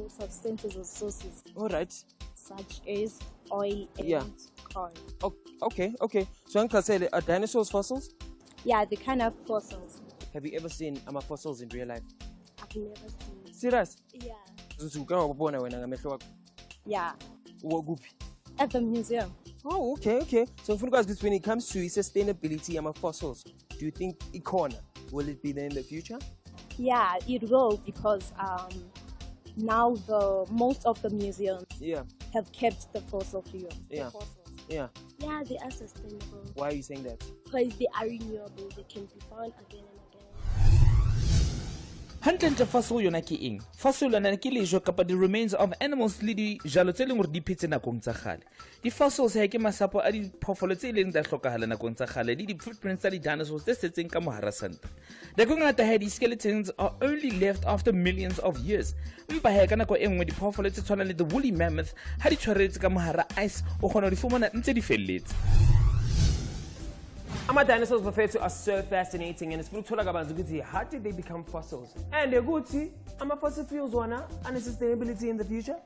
substances or sources. All right. Such as oil and corn. Okay. So Uncle said, are dinosaurs fossils? Yeah, the kind of fossils. Have you ever seen fossils in real life? I've never seen. Serious? Yeah. Yeah. At the museum. Oh, okay. So when it comes to sustainability of fossils, do you think will it be there in the future? Yeah, it will, because now most of the museums have kept the fossil fuel. Yeah. Yeah. Yeah, they are sustainable. Why are you saying that? Because they are renewable. They can be found again and again. Hantle fossil yona ke eng? Fossil yona ke lejo kapa the remains of animals le di jalo tse leng gore di phetse nakong tsa gale. Di fossils ha ke masapo a di phofolo tse leng da hlokahala nakong tsa gale le di footprints tsa di dinosaurs tse setseng ka mohara santa. The kongata ha di skeletons are only left after millions of years. Mpa ha ka nako engwe di phofolo tse tshwana le the woolly mammoth ha di tshwaretse ka mohara ice o kgona di fumana ntse di felletse. Dinosaurs are so fascinating, and it's how did they become fossils? And fossil fuels and sustainability in the future?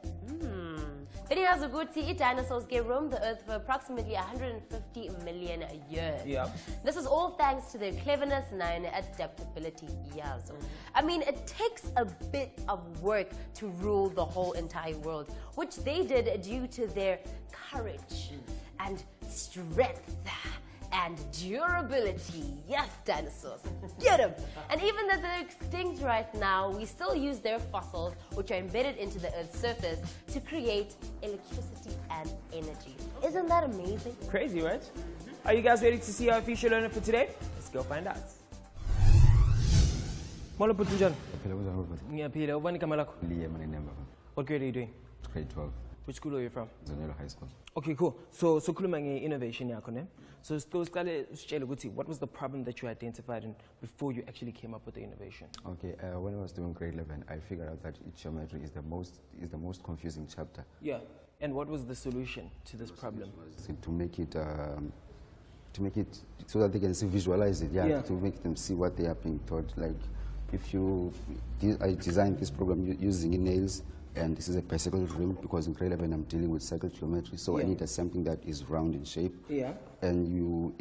Dinosaurs can roam the earth for approximately 150 million years. Yeah. This is all thanks to their cleverness and adaptability. Yeah. So, I mean, it takes a bit of work to rule the whole entire world, which they did due to their courage and strength and durability. Yes, dinosaurs. Get them! And even though they're extinct right now, we still use their fossils, which are embedded into the Earth's surface, to create electricity and energy. Isn't that amazing? Crazy, right? Are you guys ready to see our feature learner for today? Let's go find out. What grade are you doing? Grade 12. Which school are you from? Zonelo High School. Okay, cool. So innovation yakho. So what was the problem that you identified before you actually came up with the innovation? Okay, when I was doing grade 11, I figured out that geometry is the most confusing chapter. Yeah. And what was the solution to this problem? To make it so that they can visualize it. Yeah. To make them see what they are being taught. Like, I designed this program using nails. And this is a bicycle rim, because in grade 11 I'm dealing with cycle geometry, so I needed something that is round in shape. Yeah. And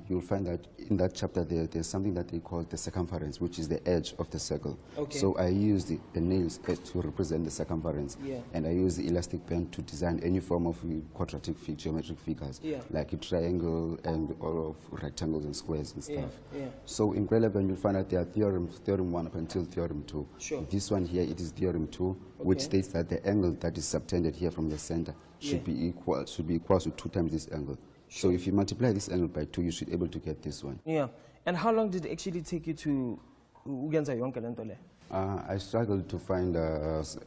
you'll find that in that chapter there's something that they call the circumference, which is the edge of the circle. Okay. So I used the nails to represent the circumference. Yeah. And I used the elastic band to design any form of quadratic geometric figures, like a triangle and all of rectangles and squares and stuff. Yeah. So in grade 11 you'll find that there are theorem 1 up until theorem 2. Sure. This one here, it is theorem 2, which states that the angle that is subtended here from the center should be equal to 2 times this angle. So if you multiply this angle by 2, you should be able to get this one. Yeah. And how long did it actually take you to I struggled to find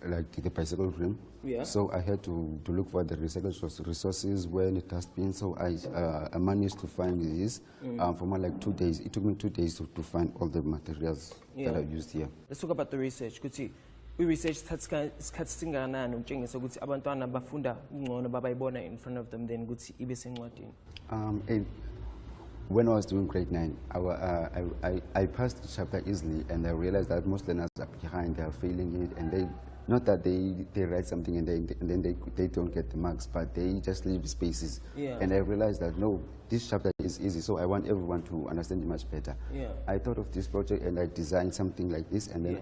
like the bicycle rim. Yeah. So I had to look for the recycled resources when it has been. So I managed to find this for more like 2 days. It took me 2 days to find all the materials that I used here. Let's talk about the research. We researched abantwana bafunda ngcono babayibona in front of them, then ukuthi ibe sencwadini. When I was doing grade 9, I passed the chapter easily, and I realized that most learners are behind, they are failing it, and not that they write something and then they don't get the marks, but they just leave spaces. Yeah. And I realized that no, this chapter is easy, so I want everyone to understand it much better. Yeah. I thought of this project and I designed something like this, and then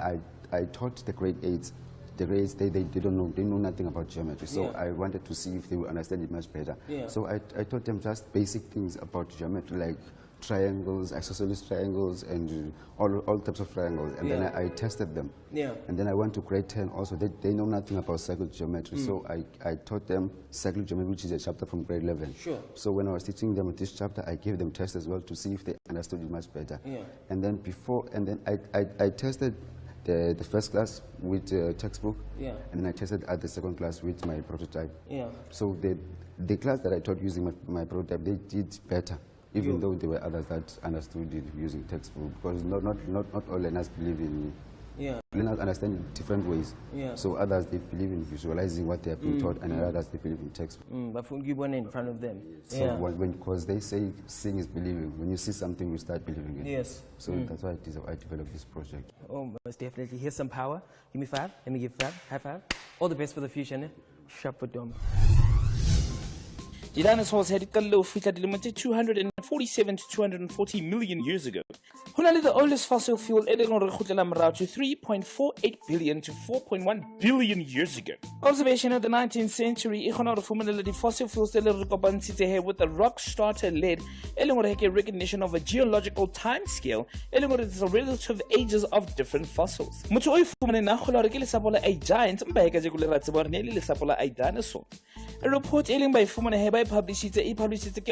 I taught the grade 8s. The grades, they don't know, they know nothing about geometry, so I wanted to see if they will understand it much better. Yeah. So I taught them just basic things about geometry, like triangles, isosceles triangles, and all types of triangles. And then I tested them. Yeah. And then I went to grade 10 also. They know nothing about cyclic geometry. So I taught them cyclic geometry, which is a chapter from grade 11. Sure. So when I was teaching them this chapter, I gave them tests as well to see if they understood it much better. Yeah. And then I tested the first class with textbook. Yeah. And then I tested at the second class with my prototype. Yeah. So the class that I taught using my prototype, they did better, even though there were others that understood it using textbook, because not all learners believe in. Yeah. Learners understand in different ways. Yeah. So others, they believe in visualizing what they have been taught, and others, they believe in textbook. But when you went in front of them. So because they say seeing is believing. When you see something, you start believing it. Yes. So that's why I developed this project. Oh, most definitely. Here's some power. Give me 5. Let me give 5. High 5. All the best for the future, ne? Sharp for dome. The dinosaurs had low feet at 247 to 240 million years ago. Hunali, the oldest fossil fuel, to 3.48 billion to 4.1 billion years ago. Observation of the 19th century, the fossil fuels with the rock starter lead, recognition of a geological time scale, the relative ages of different fossils. A giant, a dinosaur. A report by published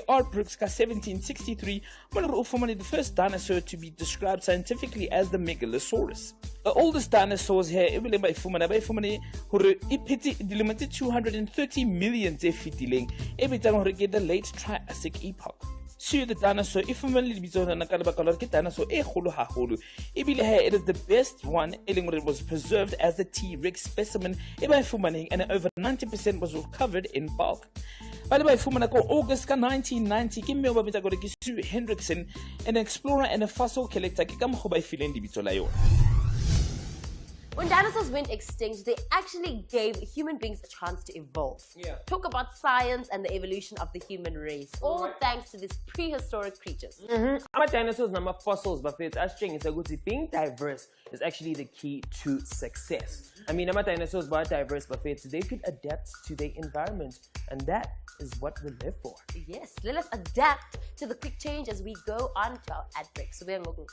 art books 1763 the first dinosaur to be described scientifically as the Megalosaurus. The oldest dinosaurs here 230 million the late Triassic epoch. So the dinosaur dinosaur it is the best one. It was preserved as the T-Rex specimen and over 90% was recovered in bulk. By the way, August 1990, Sue Hendrickson, an explorer and a fossil collector, when dinosaurs went extinct, they actually gave human beings a chance to evolve. Yeah. Talk about science and the evolution of the human race, all thanks to these prehistoric creatures. Dinosaurs number fossils, but it's actually being diverse is actually the key to success. I mean, dinosaurs are diverse, but they could adapt to their environment, and that is what we live for. Yes, let us adapt to the quick change as we go on to our ad break. So we're going to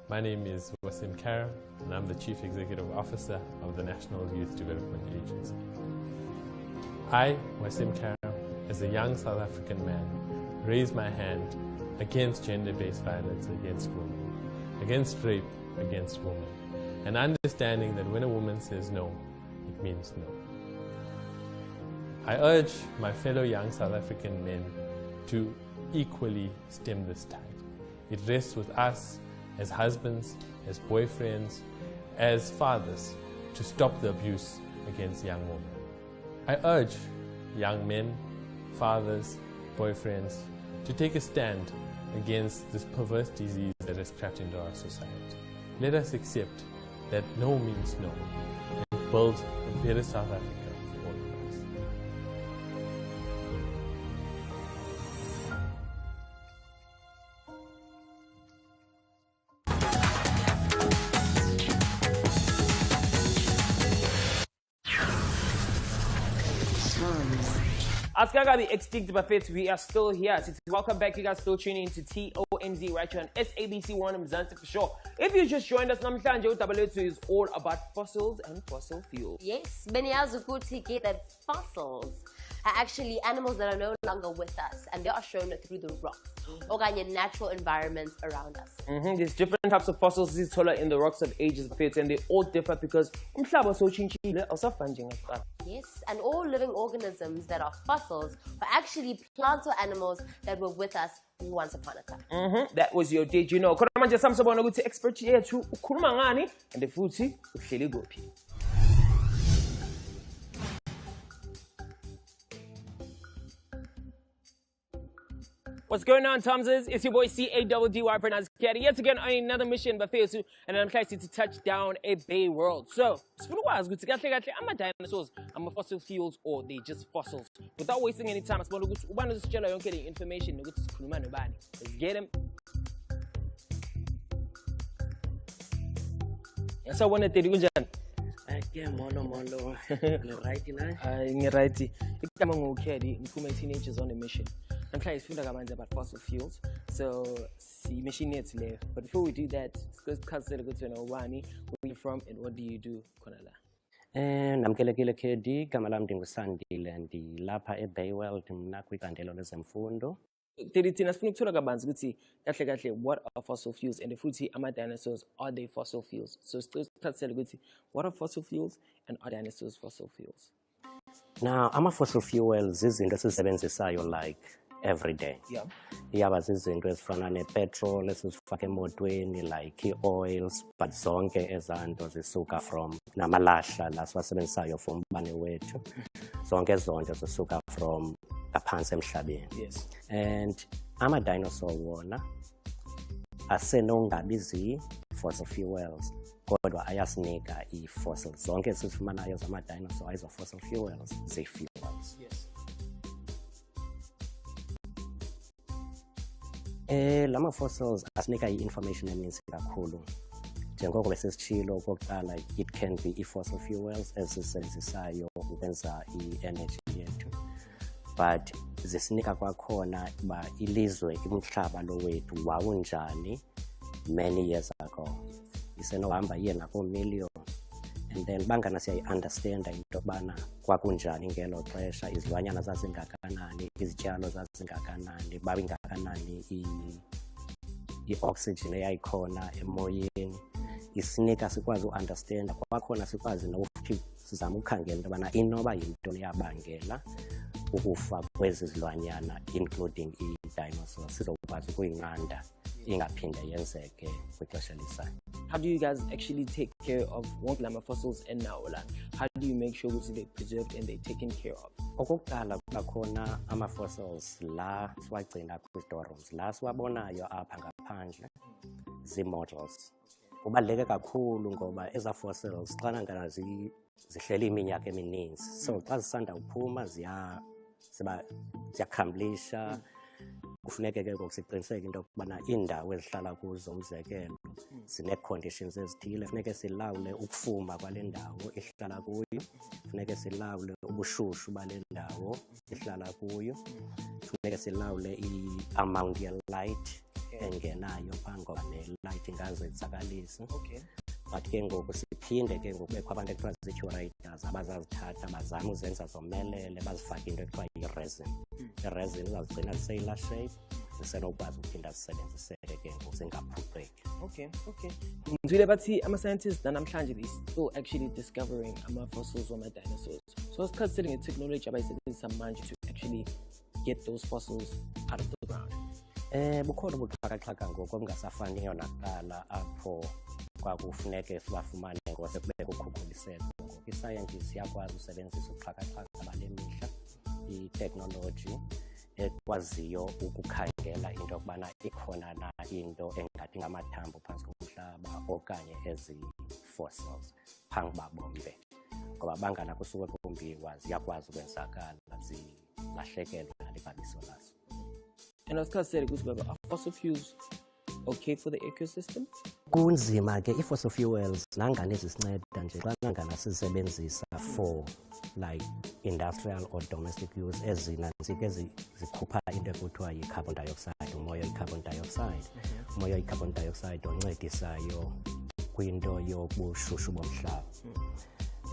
My name is Wasim Karam, and I'm the Chief Executive Officer of the National Youth Development Agency. I, Wasim Karam, as a young South African man, raise my hand against gender-based violence against women, against rape against women, and understanding that when a woman says no, it means no. I urge my fellow young South African men to equally stem this tide. It rests with us as husbands, as boyfriends, as fathers, to stop the abuse against young women. I urge young men, fathers, boyfriends, to take a stand against this perverse disease that has crept into our society. Let us accept that no means no, and build a better South Africa for all of us. Askaga the extinct buffets, we are still here. Welcome back, you guys still tuning into TOMZ right here on SABC 1 Mzansi for sure. If you just joined us, Namhlanje Utabalethu is all about fossils and fossil fuels. Yes, Benyazu Kuti that fossils are actually animals that are no longer with us, and they are shown through the rocks or natural environments around us. There's different types of fossils in the rocks of ages, and they all differ because yes, and all living organisms that are fossils are actually plants or animals that were with us once upon a time. That was your Did You Know? Kodwa samsabona ukuthi expert yethu ukhuluma ngani and futhi uhleli kuphi. What's going on, Tomses? It's your boy C-A-D-D-Y pronounced Caddy. Yet again on another mission by Piracy, and I'm excited to touch down a Bay world. So, it's for a while, good to get I'm a dinosaurs, I'm a fossil fuels, or they just fossils. Without wasting any time, I'm going to get the information. Let's get him. And so, when I did Yeah, molo. Right, Right. Igama ngukedi ngikume teenagers on a mission. I'm trying to find out about fossil fuels. So, see machine yet there. But before we do that, let's consider good to know where you're from and what do you do, Konala? Namkelekile Kedi, Kamalam Dingusandil and the Lapa e Baywell, Timnakwik and Delones and Fundo. What are fossil fuels? And the fruity ama dinosaurs, are they fossil fuels? So what are fossil fuels and are dinosaurs fossil fuels? Now, I'm a fossil fuels is in the 7 like every day. Yeah. Yeah, but this is from petrol, this is fucking more like oils, but zonke ezanto zisuka from namalasha, las wasebenzayo from bane wethu. Zonke zonke zisuka from ngaphansi emhlabeni. Yes. And ama dinosaur wona asenongabizi fossil fuels kodwa ayasinika i-fossils zonke esifumanayo zama-dinosaur ayizo-fossil fuels zii-fuels. Yes. Lama-fossils asinika i-information eninzi kakhulu njengoko besisitshilo okokuqala it can be i-fossil fuels ezisebenzisayo ukwenza i-energy yethu but zisinika kwakhona uba ilizwe umhlaba lo wethu wawunjani many years ago isenohamba iye nakoo-million and then bangana siyayi-understanda into yokubana kwakunjani ngelo xesha izilwanyana zazingakanani izityalo zazingakanani babingakanani i-oxygen eyayikhona emoyeni isinika sikwazi u-understanda kwakhona sikwazi nokuthi sizama ukukhangela into yobana inoba yintoni eyabangela ukufa kwezi zilwanyana including i-dinosaurs sizokwazi ukuyinqanda ingaphinde yenzeke kwixesha elizayo. How do you guys actually take care of wonke fossils and now how do you make sure they're preserved and they're taken care of? Okokuqala bakhona ama-fossils la siwagcina kwi-storerooms la siwabonayo apha ngaphandle zii-models. Kubaluleke kakhulu ngoba eza fossils xana ngana zihleli iminyaka emininzi so xa zisanda uphuma ziyakhamblisha kufuneke ke siqiniseke into yokubana iindawo ezihlala kuzo umzekelo zine-conditions ezithile funeke silawule ukufuma kwale ndawo ihlala kuyo funeke silawule ubushushu bale ndawo ihlala kuyo funeke silawule i-amount ye-light engenayo phaa ngoba ne-light ingazenzakalisa. Okay. But ke ngoku siphinde ke ngoku bekho abantu ekuthiwa zii-curators abazazithatha bazame uzenza zomelele bazifake into ekuthiwa yi-resin. I-resin izazigcina ziseyila shape zisenokwazi ukuphinda zisebenziseke ke ngoku zingaphuqeki. Okay. Ngizwile bathi ama-scientists namhlanje they still actually discovering ama-fossils wama-dinosaurs. So isikhathi sitting technology abayisebenzisa manje to actually get those fossils out of the ground. Bukhona ubuxhakaxhaka ngoku obungasafaniyo nakuqala apho kwakufuneke sibafumane ngose kubeke ukukhukuliseko ngoku i-scientist iyakwazi usebenzisa ubuxhakaxhaka bale mihla i-technology ekwaziyo ukukhangela into yokubana ikhona na into engathi ngamathambo phantsi komhlaba okanye ezi-fossils phambi babombe ngoba bangana kusuke kumbiwa ziyakwazi ukwenzakala zilahlekelwe nalixabiso lazo. And as Kaz said, are fossil fuels okay for the ecosystem? Kunzima ke i-fossil fuels nangane zisinceda nje xa nangana sisebenzisa for like industrial or domestic use ezinantsike zikhupha into ekuthiwa yi-carbon dioxide umoya i-carbon dioxide umoya i-carbon dioxide oncedisayo kwinto yobushushu bomhlaba.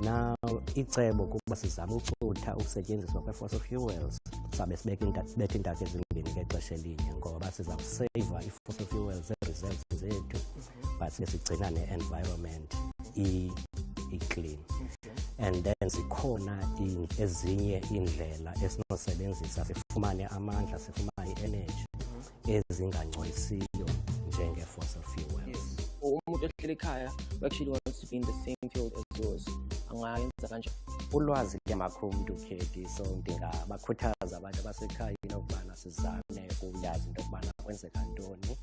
Now icebo kuba sizama ucutha ukusetyenziswa kwe-fossil fuels sabe sibeka intaka ezimbini ngexesha elinye ngoba sizawuseva i-fossil fuels e-reserves zethu but sigcina ne-environment i-clean. And then zikhona ezinye iindlela esinosebenzisa sifumane amandla sifumane i-energy ezingangcolisiyo njenge-fossil fuels. Umuntu ehleli ekhaya who actually wants to be in the same field as yours angayenza kanjani? Ulwazi liyamakho umuntu ukhethi so ndingabakhuthaza abantu abasekhaya inokubana sizame uyazi into yokubana kwenzeka ntoni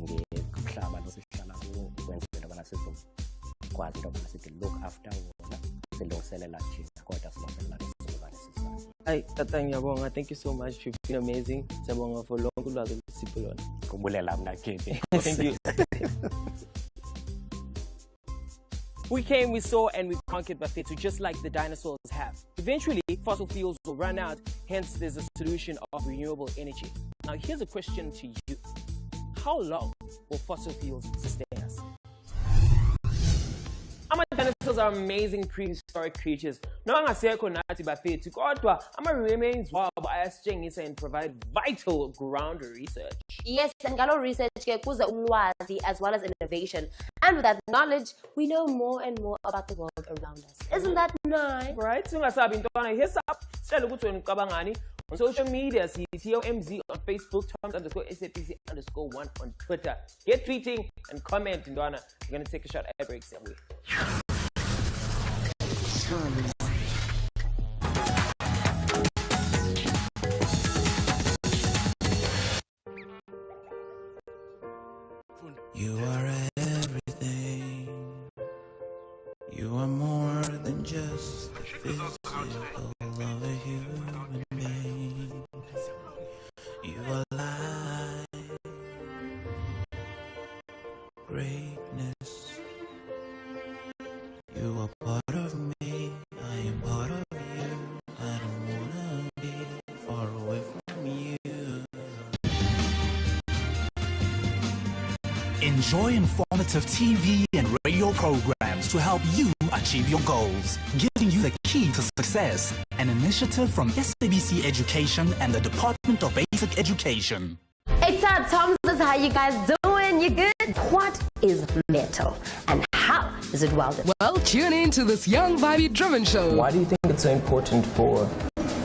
ngomhlaba losihlala kuwo ukwenzela into yokubana sizokwazi into yokubana sithi look after wona silungiselela thina kodwa silungiselela nesizukulwane sizayo. Hayi tata ngiyabonga, thank you so much, you've been amazing. Siyabonga for lonke ulwazi olusipho lona. Kubulela mna Khethi. Thank you. We came, we saw, and we conquered Bafethu just like the dinosaurs have. Eventually, fossil fuels will run out, hence there's a solution of renewable energy. Now here's a question to you. How long will fossil fuels sustain us? Dinosaurs are amazing prehistoric creatures. No angasekho nathi Bafethu kodwa ama-remains wabo ayasitshengisa and provide vital ground research. Yes, and ngalo research ke kuza ulwazi as well as innovation. And with that knowledge, we know more and more about the world around us. Isn't that nice? Right? Singasabi intwana hisa sitshela ukuthi wena ucabangani. On social media, see TOMZ on Facebook, Toms_SABC_1 on Twitter. Get tweeting and comment, Ndwana. We're going to take a shot at breaks and we. You are everything. You are more than just the physical of a human being. You are light, greatness. You are part of me. I am part of you. I don't wanna be far away from you. Enjoy informative TV and radio programs to help you achieve your goals, giving you the key to success. An initiative from SABC Education and the Department of Basic Education. It's up, Toms. How you guys doing? You good? What is metal and how is it welded? Well, tune in to this young, vibey driven show. Why do you think it's so important for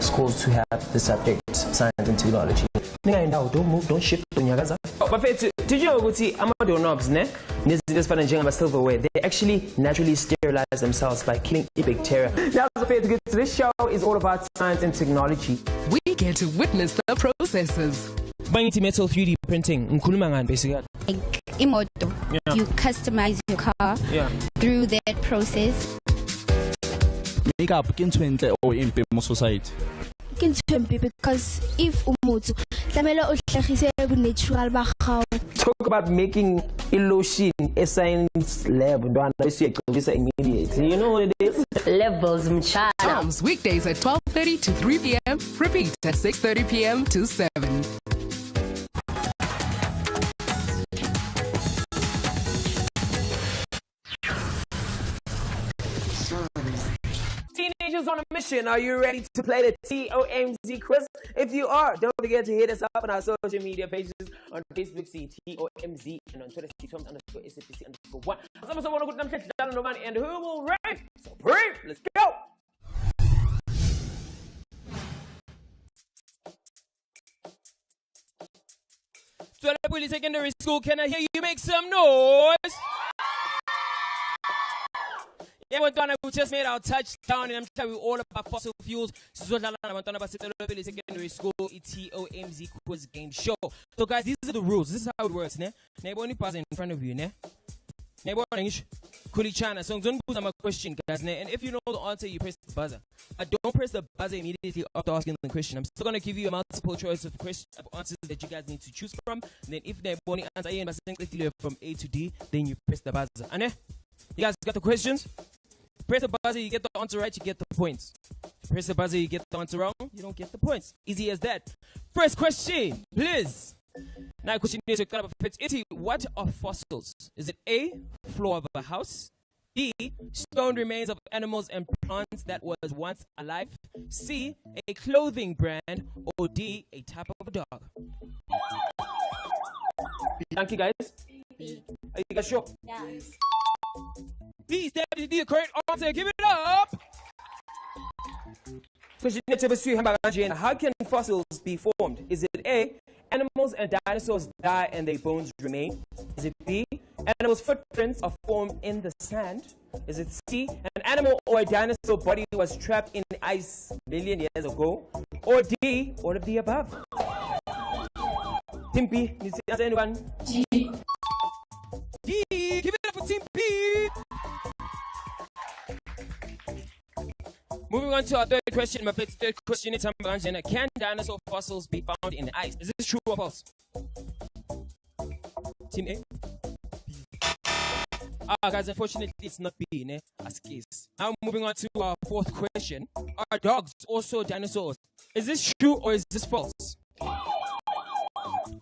schools to have the subject science and technology? Don't move, don't shift. Bafethu, did you know ukuthi ama-doorknobs nezinto ezifana njengama-silverware, they actually naturally sterilize themselves by killing bacteria. Now, Bafethu, this show is all about science and technology. We get to witness the processes. Bangithi metal 3D printing, ngikhuluma ngani basically? Like imoto, you customize your car through that process. Makeup kintswentle or impe mo society. Because if umutu tlamela o hlagise natural ba gago. Talk about making illusion a science lab ndwana bese immediately. You know what it is? Levels mchana. Toms weekdays at 12:30 to 3 p.m. Repeat at 6:30 p.m. to 7. Teenagers on a mission, are you ready to play the TOMZ quiz? If you are, don't forget to hit us up on our social media pages. On Facebook, see TOMZ, and on Twitter, see Toms_SABC_1. And who will rank? So brief, let's go! Twelapuli Secondary School, can I hear you make some noise? Yeah, we just made our touchdown, and I'm telling you all about fossil fuels. Secondary School, TOMZ quiz game show. So, guys, these are the rules. This is how it works, ne? Neighbor pass in front of you, ne? Neighbor English, Kuli China. So, don't put a question, guys, ne? And if you know the answer, you press the buzzer. Don't press the buzzer immediately after asking the question. I'm still gonna give you a multiple choice of answers that you guys need to choose from. And then, if neighbor answer from A to D, then you press the buzzer. Ane? You guys got the questions? Press the buzzer, you get the answer right, you get the points. Press the buzzer, you get the answer wrong, you don't get the points. Easy as that. First question, please. Now, question is, what are fossils? Is it A, floor of a house? B, stone remains of animals and plants that was once alive? C, a clothing brand? Or D, a type of a dog? Thank you, guys. Are you guys sure? Yeah. Please, definitely the correct answer. Give it up. Question number 3. How can fossils be formed? Is it A, animals and dinosaurs die and their bones remain? Is it B, animals' footprints are formed in the sand? Is it C, an animal or a dinosaur body was trapped in ice million years ago? Or D, all of the above? Team B, you see answer anyone? G. D, give it up for Team B. Moving on to our third question. My third question is, can dinosaur fossils be found in ice? Is this true or false? Team A? Guys, unfortunately, it's not B, ne? As case. Now, moving on to our fourth question. Are dogs also dinosaurs? Is this true or is this false?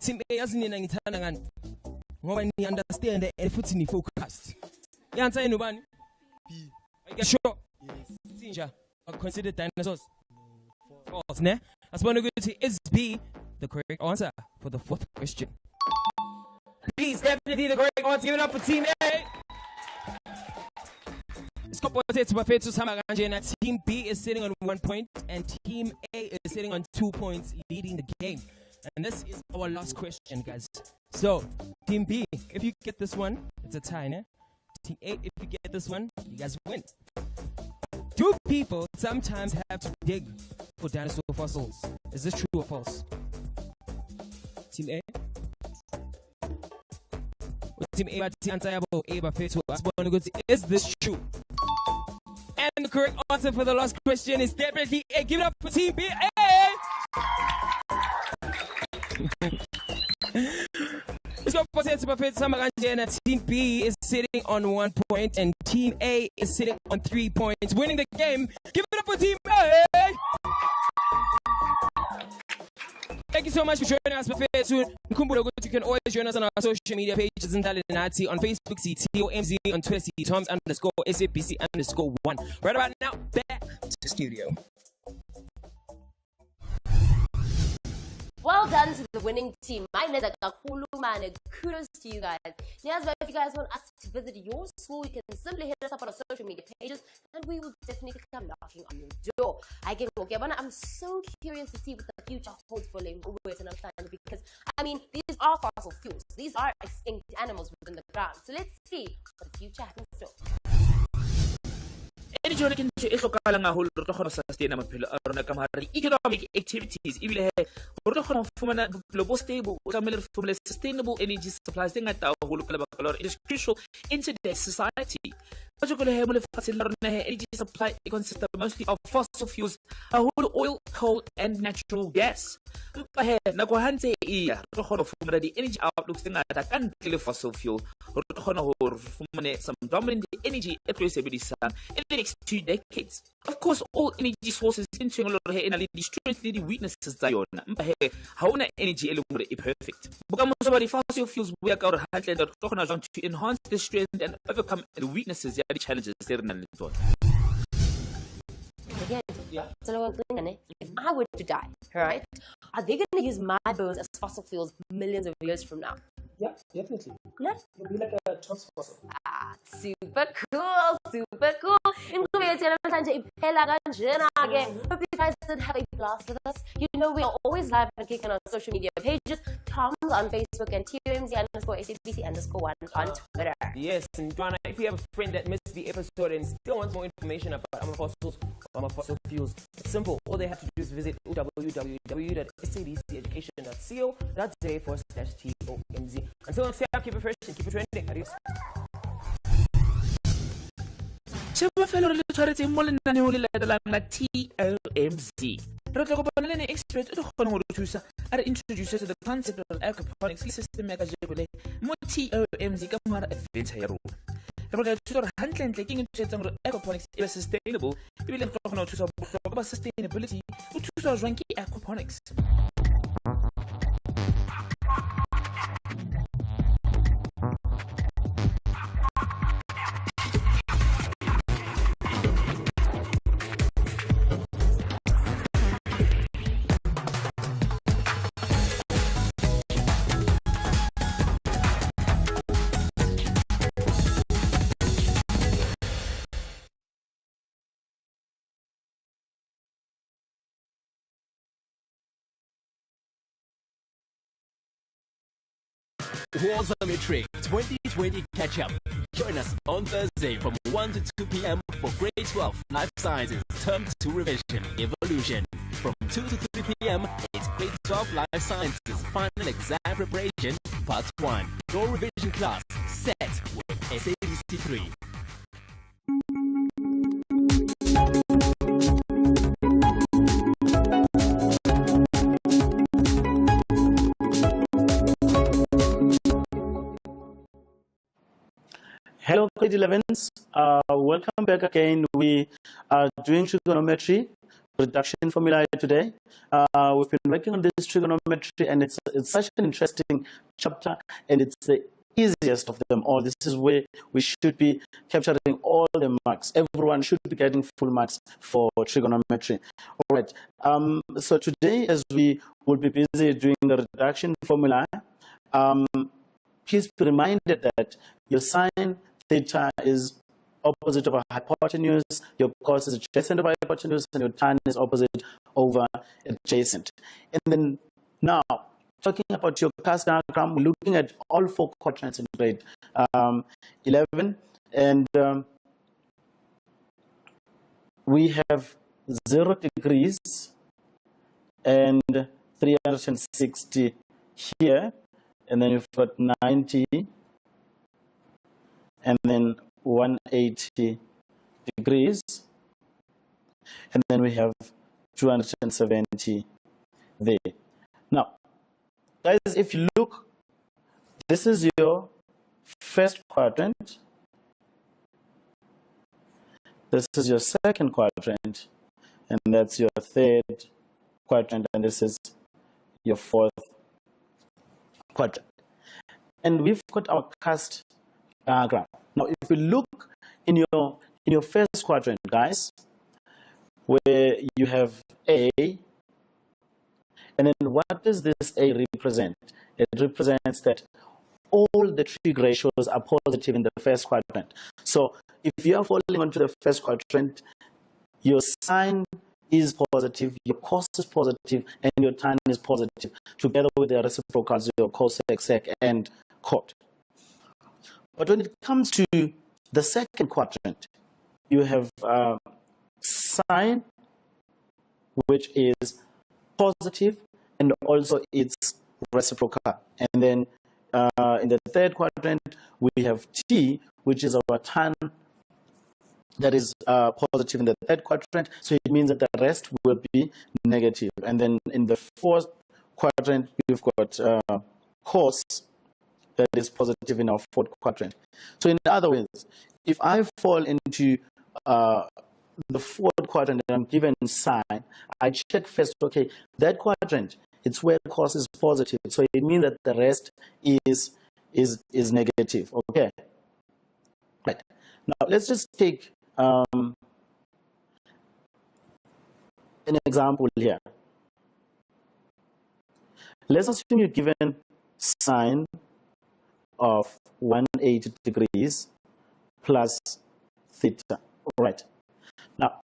Team A hasn't understand and put in focused. The answer is no one. B. Are you sure? Yes. Consider dinosaurs? False, ne? As one to say is B the correct answer for the fourth question. B is definitely the correct answer. Give it up for Team A. Team B is sitting on 1 point and Team A is sitting on 2 points, leading the game. And this is our last question, guys. So, Team B, if you get this one, it's a tie, ne? Team A, if you get this one, you guys win. Two people sometimes have to dig for dinosaur fossils. Is this true or false? Team A? Team A, is this true? And the correct answer for the last question is definitely A. Give it up for Team B. Let's go for Team B is sitting on 1 point and Team A is sitting on 3 points, winning the game. Give it up for Team A. Thank you so much for joining us. You can always join us on our social media pages on Facebook, TOMZ, on Twitter, Toms_SABC_1. Right about now, back to the studio. Well done to the winning team. Kudos to you guys. Yes, but if you guys want us to visit your school, you can simply hit us up on our social media pages and we will definitely come knocking on your door. I'm so curious to see what the future holds for Limbo's and Amhlanje because, I mean, these are fossil fuels. These are extinct animals within the ground. So let's see what the future has in store. Economic activities, global stable, sustainable energy supplies, is crucial in today's society. Energy supply consists mostly of fossil fuels, oil, coal, and natural gas. The energy outlooks fossil fuel, some dominant energy in the next 2 decades. Of course, all energy sources into the strengths the weaknesses how energy is perfect. Fossil fuels work out to enhance the strength and overcome the weaknesses and the challenges there. Again, so if I were to die, right, are they going to use my bones as fossil fuels millions of years from now? Yeah, definitely. Yeah? It'll be like a transfossil. Super cool, super cool. Hope you guys did have a blast with us. You know, we are always live and kicking on social media pages. Tom's on Facebook and TOMZ_SABC_1 on Twitter. Yes, and Joanna, if you have a friend that missed the episode and still wants more information about fossils or fossil fuels, it's simple. All they have to do is visit www.sabceducation.co.za/TOMZ. Until next time, keep it fresh and keep it trending. Adios. TOMZ. Expert introduce to the concept of aquaponics system TOMZ adventure. Aquaponics is sustainable. Sustainability aquaponics. Wasametry 2020 catch-up. Join us on Thursday from 1 to 2 p.m. for Grade 12 Life Sciences Term 2 Revision Evolution. From 2 to 3 p.m. it's Grade 12 Life Sciences Final Exam Preparation Part 1. Your revision class set with SABC 3. Hello, grade 11s, welcome back again. We are doing trigonometry reduction formula today. We've been working on this trigonometry, and it's such an interesting chapter, and it's the easiest of them all. This is where we should be capturing all the marks. Everyone should be getting full marks for trigonometry. All right. So today, as we will be busy doing the reduction formula, please be reminded that your sine theta is opposite of a hypotenuse, your cos is adjacent of a hypotenuse, and your tan is opposite over adjacent. And then now, talking about your cast diagram, we're looking at all 4 quadrants in grade 11, and we have 0 degrees and 360 here, and then we've got 90, and then 180 degrees, and then we have 270 there. Now, guys, if you look, this is your first quadrant, this is your second quadrant, and that's your third quadrant, and this is your fourth quadrant. And we've got our cast diagram. Now, if we look in your first quadrant, guys, where you have A, and then what does this A represent? It represents that all the trig ratios are positive in the first quadrant. So if you are falling onto the first quadrant, your sine is positive, your cos is positive, and your tan is positive, together with the reciprocals, your cosec, sec, and cot. But when it comes to the second quadrant, you have sine, which is positive, and also its reciprocal. And then in the third quadrant, we have t, which is our tan, that is positive in the third quadrant. So it means that the rest will be negative. And then in the fourth quadrant, we've got cos, that is positive in our fourth quadrant. So in other words, if I fall into the fourth quadrant and I'm given sine, I check first, okay, that quadrant, it's where cos is positive. So it means that the rest is negative, okay? Right. Now let's just take an example here. Let's assume you're given sine of 180 degrees plus theta. Right. Now,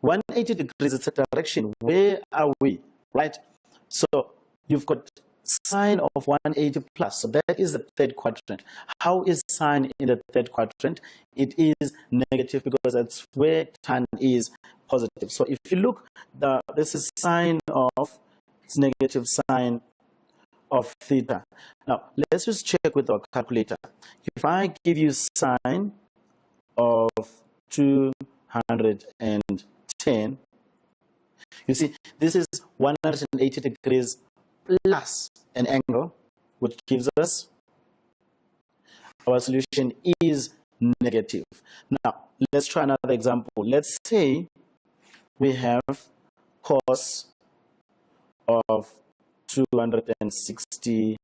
180 degrees is a direction. Where are we? Right. So you've got sine of 180 plus. So that is the third quadrant. How is sine in the third quadrant? It is negative because that's where tan is positive. So if you look, this is sine of, it's negative sine of theta. Now, let's just check with our calculator. If I give you sine of 210, you see, this is 180 degrees plus an angle, which gives us our solution is negative. Now, let's try another example. Let's say we have cos of 261.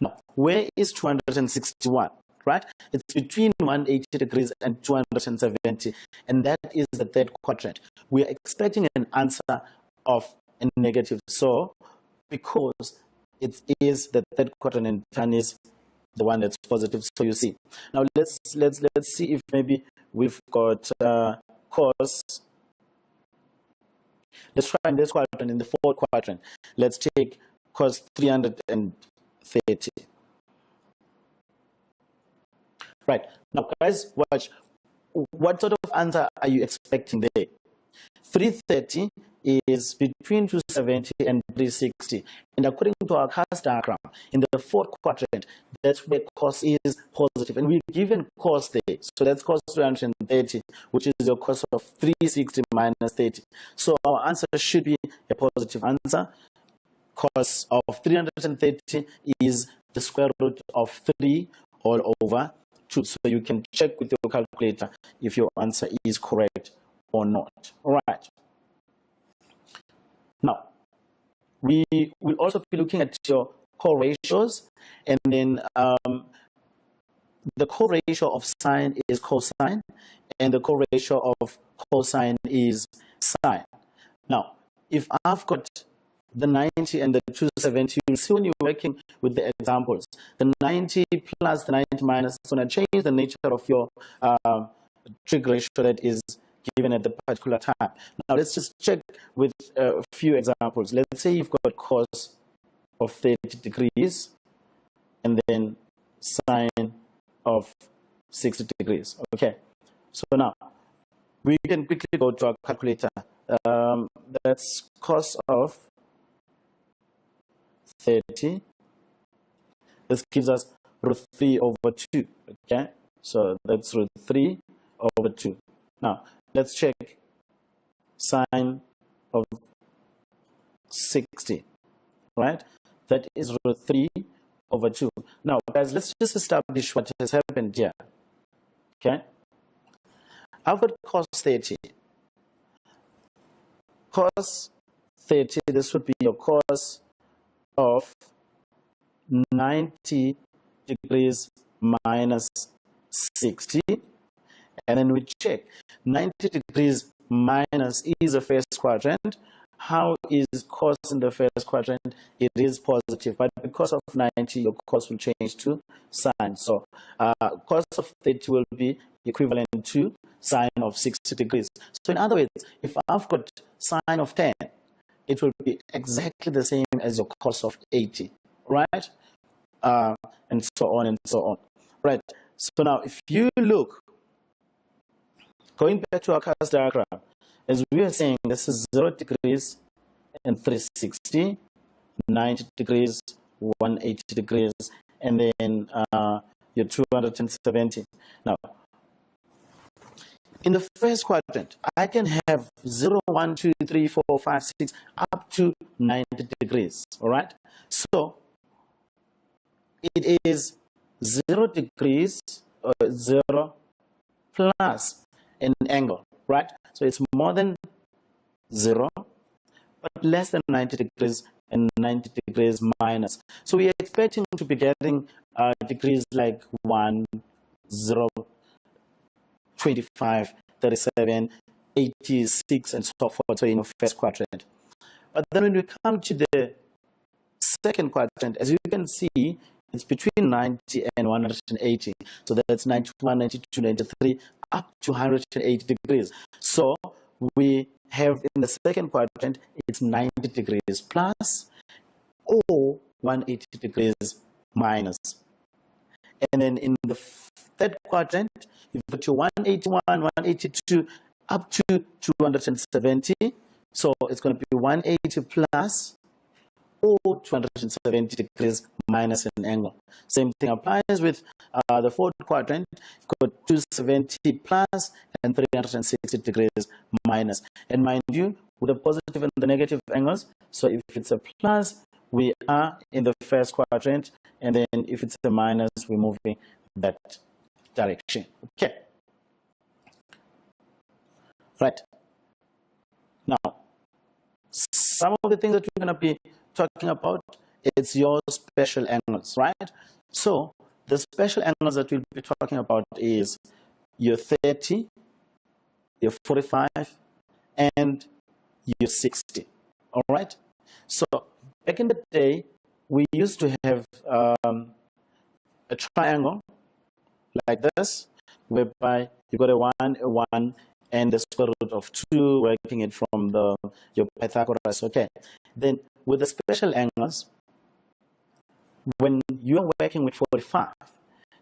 Now, where is 261? Right? It's between 180 degrees and 270, and that is the third quadrant. We are expecting an answer of a negative. So, because it is the third quadrant and tan is the one that's positive, so you see. Now let's see if maybe we've got cos. Let's try in this quadrant, in the fourth quadrant. Let's take cos 330. Right. Now, guys, watch. What sort of answer are you expecting there? 330 is between 270 and 360. And according to our cast diagram, in the fourth quadrant, that's where cos is positive. And we've given cos there. So that's cos 330, which is your cos of 360 minus 30. So our answer should be a positive answer. Cos of 330 is the square root of 3 all over 2. So you can check with your calculator if your answer is correct or not. All right. Now, we will also be looking at your co-ratios, and then the co-ratio of sine is cosine, and the co-ratio of cosine is sine. Now, if I've got the 90 and the 270, you'll see when you're working with the examples, the 90 plus the 90 minus is going to change the nature of your trig ratio that is given at the particular time. Now, let's just check with a few examples. Let's say you've got cos of 30 degrees and then sine of 60 degrees. Okay, so now we can quickly go to our calculator. That's cos of 30. This gives us root 3 over 2. Okay, so that's root 3 over 2. Now, let's check sine of 60, right? That is root 3 over 2. Now, guys, let's just establish what has happened here. Okay? I've got cos 30. Cos 30, this would be your cos of 90 degrees minus 60. And then we check 90 degrees minus is the first quadrant. How is cos in the first quadrant? It is positive, but because of 90, your cos will change to sine. So cos of 30 will be equivalent to sine of 60 degrees. So in other words, if I've got sine of 10, it will be exactly the same as your cos of 80, right? And so on and so on. Right. So now if you look, going back to our cast diagram, as we were saying, this is 0 degrees and 360, 90 degrees, 180 degrees, and then your 270. Now, in the first quadrant, I can have 0, 1, 2, 3, 4, 5, 6, up to 90 degrees, all right? So, it is 0 degrees, 0 plus an angle, right? So it's more than 0, but less than 90 degrees and 90 degrees minus. So we are expecting to be getting degrees like 1, 0, 25, 37, 86, and so forth, so in the first quadrant. But then when we come to the second quadrant, as you can see, it's between 90 and 180. So that's 91, 92, 93, up to 180 degrees. So we have in the second quadrant, it's 90 degrees plus or 180 degrees minus. And then in the third quadrant, you've got your 181, 182, up to 270. So it's going to be 180 plus or 270 degrees minus an angle. Same thing applies with the fourth quadrant. You've got 270 plus and 360 degrees minus. And mind you, with the positive and the negative angles, so if it's a plus, we are in the first quadrant, and then if it's a minus, we're moving that direction. Okay. Right. Now, some of the things that we're going to be talking about, it's your special angles, right? So the special angles that we'll be talking about is your 30, your 45, and your 60, all right? So back in the day, we used to have a triangle like this, whereby you got a 1, a 1, and the square root of 2, working it from your Pythagoras, okay? Then with the special angles, when you are working with 45,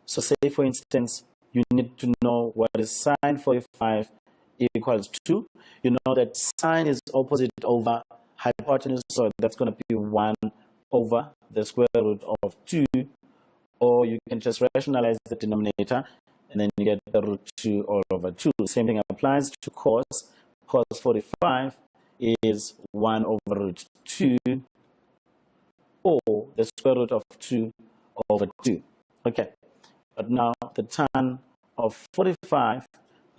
so say for instance, you need to know what is sine 45 equals 2. You know that sine is opposite over hypotenuse, so that's going to be 1 over the square root of 2, or you can just rationalize the denominator, and then you get the root 2 all over 2. Same thing applies to cos. Cos 45 is 1 over root 2, or the square root of 2 over 2. Okay. But now the tan of 45,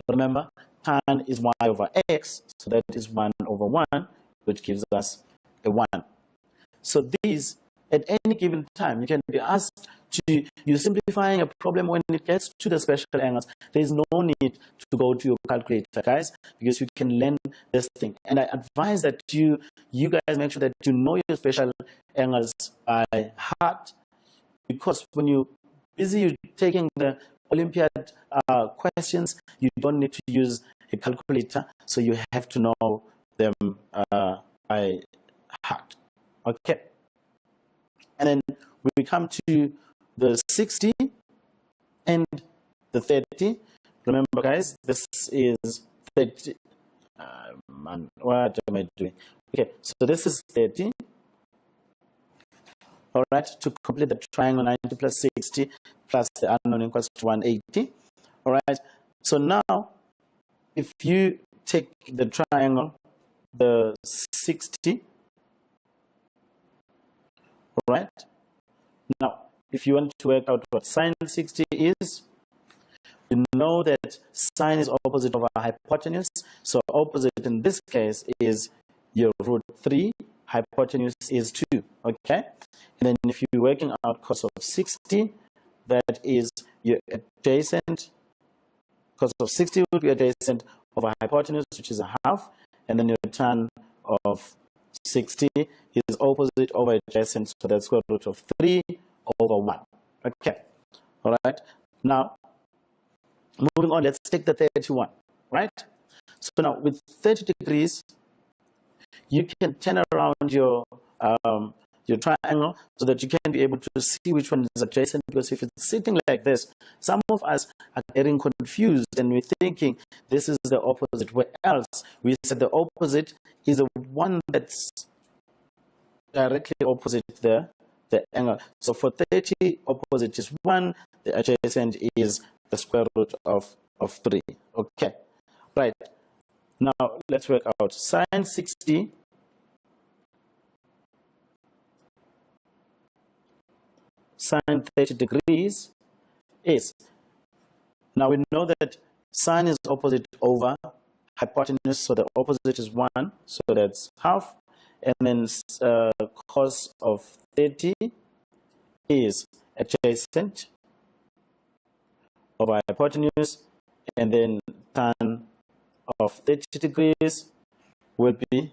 remember, tan is y over x, so that is 1 over 1, which gives us a 1. So these, at any given time, you can be asked to, you're simplifying a problem when it gets to the special angles. There's no need to go to your calculator, guys, because you can learn this thing. And I advise that you guys make sure that you know your special angles by heart, because when you're busy taking the Olympiad questions, you don't need to use a calculator, so you have to know them by heart. Okay. And then we come to the 60 and the 30. Remember, guys, this is 30. Man, what am I doing? Okay, so this is 30. All right, to complete the triangle, 90 plus 60 plus the unknown equals to 180. All right, so now if you take the triangle, the 60, all right, now if you want to work out what sine 60 is, you know that sine is opposite of a hypotenuse, so opposite in this case is your root 3, hypotenuse is 2, okay? And then if you're working out cos of 60, that is your adjacent, cos of 60 would be adjacent of a hypotenuse, which is a half, and then your tan of 60 is opposite over adjacent, so that's square root of 3 over 1. Okay, all right. Now, moving on, let's take the 31, right? So now with 30 degrees, you can turn around your triangle so that you can be able to see which one is adjacent, because if it's sitting like this, some of us are getting confused and we're thinking this is the opposite, where else we said the opposite is the one that's directly opposite the angle. So for 30, opposite is 1, the adjacent is the square root of 3. Okay, right. Now let's work out sine 60 sine 30 degrees is, now we know that sine is opposite over hypotenuse, so the opposite is 1, so that's half, and then cos of 30 is adjacent over hypotenuse, and then tan of 30 degrees will be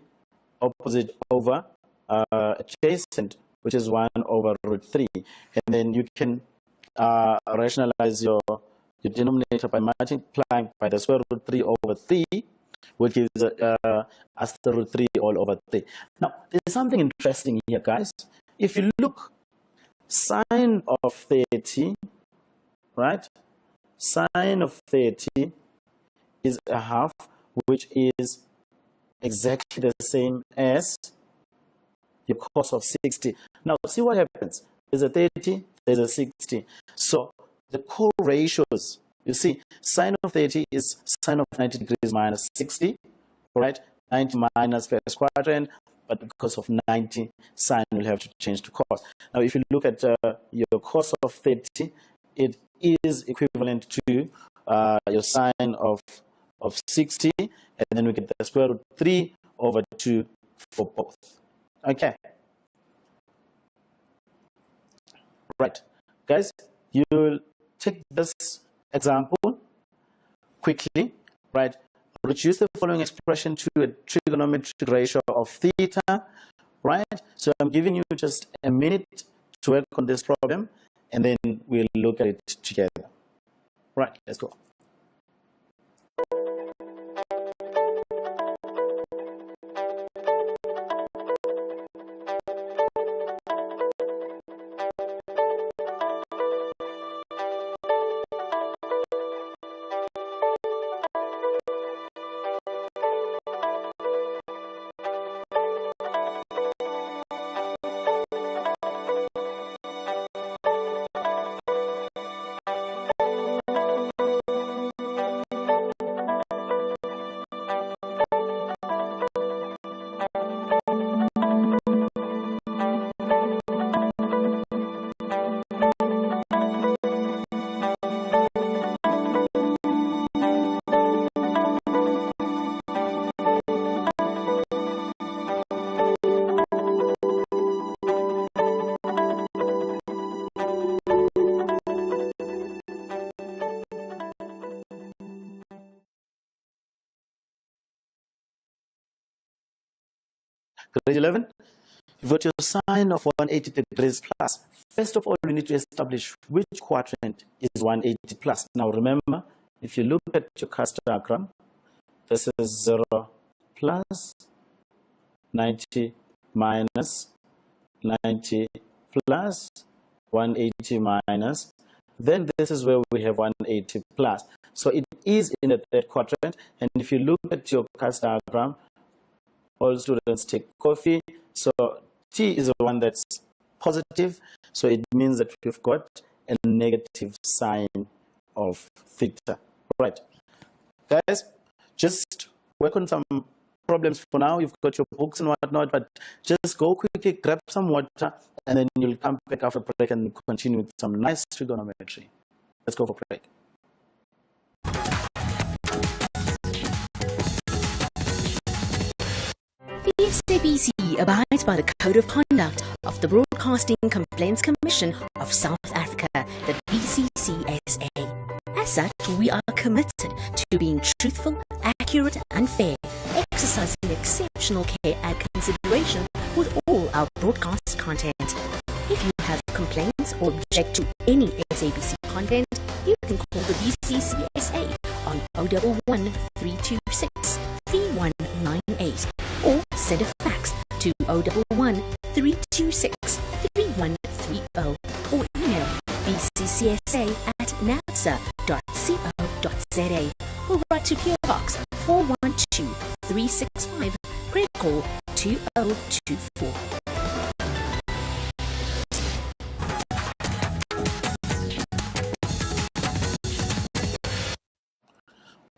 opposite over adjacent, which is 1 over root 3. And then you can rationalize your denominator by multiplying by the square root 3 over 3, which gives us the root 3 all over 3. Now, there's something interesting here, guys. If you look, sine of 30, right? Sine of 30 is a half, which is exactly the same as your cos of 60. Now, see what happens. There's a 30, there's a 60. So the co-ratios, you see, sine of 30 is sine of 90 degrees minus 60, right? 90 minus first quadrant, but because of 90, sine will have to change to cos. Now, if you look at your cos of 30, it is equivalent to your sine of 60, and then we get the square root 3 over 2 for both. Okay. Right. Guys, you'll take this example quickly, right? Reduce the following expression to a trigonometric ratio of theta, right? So I'm giving you just a minute to work on this problem, and then we'll look at it together. Right, let's go. Grade 11, you've got your sine of 180 degrees plus. First of all, we need to establish which quadrant is 180 plus. Now remember, if you look at your cast diagram, this is 0 plus 90 minus 90 plus 180 minus. Then this is where we have 180 plus. So it is in the third quadrant. And if you look at your cast diagram, all students take coffee. So T is the one that's positive. So it means that we've got a negative sign of theta. Right. Guys, just work on some problems for now. You've got your books and whatnot, but just go quickly, grab some water, and then you'll come back after break and continue with some nice trigonometry. Let's go for break. The SABC abides by the Code of Conduct of the Broadcasting Complaints Commission of South Africa, the BCCSA. As such, we are committed to being truthful, accurate, and fair, exercising exceptional care and consideration with all our broadcast content. If you have complaints or object to any SABC content, you can call the BCCSA on 011 326 3198 or send a fax to 011 326 3130 or email bccsa@navsa.co.za or write to PO Box 412 365, credit call 2024.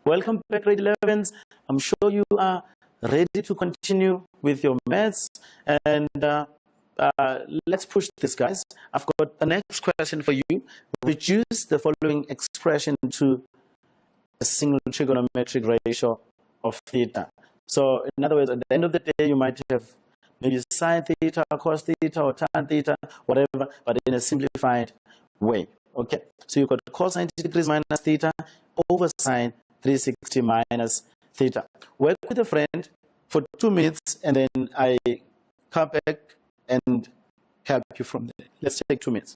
Welcome back, grade 11s. I'm sure you are ready to continue with your maths. And let's push this, guys. I've got the next question for you. Reduce the following expression to a single trigonometric ratio of theta. So, in other words, at the end of the day, you might have maybe sine theta, cos theta, or tan theta, whatever, but in a simplified way. Okay? So, you've got cos 90 degrees minus theta over sine 360 minus theta. Work with a friend for 2 minutes, and then I come back and help you from there. Let's take 2 minutes.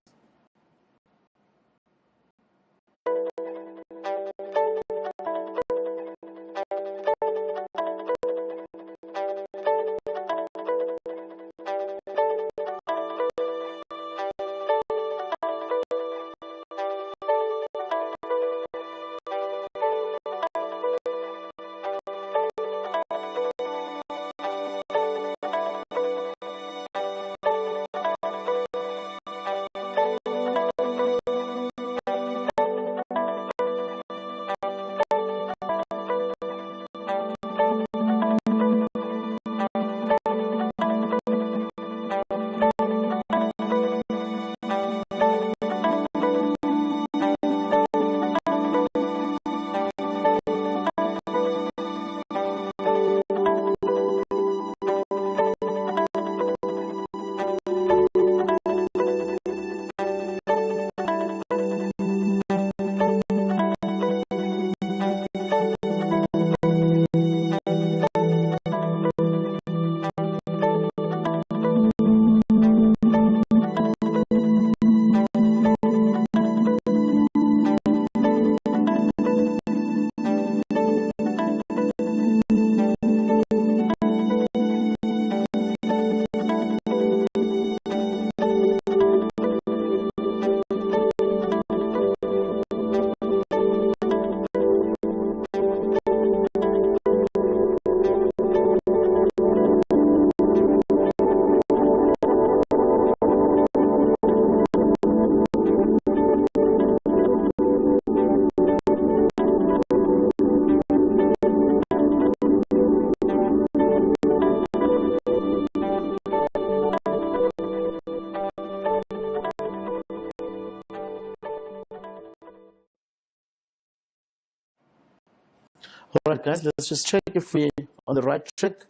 All right, guys, let's just check if we're on the right track.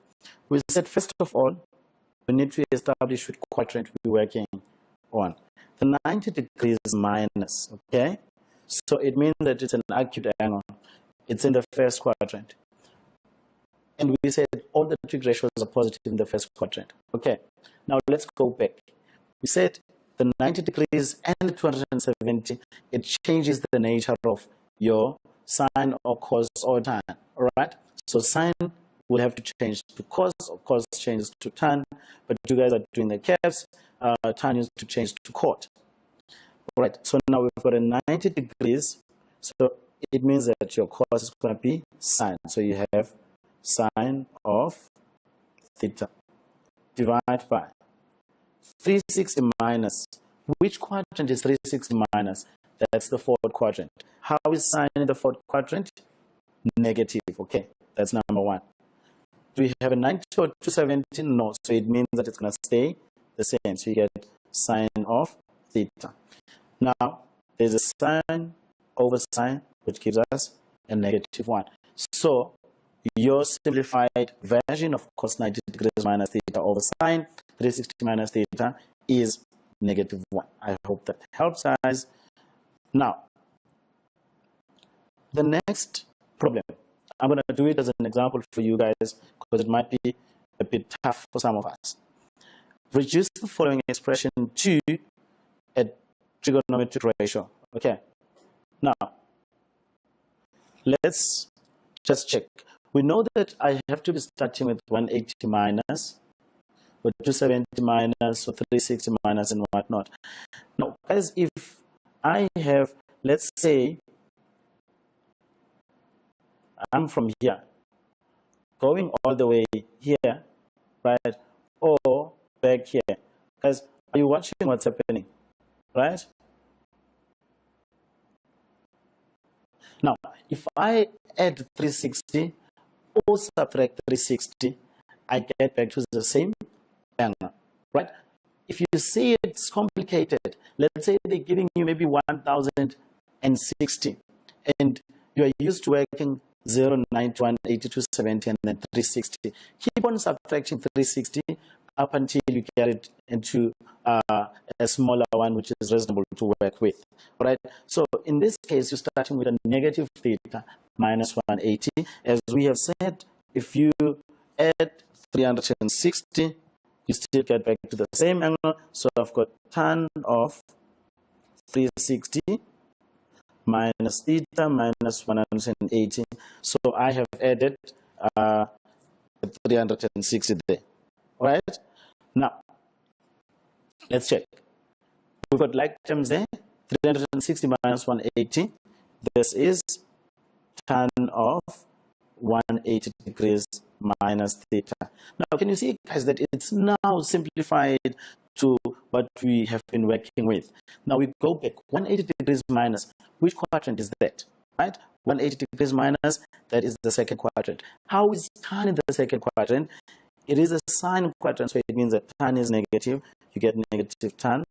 We said, first of all, we need to establish which quadrant we're working on. The 90 degrees minus, okay? So it means that it's an acute angle. It's in the first quadrant. and we said all the trig ratios are positive in the first quadrant. Okay, now let's go back. We said the 90 degrees and the 270, it changes the nature of your sine or cos or tan. All right, so sine will have to change to cos, or cos changes to tan, but you guys are doing the caps, tan is to change to cot. All right, so now we've got a 90 degrees, so it means that your cos is going to be sine. So you have sine of theta divided by 360 minus. Which quadrant is 360 minus? That's the fourth quadrant. How is sine in the fourth quadrant? Negative. Okay, that's number one. Do we have a 90 or 270? No, so it means that it's going to stay the same. So you get sine of theta. Now, there's a sine over sine, which gives us a negative 1. So, your simplified version of cos 90 degrees minus theta over sine 360 minus theta is negative 1. I hope that helps us. Now, the next problem, I'm going to do it as an example for you guys because it might be a bit tough for some of us. Reduce the following expression to a trigonometric ratio. Okay. Now, let's just check. We know that I have to be starting with 180 minus, or 270 minus, or 360 minus, and whatnot. Now, guys, if I have, let's say, I'm from here, going all the way here, right, or back here. Guys, are you watching what's happening, right? Now, if I add 360 or subtract 360, I get back to the same angle, right? If you see it's complicated, let's say they're giving you maybe 1060, and you are used to working 0, 90, 180, 270, and then 360. Keep on subtracting 360 up until you get it into a smaller one, which is reasonable to work with. All right. So in this case, you're starting with a negative theta minus 180. As we have said, if you add 360, you still get back to the same angle. So I've got tan of 360 minus theta minus 180. So I have added 360 there. All right. Now, let's check. We've got like terms there. 360 minus 180. This is tan of 180 degrees minus theta. Now, can you see, guys, that it's now simplified to what we have been working with? Now we go back. 180 degrees minus. Which quadrant is that? Right? 180 degrees minus. That is the second quadrant. How is tan in the second quadrant? It is a sine quadrant, so it means that tan is negative. You get negative tan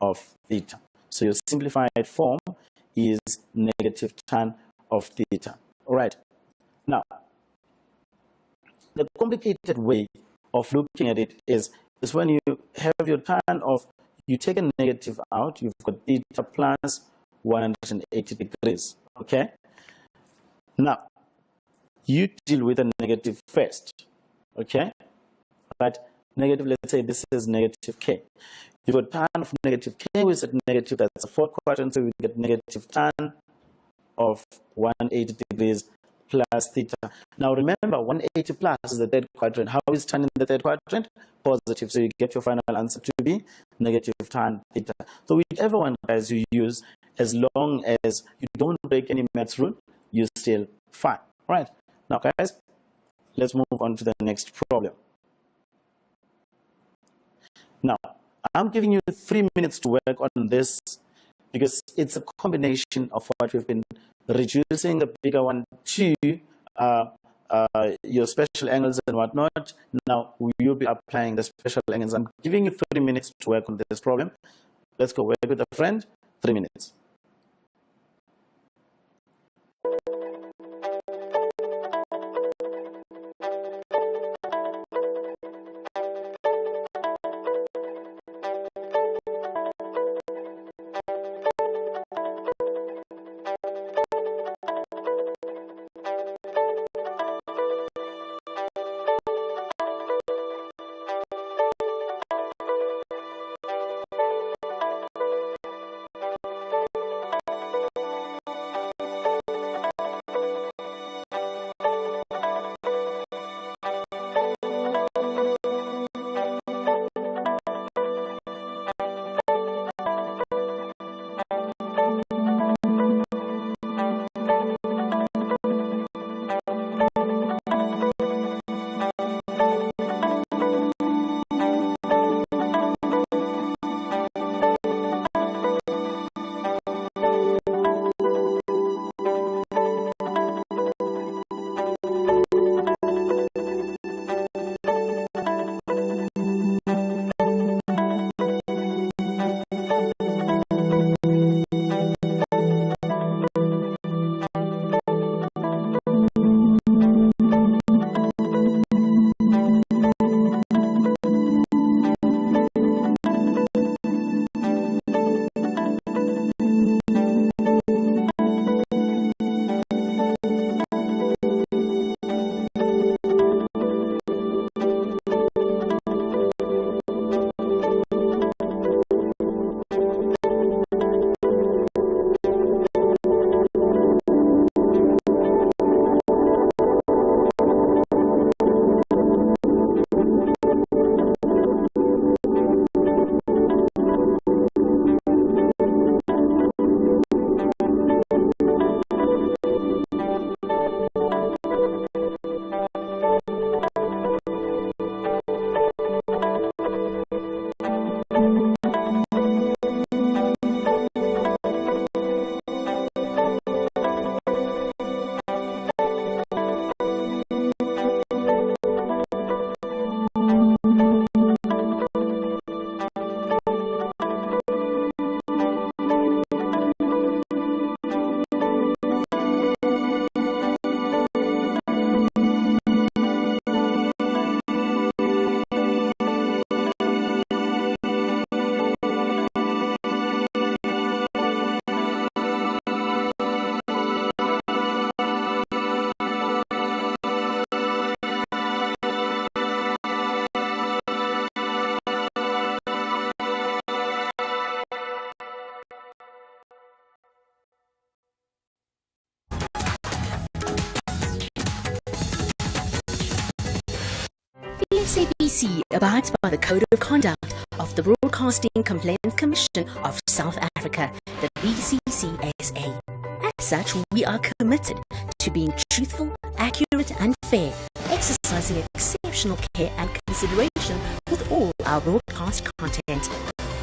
of theta. So your simplified form is negative tan of theta. All right. Now, the complicated way of looking at it is when you have your tan of, you take a negative out, you've got theta plus 180 degrees. Okay. Now, you deal with a negative first. Okay. Right. Negative, let's say this is negative k. You've got tan of negative k, we said negative, that's a fourth quadrant, so we get negative tan of 180 degrees plus theta. Now remember, 180 plus is the third quadrant. How is tan in the third quadrant? Positive. So you get your final answer to be negative tan theta. So whichever one, guys, you use, as long as you don't break any maths rule, you're still fine. All right. Now, guys, let's move on to the next problem. Now, I'm giving you 3 minutes to work on this because it's a combination of what we've been reducing the bigger one to your special angles and whatnot. Now, you'll be applying the special angles. I'm giving you 3 minutes to work on this problem. Let's go work with a friend. 3 minutes. The SABC abides by the Code of Conduct of the Broadcasting Complaints Commission of South Africa, the BCCSA. As such, we are committed to being truthful, accurate and fair, exercising exceptional care and consideration with all our broadcast content.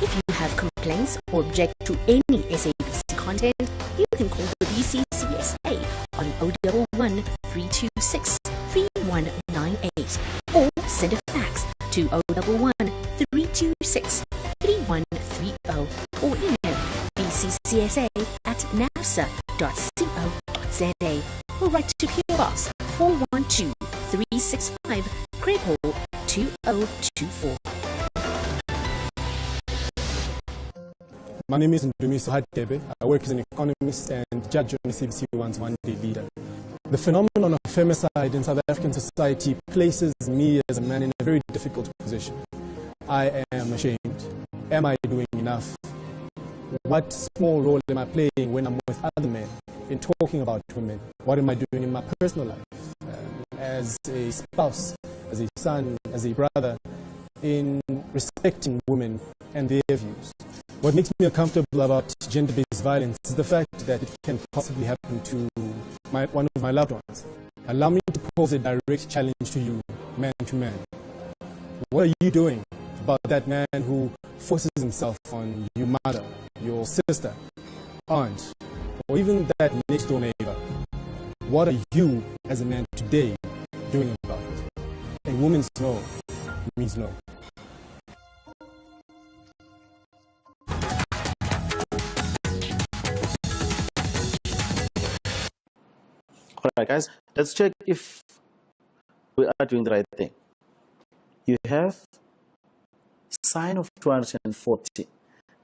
If you have complaints or object to any SABC content, you can call the BCCSA on 011 326 3198 or send a fax to 011 326 3130 or email bccsa@nafsa.co.za or write to PO Box 412 365 Craig Hall 2024. My name is Ndumiso Hadebe. I work as an economist and judge on the SABC One's One Day Leader. The phenomenon of femicide in South African society places me as a man in a very difficult position. I am ashamed. Am I doing enough? What small role am I playing when I'm with other men in talking about women? What am I doing in my personal life? As a spouse, as a son, as a brother, in respecting women and their views. What makes me uncomfortable about gender-based violence is the fact that it can possibly happen to one of my loved ones. Allow me to pose a direct challenge to you, man to man. What are you doing about that man who forces himself on your mother, your sister, aunt, or even that next-door neighbor? What are you, as a man today, doing about it? A woman's no means no. All right, guys, let's check if we are doing the right thing. You have sine of 240.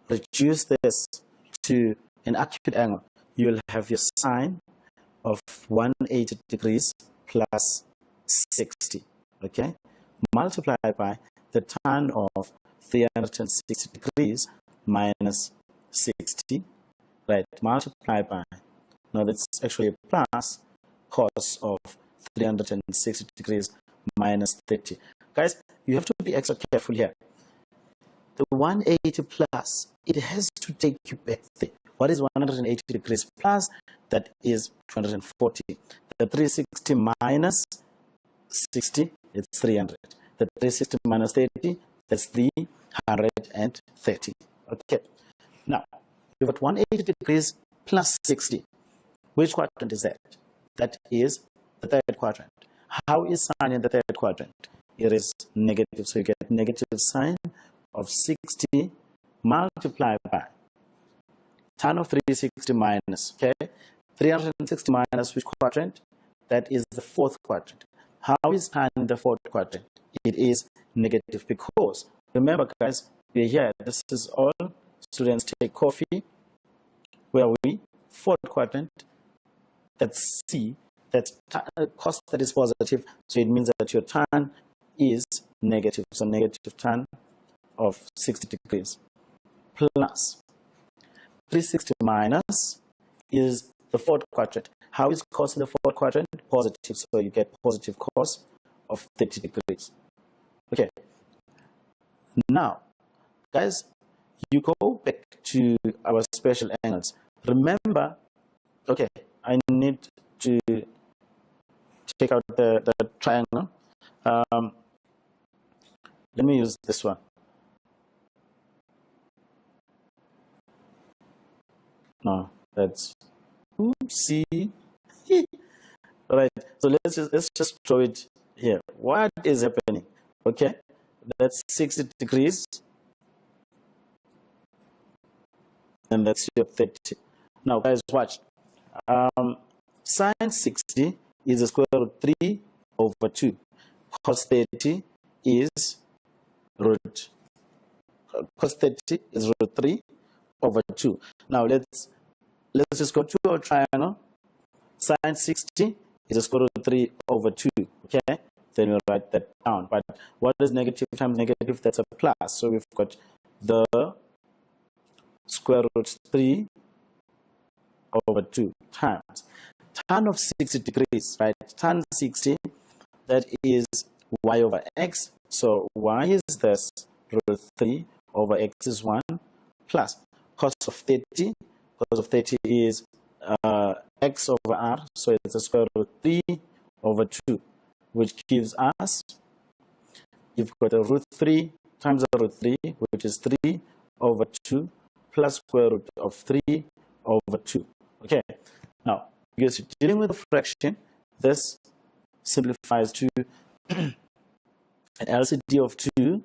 Reduce this to an acute angle. You will have your sine of 180 degrees plus 60, okay? Multiplied by the tan of 360 degrees minus 60, right? Multiplied by, no, that's actually a plus, cos of 360 degrees minus 30. Guys, you have to be extra careful here. The 180 plus, it has to take you back there. What is 180 degrees plus? That is 240. The 360 minus 60, it's 300. The 360 minus 30, that's 330. Okay. Now, you've got 180 degrees plus 60. Which quadrant is that? That is the third quadrant. How is sine in the third quadrant? It is negative, so you get negative sine of 60 multiplied by tan of 360 minus, okay? 360 minus which quadrant? That is the fourth quadrant. How is tan in the fourth quadrant? It is negative because, remember guys, we're here, this is all students take coffee. Where are we? Fourth quadrant. That's C, that's cos that is positive, so it means that your tan is negative, so negative tan of 60 degrees plus 360 minus is the fourth quadrant. How is cos in the fourth quadrant? Positive, so you get positive cos of 30 degrees. Okay, now guys, you go back to our special angles. Remember, okay, I need to take out the triangle. Let me use this one. No, that's oopsie. Right. So let's just draw it here. What is happening? Okay, that's 60 degrees, and that's your 30. Now, guys, watch. Sine 60 is the square root 3 over 2. Cos 30 is root. Cos 30 is root 3 over 2. Now let's just go to our triangle. Sine 60 is the square root 3 over 2. Okay, then we'll write that down. But what is negative times negative? That's a plus. So we've got the square root 3 over 2 times tan of 60 degrees, right? Tan 60, that is y over x. So y is this, root 3 over x is 1, plus cos of 30. Cos of 30 is x over r, so it's a square root 3 over 2, which gives us, you've got a root 3 times a root 3, which is 3 over 2, plus square root of 3 over 2. Okay, now, because you're dealing with a fraction, this simplifies to an LCD of 2, and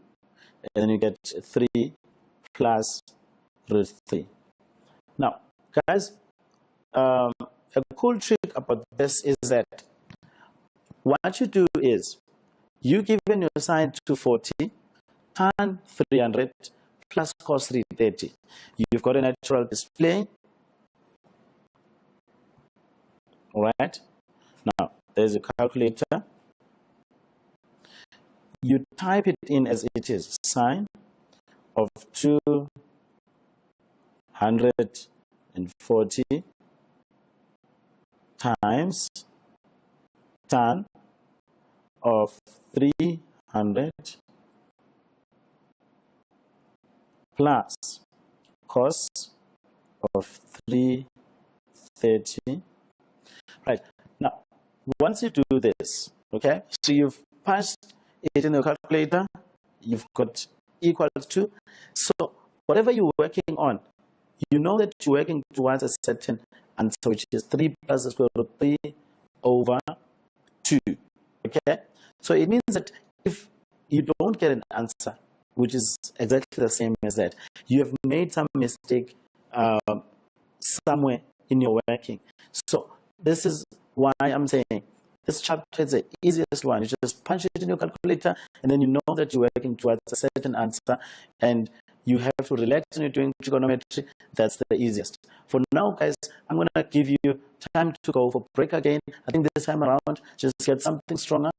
then you get 3 plus root 3. Now, guys, a cool trick about this is that what you do is, you given your sine 240, tan 300, plus cos 330. You've got a natural display. All right. Now, there's a calculator. You type it in as it is, sine of 240 times tan of 300 plus cos of 330. Right, now, once you do this, okay, so you've punched it in the calculator, you've got equal to, so whatever you're working on, you know that you're working towards a certain answer, which is 3 plus the square root 3 over 2, okay? So it means that if you don't get an answer, which is exactly the same as that, you have made some mistake somewhere in your working. So this is why I'm saying this chapter is the easiest one. You just punch it in your calculator, and then you know that you're working towards a certain answer, and you have to relax when you're doing trigonometry. That's the easiest. For now, guys, I'm going to give you time to go for break again. I think this time around, just get something stronger,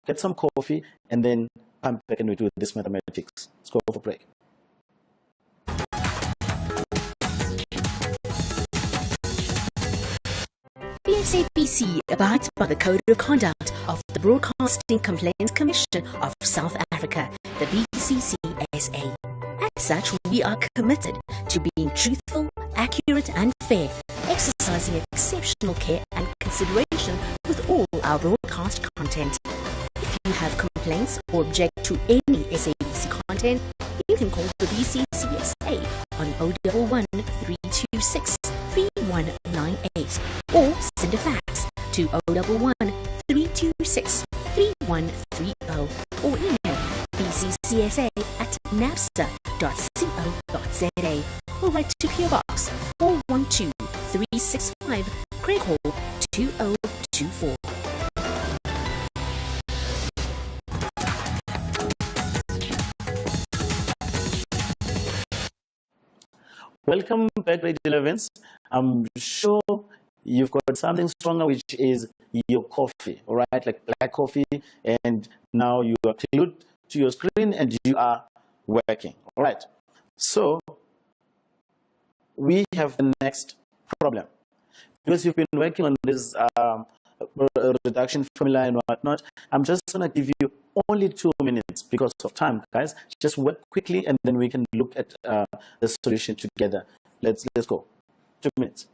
get some coffee, and then come back and we do this mathematics. Let's go for break. The SABC abides by the Code of Conduct of the Broadcasting Complaints Commission of South Africa, the BCCSA. As such, we are committed to being truthful, accurate and fair, exercising exceptional care and consideration with all our broadcast content. If you have complaints or object to any SABC content, you can call the BCCSA on 011 326 3198 or send a fax to 011 326 3130 or email bccsa@napsa.co.za or write to PO Box 412 365 Craig Hall 2024. Welcome back, grade 11s. I'm sure you've got something stronger, which is your coffee, all right, like black coffee, and now you are glued to your screen and you are working, all right. So we have the next problem. Because you've been working on this reduction formula and whatnot, I'm just going to give you only 2 minutes because of time, guys. Just work quickly and then we can look at the solution together. Let's go. 2 minutes.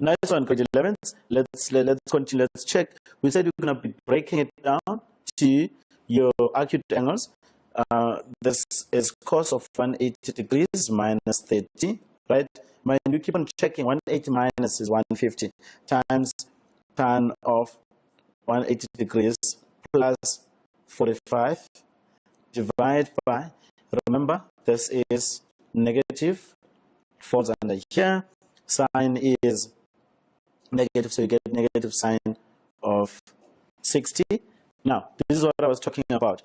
Nice one, grade 11th. Let's continue. Let's check. We said we're going to be breaking it down to your acute angles. This is cos of 180 degrees minus 30, right? Mind you, keep on checking. 180 minus is 150 times tan of 180 degrees plus 45 divide by, remember, this is negative, falls under here. Sine is negative, so you get negative sine of 60. Now, this is what I was talking about.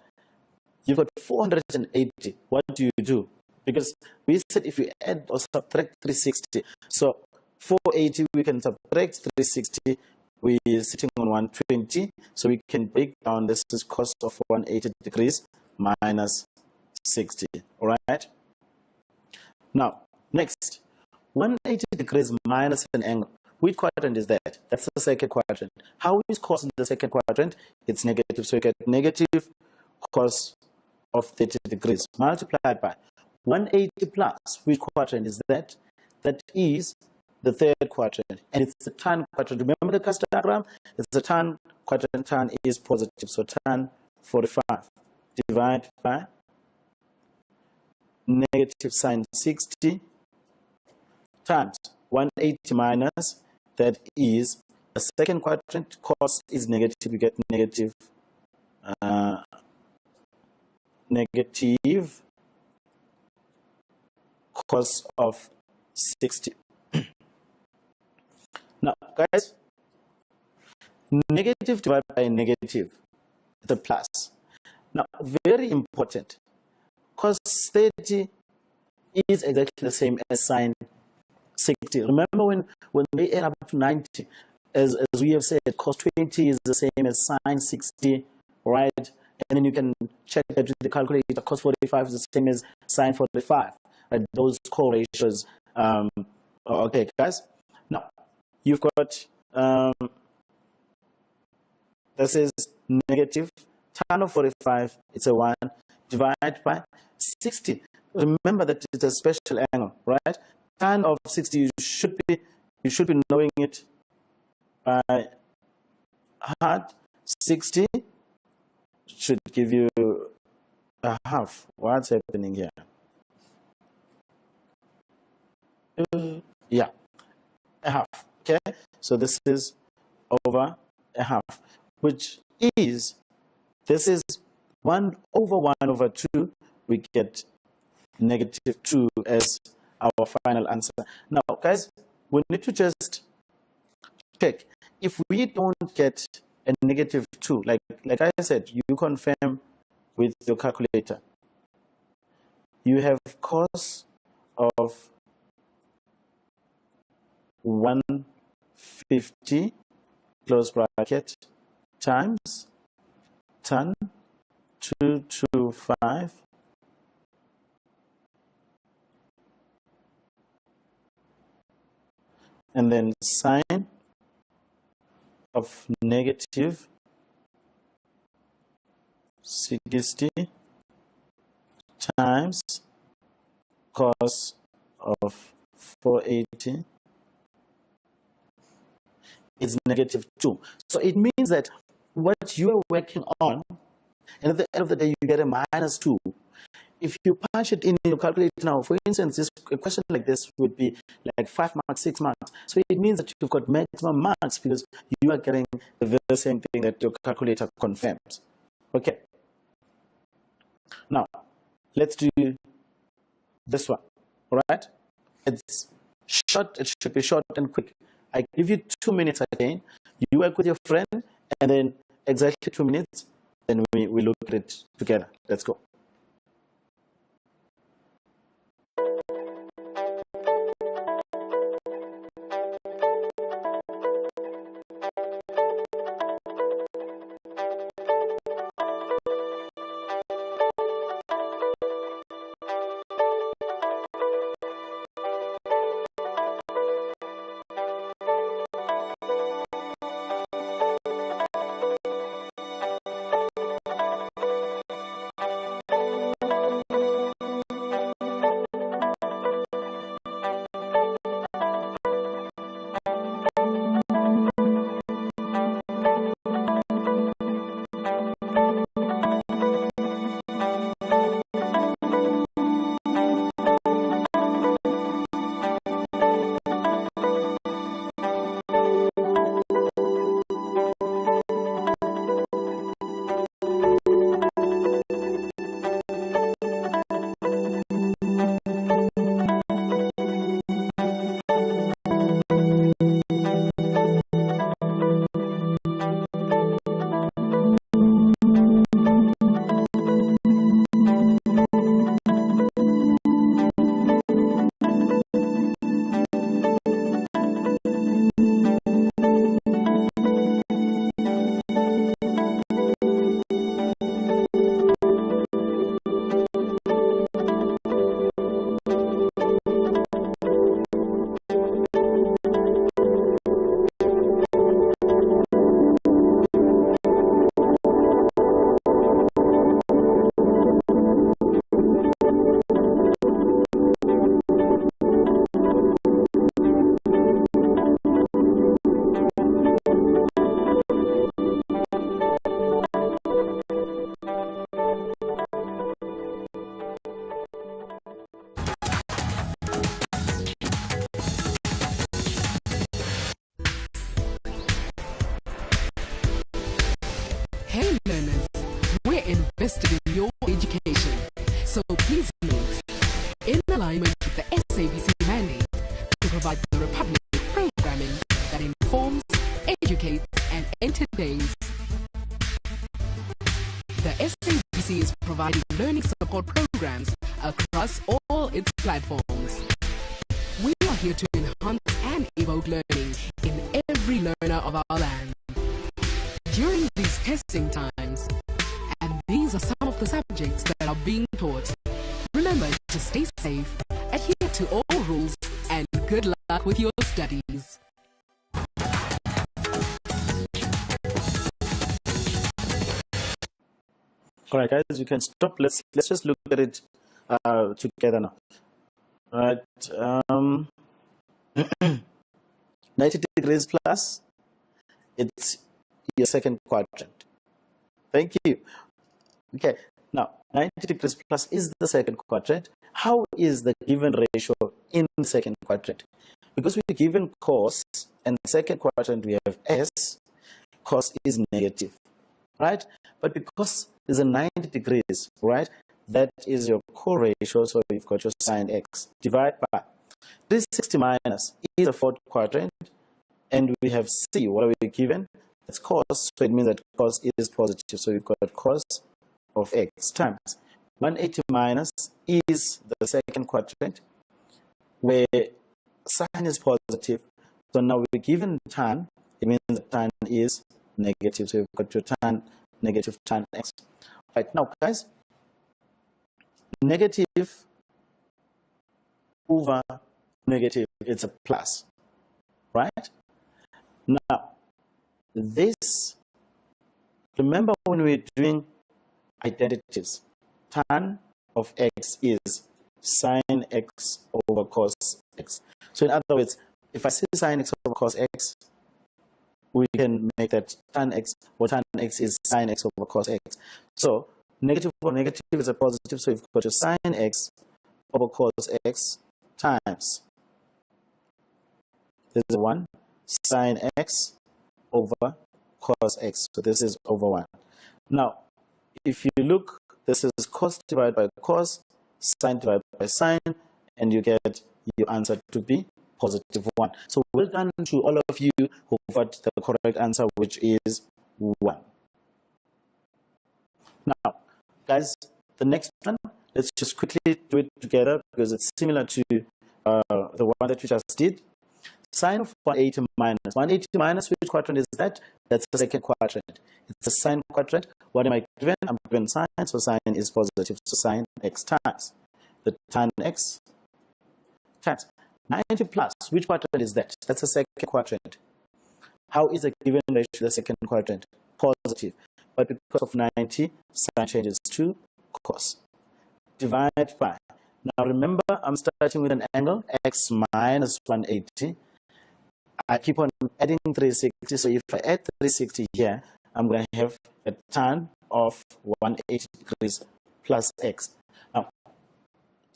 You've got 480. What do? Because we said if you add or subtract 360, so 480 we can subtract 360, we're sitting on 120, so we can break down this is cos of 180 degrees minus 60, all right? Now, next, 180 degrees minus an angle. Which quadrant is that? That's the second quadrant. How is cos in the second quadrant? It's negative, so you get negative cos of 30 degrees multiplied by 180 plus. Which quadrant is that? That is the third quadrant, and it's the tan quadrant. Remember the cluster diagram? It's the tan quadrant. Tan is positive, so tan 45 divided by negative sine 60 times 180 minus, that is the second quadrant. Cos is negative, you get negative cos of 60. Now, guys, negative divided by negative, the plus. Now, very important, cos 30 is exactly the same as sine 60. Remember when they add up to 90, as we have said, cos 20 is the same as sine 60, right? And then you can check that with the calculator. Cos 45 is the same as sine 45, right? Those correlations. Okay, guys. Now, you've got, this is negative, tan of 45, it's a 1, divided by 60. Remember that it's a special angle, right? Tan of 60, you should be knowing it by heart. 60 should give you a half. What's happening here? Yeah, a half. Okay, so this is over a half, which is, this is 1 over 1 over 2. We get negative 2 as our final answer. Now, guys, we need to just check. If we don't get a negative 2, like I said, you confirm with your calculator. You have cos of 150 close bracket times tan 225 and then sine of negative 60 times cos of 480 is negative 2. So it means that what you are working on, and at the end of the day, you get a minus 2. If you punch it in your calculator now, for instance, a question like this would be like 5 marks, 6 marks. So it means that you've got maximum marks because you are getting the very same thing that your calculator confirms. Okay. Now, let's do this one. All right? It's short. It should be short and quick. I give you 2 minutes again. You work with your friend, and then exactly 2 minutes, then we look at it together. Let's go. Hey learners, we're invested in your education. So please note, in alignment with the SABC mandate to provide the Republic with programming that informs, educates, and entertains, the SABC is providing learning support programs across all its platforms. We are here to enhance and evoke learning in every learner of our land. During these testing times, and these are some of the subjects that are being taught, remember to stay safe, adhere to all rules, and good luck with your studies. All right, guys, you can stop. Let's just look at it together now. All right, 90 degrees plus, it's your second quadrant. Thank you. Okay, now 90 degrees plus is the second quadrant. How is the given ratio in the second quadrant? Because we're given cos, and the second quadrant we have s, cos is negative, right? But because there's a 90 degrees, right? That is your co-ratio, so you've got your sine x. Divide by 360 minus is a fourth quadrant, and we have c. What are we given? It's cos, so it means that cos is positive, so we've got cos of x times 180 minus is the second quadrant, where sine is positive. So now we're given tan, it means that tan is negative, so you've got your tan, negative tan x. Right, now guys, negative over negative, it's a plus, right? Now, this, remember when we're doing identities, tan of x is sine x over cos x. So in other words, if I say sine x over cos x, we can make that tan x, or tan x is sine x over cos x. So negative over negative is a positive, so you've got your sine x over cos x times, this is 1, sine x over cos x, so this is over 1. Now, if you look, this is cos divided by cos, sine divided by sine, and you get your answer to be positive 1. So well done to all of you who got the correct answer, which is 1. Now, guys, the next one, let's just quickly do it together because it's similar to the one that we just did. Sine of 180 minus. 180 minus, which quadrant is that? That's the second quadrant. It's a sine quadrant. What am I given? I'm given sine, so sine is positive, so sine x times the tan x times 90 plus. Which quadrant is that? That's the second quadrant. How is the given ratio the second quadrant? Positive. But because of 90, sine changes to cos. Divide by. Now remember, I'm starting with an angle, x minus 180. I keep on adding 360, so if I add 360 here, I'm going to have a tan of 180 degrees plus x. Now,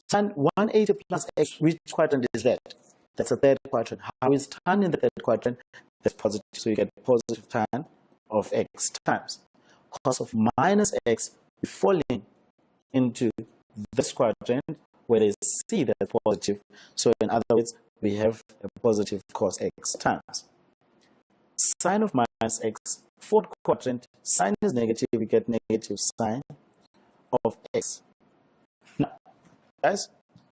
tan 180 plus x, which quadrant is that? That's the third quadrant. How is tan in the third quadrant? That's positive, so you get positive tan of x times cos of minus x falling into this quadrant where they see that positive. So in other words, we have a positive cos x times sine of minus x, fourth quadrant, sine is negative, we get negative sine of x. Now, guys,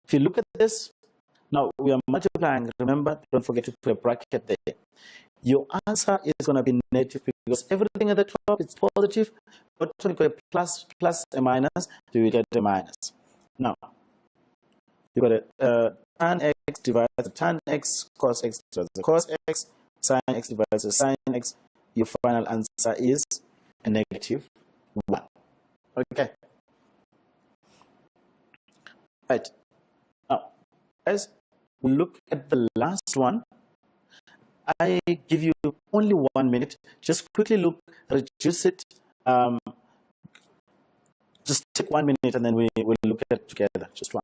if you look at this, now we are multiplying. Remember, don't forget to put a bracket there. Your answer is going to be negative because everything at the top is positive, but when you got a plus, plus, a minus, so you get a minus. Now, you got a tan x divided by tan x, cos x divided by cos x, sin x divided by sin x. Your final answer is a negative 1. Okay. Right. Now, as we look at the last one, I give you only 1 minute. Just quickly look, reduce it. Just take 1 minute and then we will look at it together. Just one.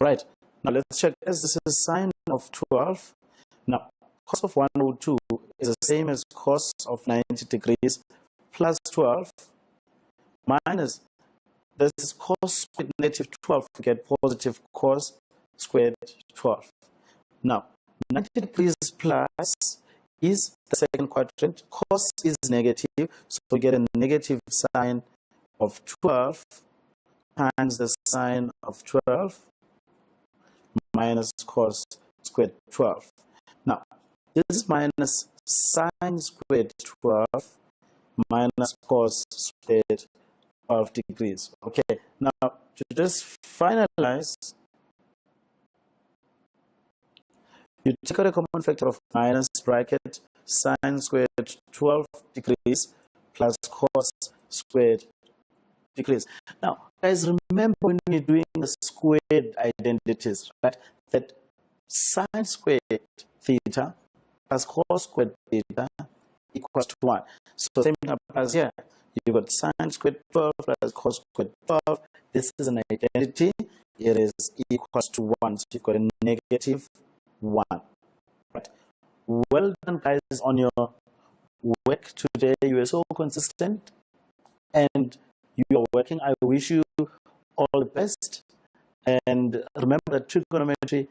Right. Now let's check. As this is sine of 12, now cos of 102 is the same as cos of 90 degrees plus 12 minus this is cos squared negative 12 to get positive cos squared 12. Now 90 degrees plus is the second quadrant. Cos is negative, so we get a negative sine of 12 times the sine of 12 minus cos squared 12. Now, this is minus sine squared 12 minus cos squared 12 degrees. Okay, now to just finalize, you take out a common factor of minus bracket sine squared 12 degrees plus cos squared degrees. Now, guys, remember when we're doing the squared identities, right? That sine squared theta plus cos squared theta equals to 1. So same thing applies here. You've got sine squared 12 plus cos squared 12. This is an identity. It is equals to 1. So you've got a negative 1. Right. Well done, guys, on your work today. You are so consistent and you are working. I wish you all the best. And remember that trigonometry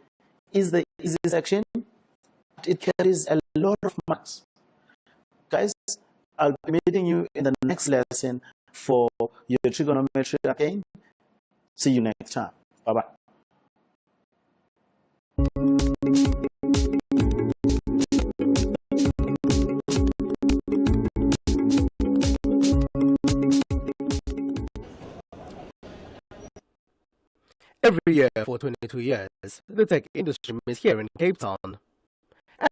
is the easiest section. It carries a lot of marks. Guys, I'll be meeting you in the next lesson for your trigonometry again. See you next time. Bye-bye. Every year for 22 years, the tech industry is here in Cape Town.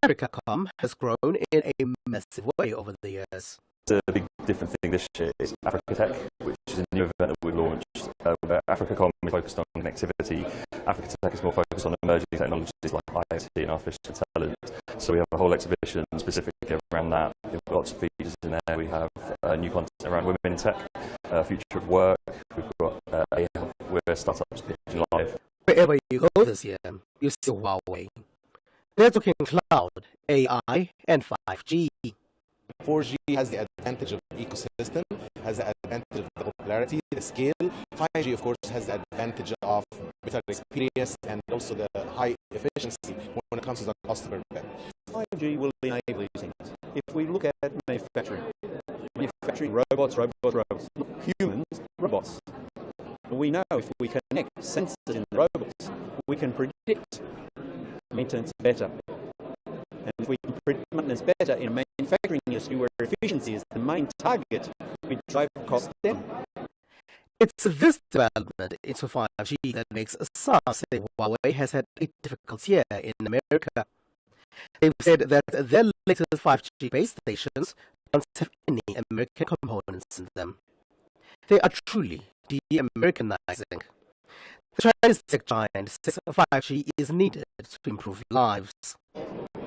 Africa.com has grown in a massive way over the years. The big different thing this year is Africa Tech, which is a new event that we launched. Where Africa.com is focused on connectivity. Africa Tech is more focused on emerging technologies like IoT and artificial intelligence. So we have a whole exhibition specifically around that. We've got lots of features in there. We have new content around women in tech, future of work. We've got where startups pitching live. Wherever you go this year, you see Huawei. They're talking cloud, AI, and 5G. 4G has the advantage of the ecosystem, has the advantage of the popularity, the scale. 5G, of course, has the advantage of better experience and also the high efficiency when it comes to the customer benefit. 5G will enable these things. If we look at manufacturing robots, not humans, robots. We know if we connect sensors in robots, we can predict maintenance better. And if we can predict maintenance better in a manufacturing industry where efficiency is the main target, we drive costs down. It's this development into 5G that makes some say Huawei has had a difficult year in America. They've said that their latest 5G base stations don't have any American components in them. They are truly de-Americanizing. The Chinese tech giant says 5G is needed to improve lives.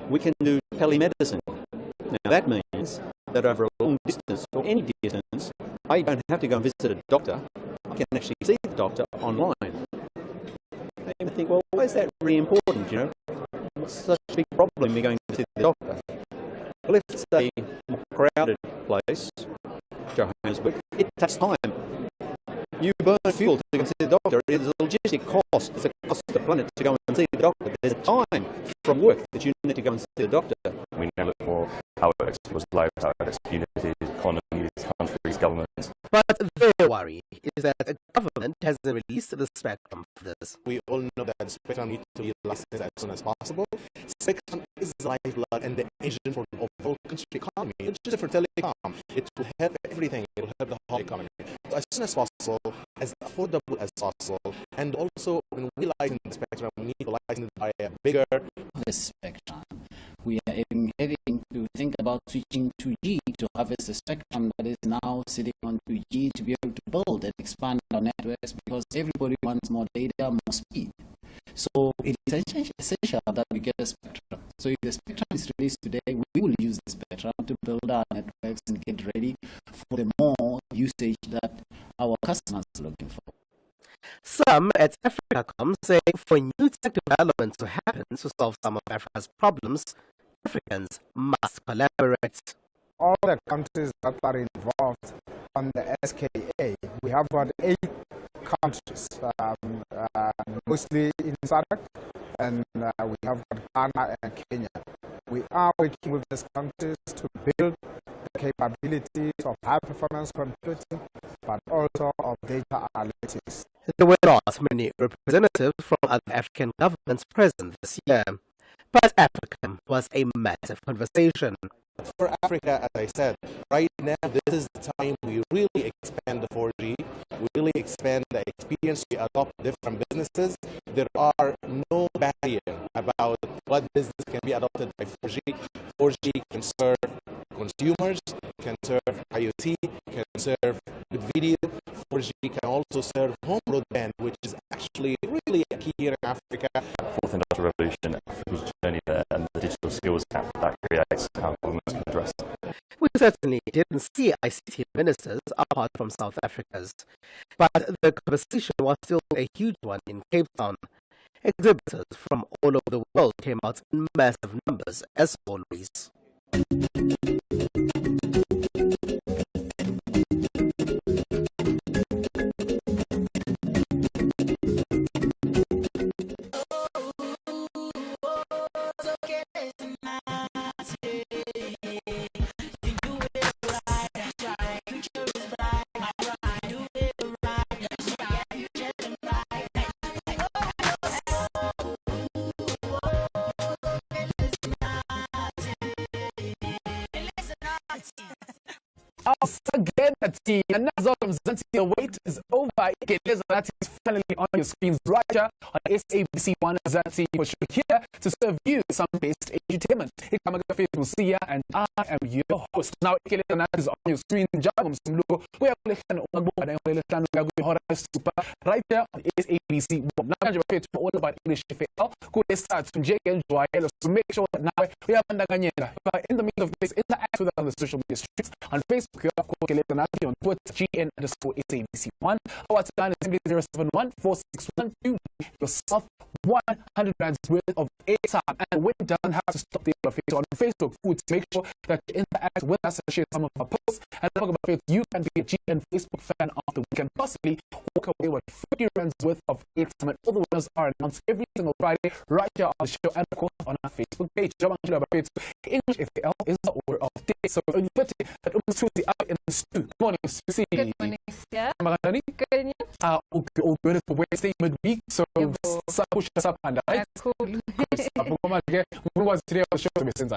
We can do telemedicine. Now that means that over a long distance or any distance, I don't have to go and visit a doctor. I can actually see the doctor online. And I think, well, why is that really important, you know? What's such a big problem in going to see the doctor? Well, if it's a more crowded place, Johannesburg, it takes time. You burn fuel to go and see the doctor. There's a logistic cost. It's a cost to the planet to go and see the doctor. There's a time from work that you need to go and see the doctor. We now look for how it affects people's lives, how it affects communities, economies, countries, governments. But their worry is that the government hasn't released the spectrum for this. We all know that the spectrum needs to be licensed as soon as possible. Spectrum is the lifeblood and the engine for the overall country economy. It's just for telecom. It will help everything. It will help the whole economy. So as soon as possible, as affordable as possible, and also when we license the spectrum, we need to license it by a bigger spectrum. We are having to think about switching to G to harvest the spectrum that is now sitting on 2G to be able to build and expand our networks because everybody wants more data, more speed. So it is essential that we get a spectrum. So if the spectrum is released today, we will use the spectrum to build our networks and get ready for the more usage that our customers are looking for. Some at Africacom say for new tech development to happen to solve some of Africa's problems, Africans must collaborate. All the countries that are involved on the SKA, we have got 8 countries, mostly in SADC, and we have got Ghana and Kenya. We are working with these countries to build the capabilities of high-performance computing, but also of data analytics. There were not many representatives from other African governments present this year, but Africa was a massive conversation. For Africa, as I said, right now this is the time we really expand the 4G, we really expand the experience, we adopt different businesses. There are no barrier about what business can be adopted by 4G. 4G can serve consumers, can serve IoT, can serve with video. 4G can also serve home broadband, which is actually really a key here in Africa. Fourth industrial revolution, Africa's journey there, and the digital skills gap that creates, how governments can address. We certainly didn't see ICT ministers apart from South Africa's, but the conversation was still a huge one in Cape Town. Exhibitors from all over the world came out in massive numbers, as always. Again, another Mzansi, the wait is over. That is finally on your screens right here on SABC 1 Mzansi, for sure here to serve you some best entertainment. We'll see ya, and I am your host. Now, that is on your screen. We are right there on SABC 1. Now, you're all about English FL. Could start to Jake and Joy, so make sure that now we have in the middle of this, interact with us on the social media streets on Facebook. On Twitter, GN_SABC1. Our line is simply 071-461-2. Yourself 100 rands worth of airtime, and when done, have to stop there on Facebook. To make sure that you interact with us and share some of our posts. And talk about it, you can be a GN Facebook fan of the week and possibly walk away with 50 rands worth of airtime. And all the winners are announced every single Friday right here on the show and of course on our Facebook page. English FL is the order of day. So you put it that out in the stew. Good morning, Susie. Good morning, sir. Good news. All good for Wednesday midweek. So push us up and right. Cool. Today on the show to be seen.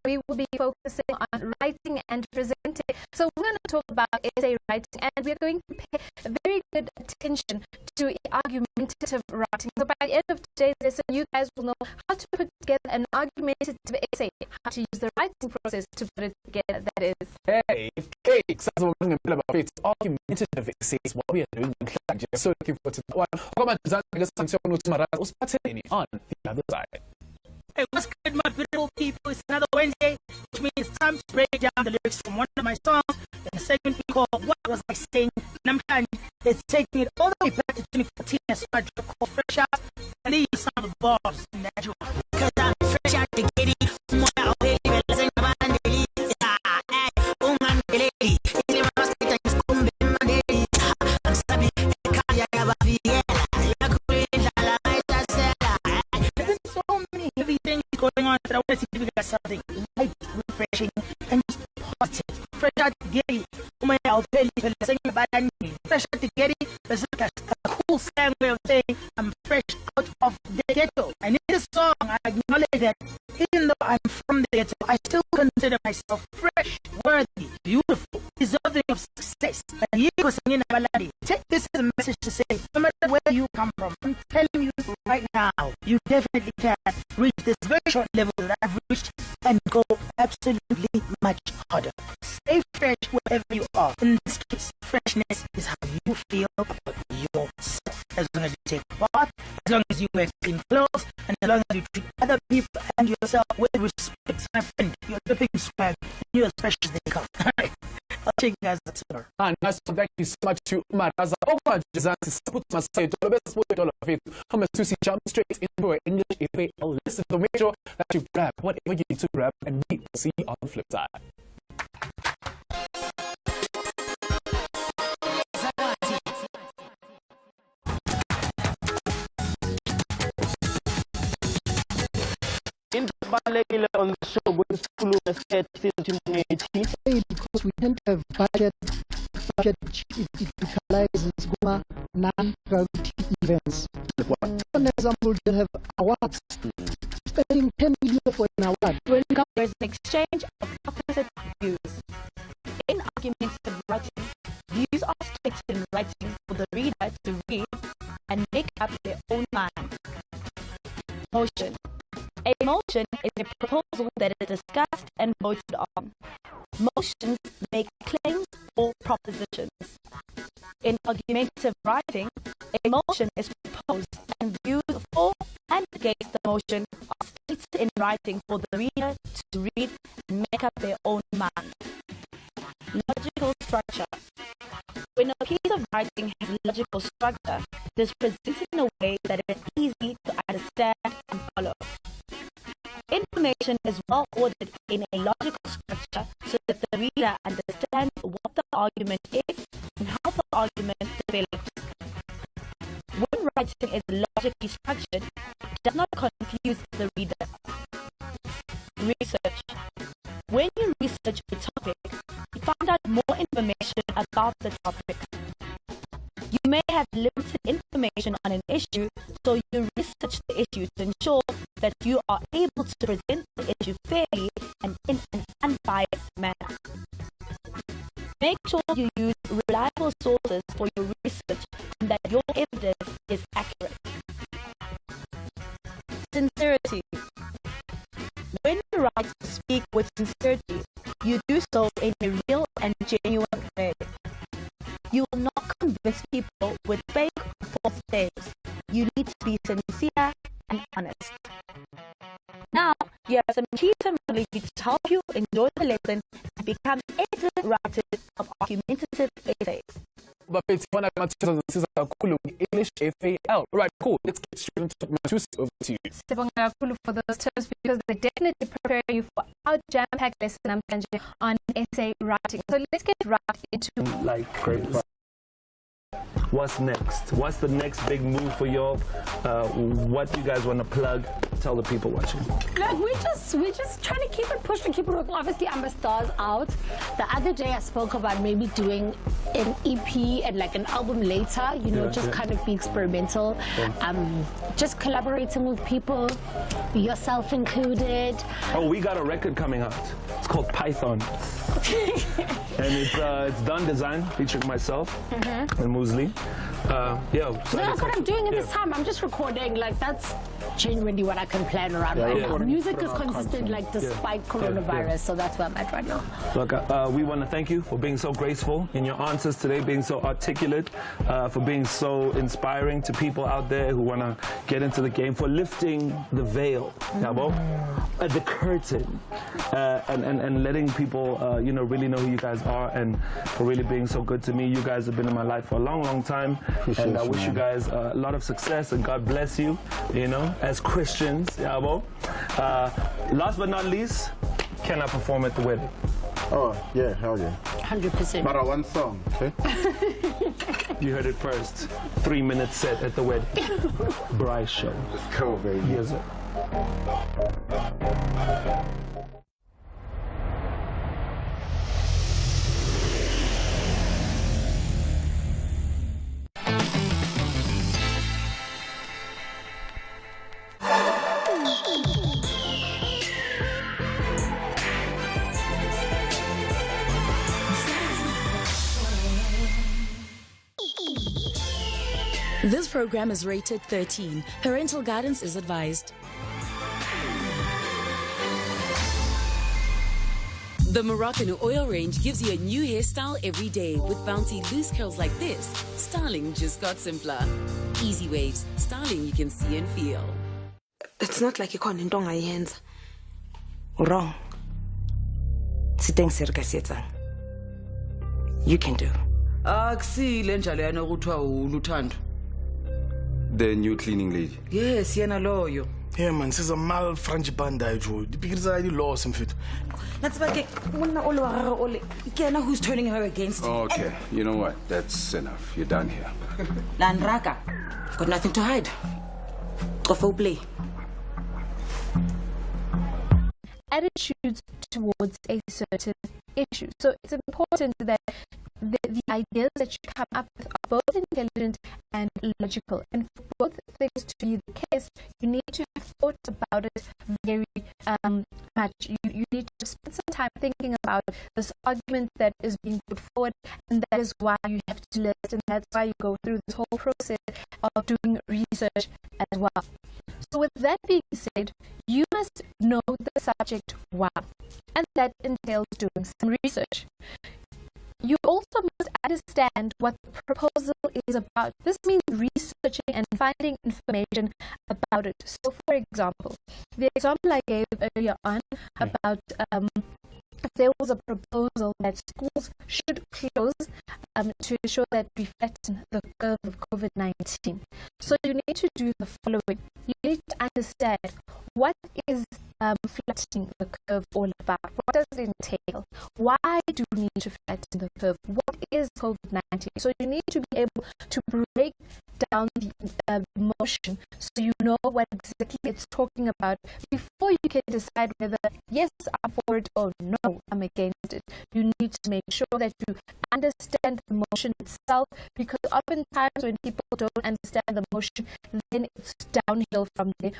We will be focusing on writing and presenting. So we're going to talk about essay writing, and we're going to pay very good attention to argumentative writing. So by the end of today's lesson, you guys will know how to put together an argumentative essay, how to use the writing process to put it together. That is. Hey, so we're about argumentative essays. What we are doing, so looking forward to that one. On the other side. Hey, what's good, my beautiful people? It's another Wednesday, which means it's time to break down the lyrics from one of my songs in a segment we call What Was I Saying? And I'm trying to take it all the way back to 2014 and so I called Fresh Out. And these are some of the bars in that joint. Because I'm fresh out the giddy. Going on, but I want to see if we got something light, refreshing, and just positive. Fresh out the giddy. I'll tell you, fresh out the giddy. There's like a cool slang way of saying I'm fresh out of the ghetto. And in this song, I acknowledge that even though I'm from the ghetto, I still consider myself fresh, worthy, beautiful, deserving of success. And take this as a message to say, no matter where you come from, I'm telling you right now, you definitely can reach this very short level that I've reached and go absolutely much harder. Stay fresh wherever you are. In this case, freshness is how you feel about yourself. As long as you take part, as long as you wear clean clothes, and as long as you treat other people and yourself with respect, my friend, you're dripping swag, and you're as fresh as they come. I'll take you guys later. Nice. Thank you so much to Maraza. Over Jazanti, Saput Masay, to the best way to faith. Come as to see jump straight into an English FAL listen. So make sure that you grab whatever you need to grab, and we will see you on the flip side. On the show with school because we tend to have budget utilizes non-gravity events. For example, they have awards. Spending 10 million for an award. When there's an exchange of opposite views. In argumentative writing, views are stated in writing for the reader to read and make up their own mind. Motion. A motion is a proposal that is discussed and voted on. Motions make claims or propositions. In argumentative writing, a motion is proposed and views for and against the motion are stated in writing for the reader to read and make up their own mind. Logical structure. When a piece of writing has logical structure, it is presented in a way that is easy to understand and follow. Information is well ordered in a logical structure so that the reader understands what the argument is and how the argument develops. When writing is logically structured, it does not confuse the reader. Research. When you research a topic, you find out more information about the topic. You may have limited information on an issue, so you research the issue to ensure that you are able to present the issue fairly and in an unbiased manner. Make sure you use reliable sources for your research and that your evidence is accurate. Sincerity. When you write to speak with sincerity, you do so in a real and genuine way. You will not convince people with fake or false claims. You need to be sincere and honest. Now, you have some key terminology to help you enjoy the lesson and become excellent writers of argumentative essays. English FAL. Right, cool. Let's get straight into my two over to you. For those terms because they definitely prepare you for our jam-packed lesson on essay writing. So let's get right into great. What's next? What's the next big move for y'all? What do you guys want to plug? Tell the people watching. Look, we're just trying to keep it pushed and keep it working. Obviously, I'm a stars out. The other day I spoke about maybe doing an EP and like an album later, you know, kind of be experimental. Just collaborating with people, yourself included. Oh, we got a record coming out. It's called Python. And it's done design featuring myself and Muesli. So that's what I'm doing in this time. I'm just recording. Like, that's genuinely what I can plan around right now. Music is consistent, like, despite coronavirus. So that's where I'm at right now. Look, we want to thank you for being so graceful in your answers today, being so articulate, for being so inspiring to people out there who want to get into the game, for lifting the veil, the curtain, and letting people, you know, really know who you guys are, and for really being so good to me. You guys have been in my life for a long, long time, and I wish you guys a lot of success, and God bless you, you know, as Christians. Last but not least, can I perform at the wedding? Oh, yeah, hell yeah. 100%. But one song, okay? You heard it first. 3-minute set at the wedding. Bryce Show. Let's go, baby. Yes, sir. This program is rated 13. Parental guidance is advised. The Moroccan oil range gives you a new hairstyle every day. With bouncy loose curls like this, styling just got simpler. Easy waves, styling you can see and feel. It's not like you can't into ngayenza. Wrong. Siteng serika sietsang. you can do. Akusile njalo yana ukuthiwa uLuthando. The new cleaning lady. Yes, yena loyo. Yeah man, siza mal franjibanda jo. Dipikiriza di laws mfethu. Let's back wona olwara ole. Kena who's turning her against you. Okay, you know what? That's enough. You're done here. Landraka, got nothing to hide. Go play. Attitudes towards a certain issue. So it's important that the ideas that you come up with are both intelligent and logical. And for both things to be the case, you need to have thought about it very much. You need to spend some time thinking about this argument that is being put forward, and that is why you have to list, and that's why you go through this whole process of doing research as well. So with that being said, you must know the subject well, and that entails doing some research. You also must understand what the proposal is about. This means researching and finding information about it. So, for example, the example I gave earlier on about there was a proposal that schools should close to ensure that we flatten the curve of COVID-19. So you need to do the following. You need to understand what is flattening the curve all about. What does it entail? Why do we need to flatten the curve? What is COVID-19? So you need to be able to break down the motion so you know what exactly it's talking about before you can decide whether yes, I'm for it or no, I'm against it. You need to make sure that you understand the motion itself, because oftentimes when people don't understand the motion, then it's downhill from there.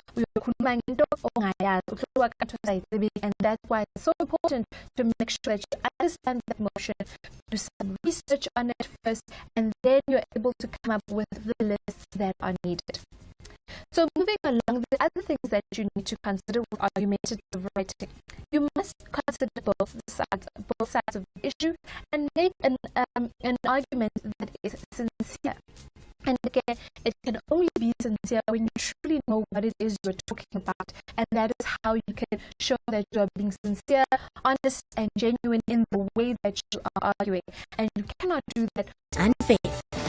And that's why it's so important to make sure that you understand that motion, do some research on it first, and then you're able to come up with the lists that are needed. So moving along, the other things that you need to consider with argumentative writing, you must consider both sides of the issue and make an argument that is sincere. And again, it can only be sincere when you truly know what it is you're talking about, and that is how you can show that you're being sincere, honest, and genuine in the way that you are arguing. And you cannot do that unfair,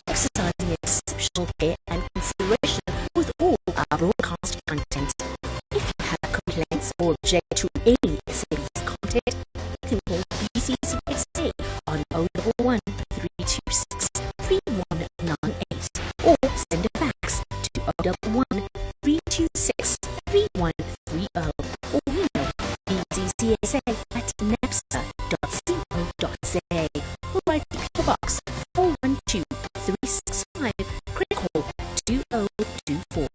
exercising exceptional care and consideration with all our broadcast content. If you have complaints or object to any SABC content, you can call BCCSA on 011 326 3198 or send a fax to 011 326 3130 or email bccsa@napsa.co.za or write to PO Box 412 365, critical 2024.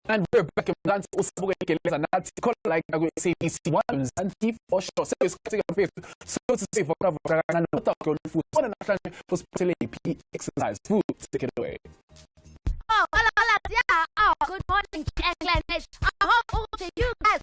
And we're back in Dance Usabukeleza Nati, call like SABC 1 and Steve for sure. So it's cutting a face. So to say for cover and not talk on food. One and a for PE exercise. Food, take it away. Oh, hello, yeah. Oh, good morning, English. I hope all of you guys